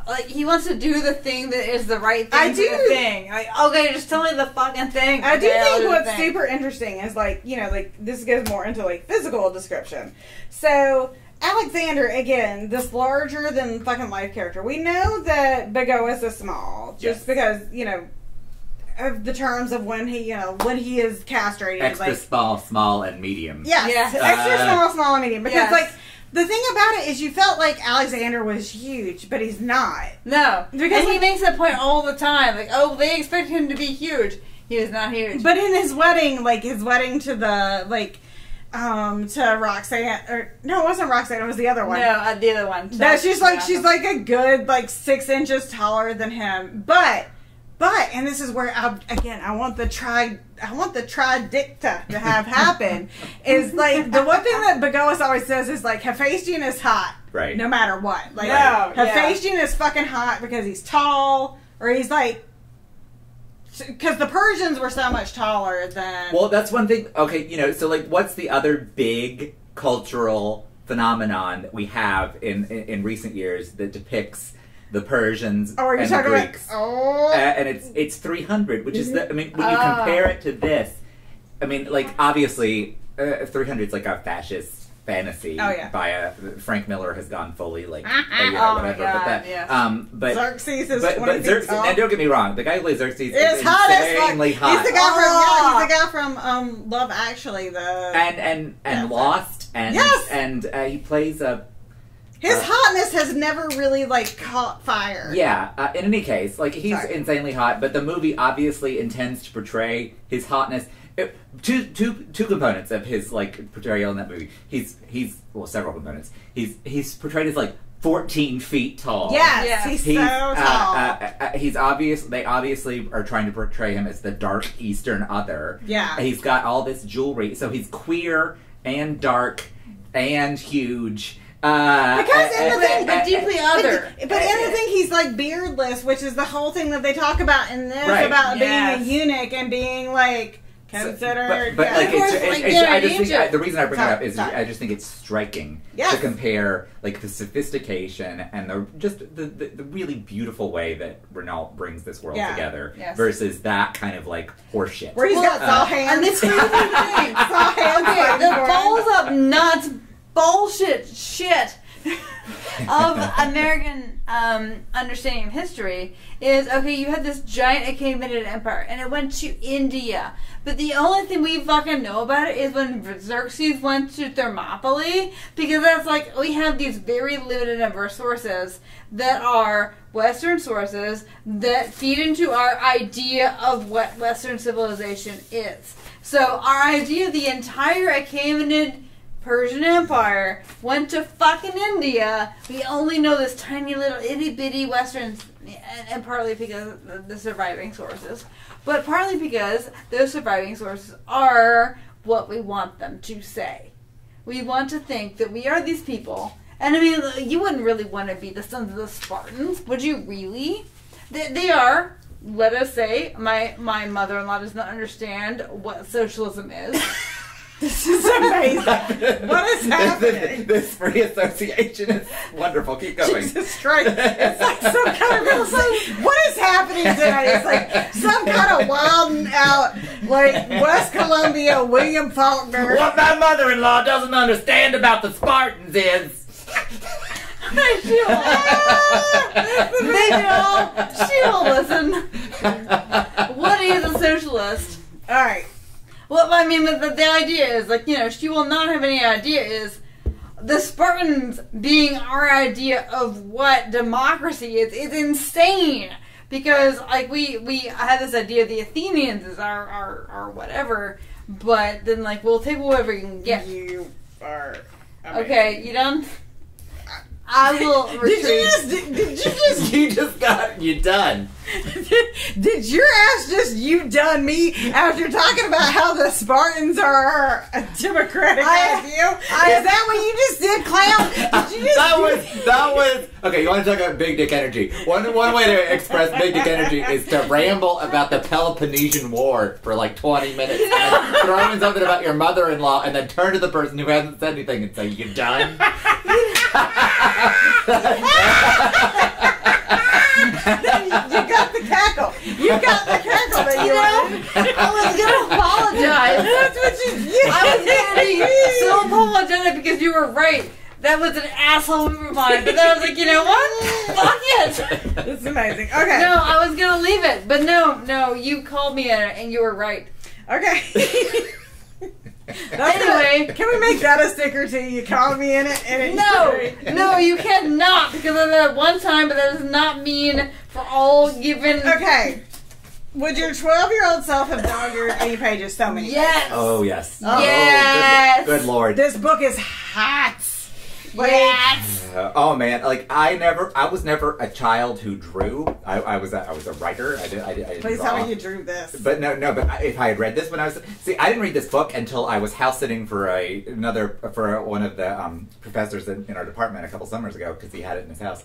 like, he wants to do the thing that is the right thing. The thing. Like, okay, just tell me the fucking thing. I do Okay, I'll think do what's the thing. super interesting is, like, you know, like, this goes more into, like, physical description. So Alexander, again, this larger than fucking life character. We know that Bagoas is small, just because, you know, of the terms of when he, you know, when he is castrated. Extra small, and medium. Yes, extra small, and medium. Because, yes. like, the thing about it is you felt like Alexander was huge, but he's not. No. Because he makes that point all the time. Like, oh, they expect him to be huge. He was not huge. But in his wedding, like, to the, like, to Roxanne, or, no, it wasn't Roxanne, it was the other one. No, the other one. No, she's like a good, like, 6 inches taller than him. But, and this is where, I want the tridicta to have happen, is, like, the one thing that Bagoas always says is, like, Hephaestion is hot. Right. No matter what. Like, Hephaestion is fucking hot because he's tall, or he's, like, because the Persians were so much taller than... Well, that's one thing. Okay, you know, so, like, what's the other big cultural phenomenon that we have in recent years that depicts the Persians and the Greeks? And it's it's 300, which is the... I mean, when you compare it to this, I mean, like, obviously, 300 is like a fascist fantasy by Frank Miller has gone fully like whatever. God, but that but Xerxes is but 20 feet Xerxes, tall. and don't get me wrong, the guy who plays Xerxes is hot insanely hot. He's the guy from Love Actually, and Lost, and he plays a. His hotness has never really, like, caught fire. Yeah, in any case, like, he's insanely hot, but the movie obviously intends to portray his hotness. Two components of his, like, portrayal in that movie. He's several components. He's portrayed as, like, 14 feet tall. Yes, he's so tall. They obviously are trying to portray him as the dark Eastern other. Yeah. He's got all this jewelry, so he's queer and dark and huge. Because deeply other. But in the thing, he's like beardless, which is the whole thing that they talk about in this about being a eunuch and being like considered. But like, I just think the reason I bring it up is I just think it's striking to compare like the sophistication and the really beautiful way that Renault brings this world together versus that kind of like horseshit. Where he's got saw hands. And this crazy thing. Saw hands. Okay, the balls up nuts bullshit shit of American understanding of history is, okay, you had this giant Achaemenid empire and it went to India, but the only thing we fucking know about it is when Xerxes went to Thermopylae, because that's like, we have these very limited number of sources that are Western sources that feed into our idea of what Western civilization is. So our idea of the entire Achaemenid Persian Empire went to fucking India. We only know this tiny little itty bitty Western, and partly because of the surviving sources, but partly because those surviving sources are what we want them to say. We want to think that we are these people, and I mean, you wouldn't really want to be the sons of the Spartans, would you really? They are. Let us say, my mother-in-law does not understand what socialism is. This is amazing. What is happening? This free association is wonderful. Keep going. Jesus Christ. It's like some kind of what is happening tonight? It's like some kind of wilding out, like, West Columbia, William Faulkner. What my mother-in-law doesn't understand about the Spartans is... She will listen. What is a socialist? Alright. Well, I mean, the idea is, like, you know, she will not have any idea is the Spartans being our idea of what democracy is insane. Because, like, we have this idea of the Athenians as our whatever, but then, like, we'll take whatever you can get. You are amazing. Okay, you done? I will retreat. You just got you done. Did your ass just you done me after talking about how the Spartans are a democratic ideal? Is that what you just did, clown? Did you just that was okay. You want to talk about big dick energy? One way to express big dick energy is to ramble about the Peloponnesian War for like 20 minutes, and then throw in something about your mother-in-law, and then turn to the person who hasn't said anything and say, "You done?" You got the cackle. You got the cackle that you wanted. I was gonna apologize. That's what you did. I was gonna be so apologetic because you were right. that was an asshole move of mine. But then I was like, you know what? Fuck it. It's amazing. Okay. No, I was gonna leave it, but no, you called me in it, and you were right. Okay. Anyway, can we make that a sticker too? You called me in it, and no, you cannot, because of that one time, but that does not mean for all given. Okay. Would your 12-year-old self have dog-eared any pages so many? Yes. Oh, yes. Oh, yes. Good Lord. This book is hot. Like, Yes. Oh man, like I was never a child who drew. I was a writer. I didn't please draw. tell me you drew this. But no. But if I had read this when I was I didn't read this book until I was house sitting for one of the professors in our department a couple summers ago because he had it in his house.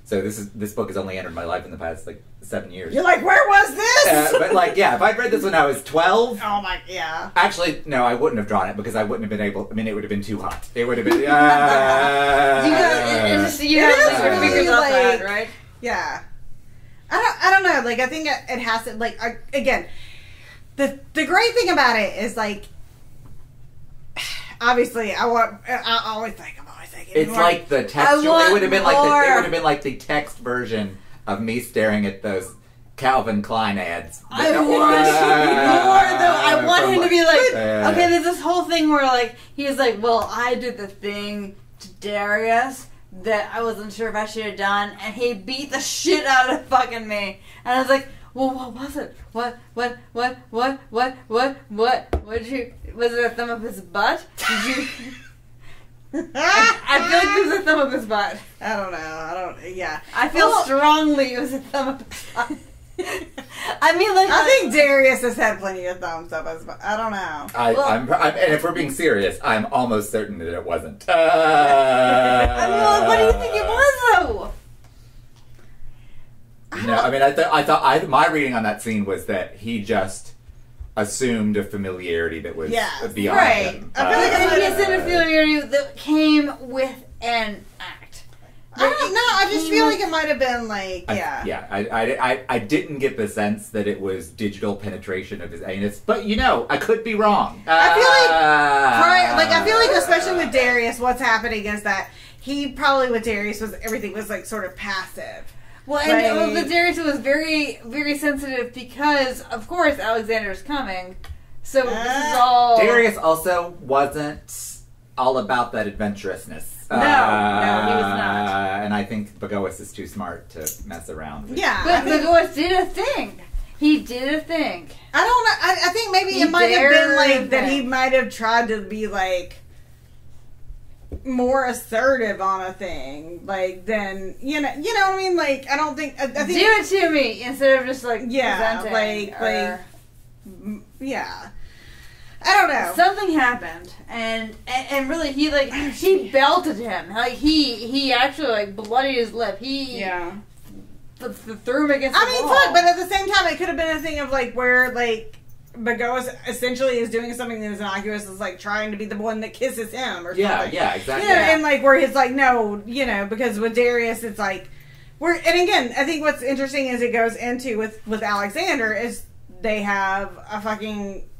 So this book has only entered my life in the past 7 years. You're like, where was this? But if I'd read this when I was 12. Oh my, yeah. Actually, no, I wouldn't have drawn it because I wouldn't have been able. I mean, it would have been too hot. It would have been. You have your fingers outside, right? Yeah. I don't know. Like, I think it has to, again, the great thing about it is, obviously, I'm always thinking. It's like the text. It would have been like the text version of me staring at those Calvin Klein ads. I want more, though. I want him to be like, okay, there's this whole thing where, he's like, well, I did the thing to Darius that I wasn't sure if I should have done, and he beat the shit out of fucking me. And I was like, well, what was it? What did you, was it a thumb up his butt? Did you... I feel like it was a thumb up his butt. I don't know. Yeah. I feel strongly it was a thumb up his butt. I mean, I think Darius has had plenty of thumbs up his butt. I don't know. And if we're being serious, I'm almost certain that it wasn't. I mean, what do you think it was, though? No, I mean, I thought my reading on that scene was that he just assumed a familiarity that was beyond him. I feel like he assumed a familiarity that came with an act. I don't know. I just feel like it might have been I didn't get the sense that it was digital penetration of his anus, but I could be wrong. I feel like especially with Darius, what's happening is that he probably with Darius everything was sort of passive. Well, and the Darius was very, very sensitive because, of course, Alexander's coming. So this is all... Darius also wasn't all about that adventurousness. No, he was not. And I think Bagoas is too smart to mess around with. Yeah. But Bagoas did a thing. He did a thing. I don't know. I think maybe it might have been that he might have tried to be more assertive on a thing, than you know what I mean. I don't think I think do it to me instead of just presenting. Yeah. I don't know. Something happened, and really he belted him. He actually bloodied his lip. He threw him against. the wall. Fuck. But at the same time, it could have been a thing of where Bagoas essentially is doing something that is innocuous, is trying to be the one that kisses him or something. Yeah, exactly. And where he's no, because with Darius it's and again, I think what's interesting is it goes into with Alexander is they have a fucking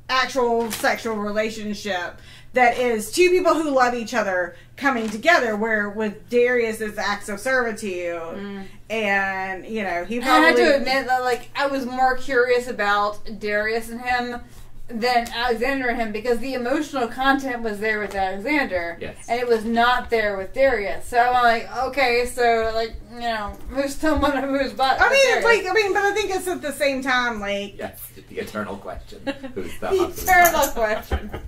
actual sexual relationship that is two people who love each other coming together, where with Darius it's acts of servitude. And he probably... I had to admit that I was more curious about Darius and him than Alexander and him, because the emotional content was there with Alexander, and it was not there with Darius. So I'm okay, so who's someone who's butt? But I think it's at the same time yes, the eternal question. Who's the eternal question?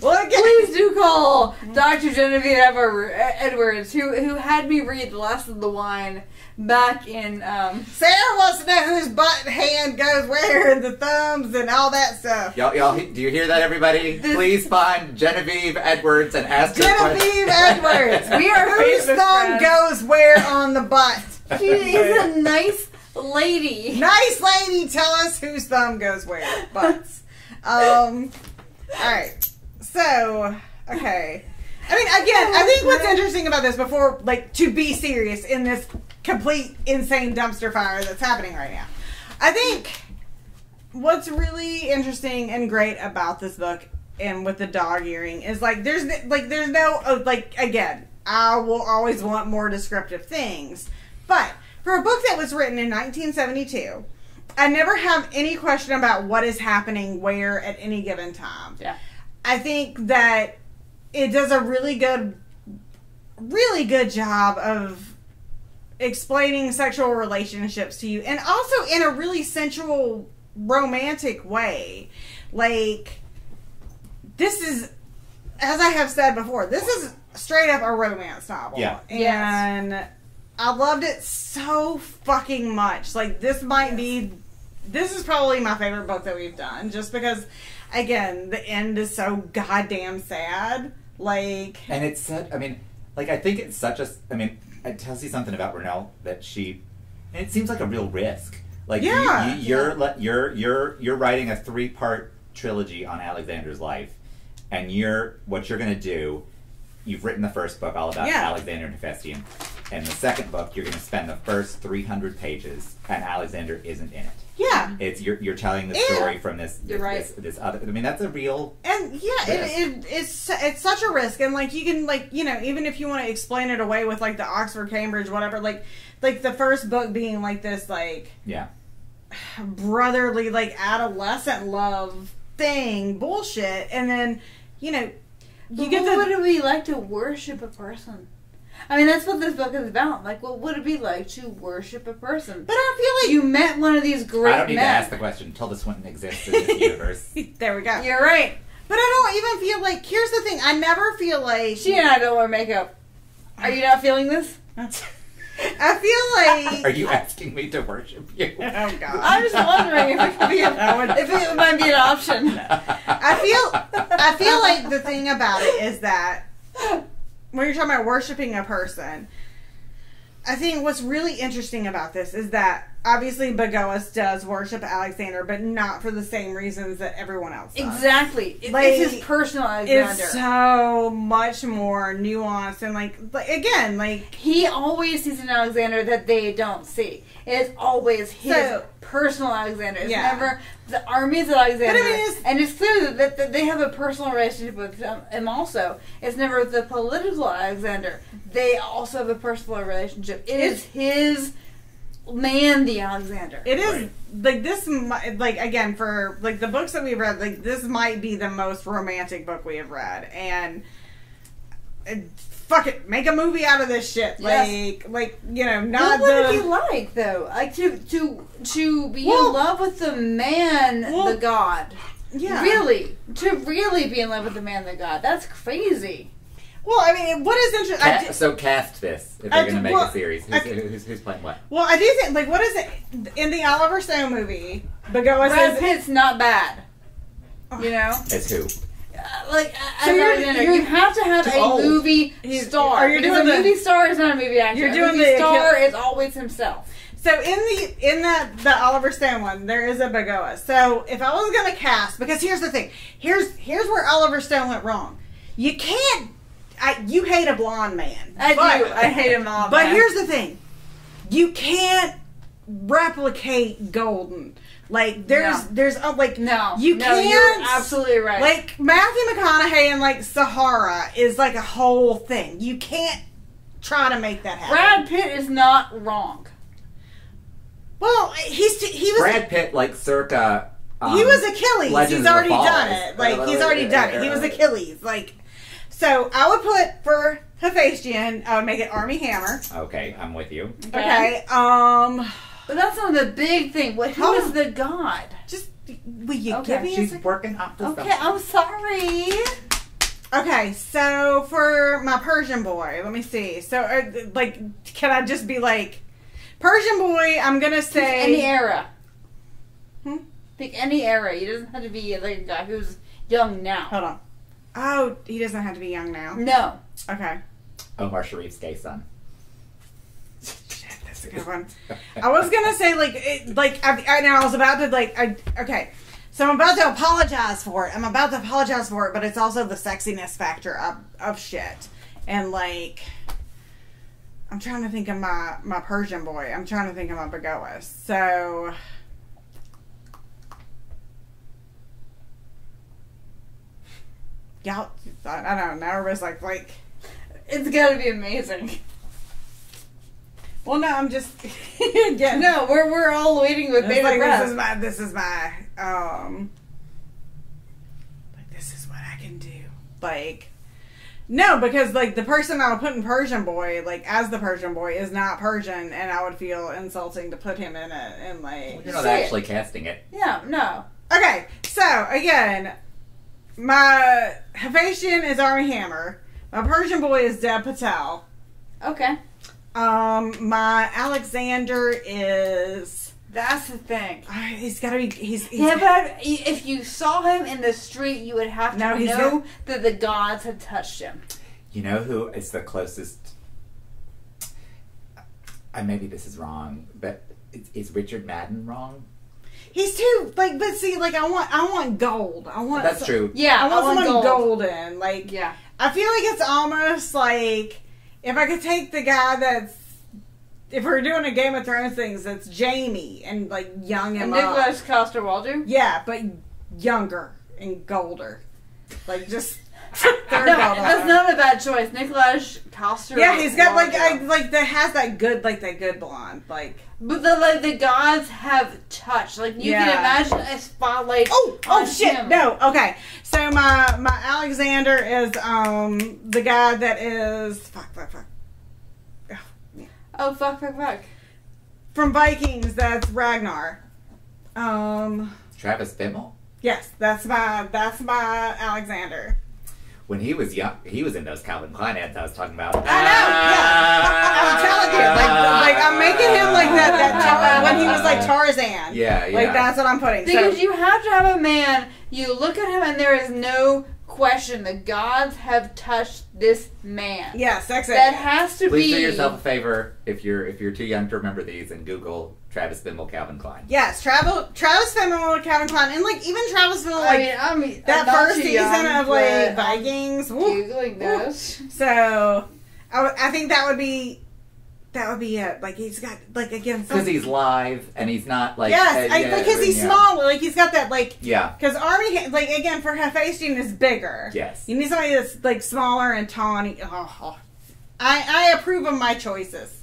Well, please do call Dr. Genevieve Edwards, who had me read The Last of the Wine back in... Sarah wants to know whose butt hand goes where, and the thumbs and all that stuff. Y'all, do you hear that, everybody? Please find Genevieve Edwards and ask her Genevieve Edwards! We are whose thumb goes where on the butt? She is a nice lady. Nice lady, tell us whose thumb goes where. Butts. Alright, so, okay. I think what's interesting about this, before, to be serious in this complete insane dumpster fire that's happening right now, I think what's really interesting and great about this book and with the dog earring is like there's no like again, I will always want more descriptive things, but for a book that was written in 1972, I never have any question about what is happening where at any given time. Yeah. I think that it does a really good job of explaining sexual relationships to you, and also in a really sensual, romantic way. Like, this is, as I have said before, this is straight up a romance novel. Yeah. And I loved it so fucking much. Like, this is probably my favorite book that we've done, just because, again, the end is so goddamn sad. Like, and it's such, I mean, like, I think it's such a, I mean, it tells you something about Renault that and it seems like a real risk. Like, yeah. you're writing a 3-part trilogy on Alexander's life, and what you're going to do, you've written the first book all about Alexander and Hephaestion, and the second book, you're going to spend the first 300 pages, and Alexander isn't in it. Yeah. It's you're telling the story from this. You're right. This other. I mean, that's a real. And it's such a risk, and like you can even if you want to explain it away with like the Oxford, Cambridge, whatever, like the first book being like this brotherly adolescent love thing bullshit, and then you get what would it be like to worship a person? I mean, that's what this book is about. Like, what would it be like to worship a person? But I feel like you met one of these great men. I don't need to ask the question until this one exists in this universe. There we go. You're right. But I don't even feel like, here's the thing, I never feel like... She and I don't wear makeup. Are you not feeling this? I feel like... Are you asking me to worship you? Oh, God. I'm just wondering if it could be if it might be an option. I feel like the thing about it is that when you're talking about worshiping a person, I think what's really interesting about this is that obviously Bagoas does worship Alexander, but not for the same reasons that everyone else does. Exactly. It's his personal Alexander. It's so much more nuanced and he always sees an Alexander that they don't see. It's always his personal Alexander. It's never the armies of Alexander. But I mean, and it's clear that they have a personal relationship with him also. It's never the political Alexander. They also have a personal relationship. It is his man, the Alexander. It is this again for the books that we've read. This might be the most romantic book we have read, and fuck it, make a movie out of this shit. Yes. Not what would it be like though? Like to be in love with the man, the god. Yeah, really, to really be in love with the man, the god. That's crazy. Well, I mean, what is interesting... So cast this, if they're going to make a series. Who's playing what? Well, I do think, what is it... In the Oliver Stone movie, Bagoas Brad Pitt's not bad. You know? As who? You have to have a movie star. Because a movie star is not a movie actor. A movie star is always himself. So in the Oliver Stone one, there is a Bagoas. So if I was going to cast... Because here's the thing. Here's where Oliver Stone went wrong. You can't... you hate a blonde man. I do. I hate him all. But here's the thing: you can't replicate Golden. There's you can't. You're absolutely right. Matthew McConaughey and Sahara is a whole thing. You can't try to make that happen. Brad Pitt is not wrong. Well, he was Brad Pitt circa. He was Achilles. Legends He's already of the done it. He's already done it. He was Achilles. So I would put for Hephaestion, I would make it Armie Hammer. Okay, I'm with you. Okay. But that's not the big thing. Who is the god? Just will you give me? She's working up to Okay, I'm sorry. Okay, so for my Persian boy, let me see. So can I just be Persian boy? I'm gonna say pick any era. Pick any era. He doesn't have to be a guy who's young now. Hold on. Oh, he doesn't have to be young now. No. Okay. Omar Sharif's gay son. That's a good one. I was gonna say I was about to okay. So I'm about to apologize for it. But it's also the sexiness factor of shit. And I'm trying to think of my Persian boy. I'm trying to think of my Bagoas. So y'all, I don't know, everybody's like, It's gotta be amazing. well, no, I'm just, yeah, No, we're all waiting with it's bated like, breath. this is my, like, this is what I can do. Like, no, because, like, the person I'll put in Persian Boy, like, as the Persian Boy, is not Persian, and I would feel insulting to put him in it, and, like... You're not actually casting it. Yeah, no. Okay, so, again, my Hephaestion is Armie Hammer, my Persian Boy is Dev Patel, Okay. my Alexander is... That's the thing. He's gotta be... He's Yeah, but if you saw him in the street, you would have to No, he's know good. that the gods had touched him. You know who is the closest? Maybe this is wrong, but is Richard Madden wrong? He's too, like, but see, like, I want gold. I want... That's true. Yeah, I want someone gold. golden. Like, Yeah. I feel like it's almost like if I could take the guy that's, if we're doing a Game of Thrones things, that's Jamie and like young him And up. Nicholas Coster-Waldau? Yeah, but younger and golder. Like just third No, gold that's on. not a bad choice. Nicholas Coster. Yeah, he's got like that has that good blonde like. But the gods have touched. Like you Yeah. can imagine a spotlight. Oh on shit! him. No, okay. So my Alexander is the guy that is fuck. Oh fuck. From Vikings, that's Ragnar. Travis Bimmel? Yes, that's my Alexander. When he was young, he was in those Calvin Klein ads I was talking about. I know, yeah. I'm telling you, like I'm making him like that when he was like Tarzan. Yeah. Like that's what I'm putting. Because So, you have to have a man. You look at him, and there is no question. The gods have touched this man. yes, that's it. That has to Please be. do yourself a favor if you're too young to remember these and Google Travis Bimmel Calvin Klein. Yes, Travis Fimmel, Calvin Klein, and like even Travis Fimmel, like I mean, that I'm not first too season young, of like but I'm Vikings. Woo. Googling this. So I think that would be it. Like he's got like again Because he's live and he's not like because he's yeah. smaller. Like he's got that like Yeah. because Army like again for Hephaestion is bigger. Yes. You need somebody that's like smaller and tawny. Oh. I approve of my choices.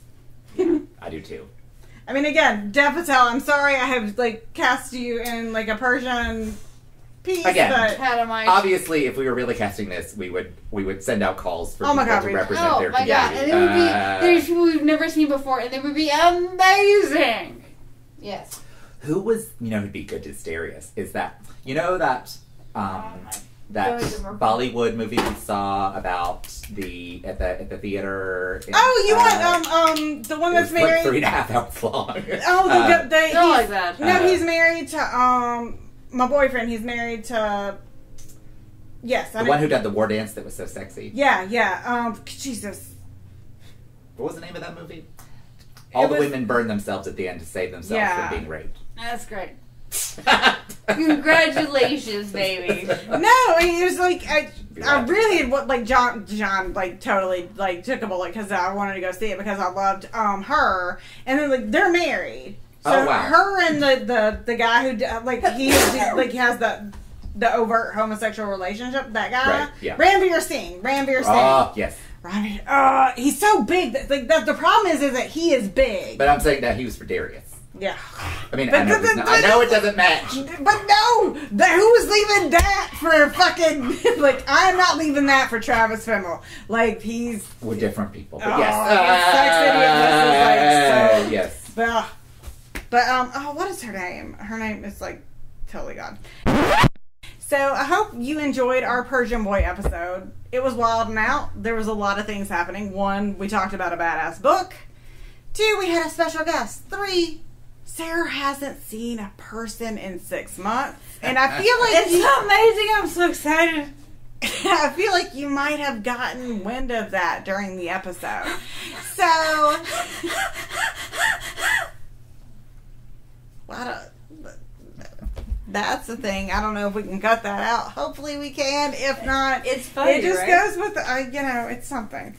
I do too. I mean, again, Dev Patel, I'm sorry I have like cast you in like a Persian piece. Again. But Catamite. Obviously, if we were really casting this, we would send out calls for Oh my people God, to we- represent Oh their my community. god! And it would be there's people we've never seen before, and it would be amazing. Yes. Who was who'd be good to Darius is that that that Bollywood movie we saw about at the theater. oh, you want the one it that's was like married? 3.5 hours long. Oh, Don't he's, like that. no, he's married to my boyfriend. He's married to yes, the one who did the war dance that was so sexy. yeah. Jesus, What was the name of that movie? All the was- women burned themselves at the end to save themselves Yeah. from being raped. That's great. Congratulations, baby. no, he was like I really like John like totally like took a bullet because I wanted to go see it because I loved her, and then like they're married. So Oh, wow. her and the guy who like he like has the overt homosexual relationship. That guy, Right, yeah. Ranveer Singh. Oh, yes. Ranveer, he's so big. Like the problem is that he is big. But I'm saying that he was for Darius. Yeah, I mean, But I know it doesn't match. but no, who was leaving that for fucking like I'm not leaving that for Travis Fimmel. Like he's We're different people. But Oh, yes. Sex Idiot, this is like so- Yes. but what is her name? Her name is like totally gone. So I hope you enjoyed our Persian Boy episode. It was wild and out. There was a lot of things happening. 1, we talked about a badass book. 2, we had a special guest. 3, Sarah hasn't seen a person in 6 months. And I feel like It's amazing. I'm so excited. I feel like you might have gotten wind of that during the episode. So, that's the thing. I don't know if we can cut that out. Hopefully we can. If not, It's funny, it just right? goes with, it's something.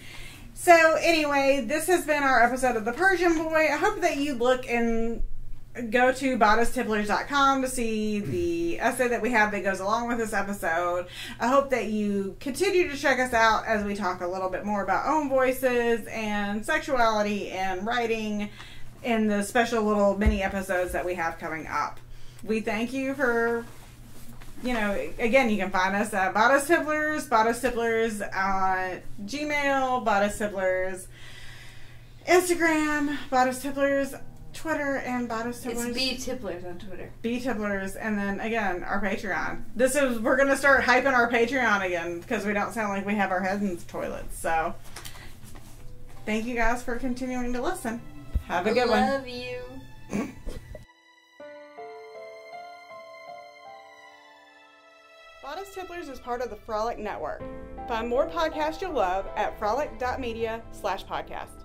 So anyway, this has been our episode of The Persian Boy. I hope that you look and go to bodicetipplers.com to see the essay that we have that goes along with this episode. I hope that you continue to check us out as we talk a little bit more about own voices and sexuality and writing in the special little mini episodes that we have coming up. We thank you for, again, you can find us at Bodice Tipplers on Gmail, Bodice Tipplers Instagram, Bodice Tipplers Twitter, and Bodice Tipplers. It's B Tipplers on Twitter. B Tipplers, and then again our Patreon. We're gonna start hyping our Patreon again because we don't sound like we have our heads in the toilets. So, thank you guys for continuing to listen. Have a good one. Love you. Bodice Tipplers is part of the Frolic Network. Find more podcasts you'll love at frolic.media/podcast.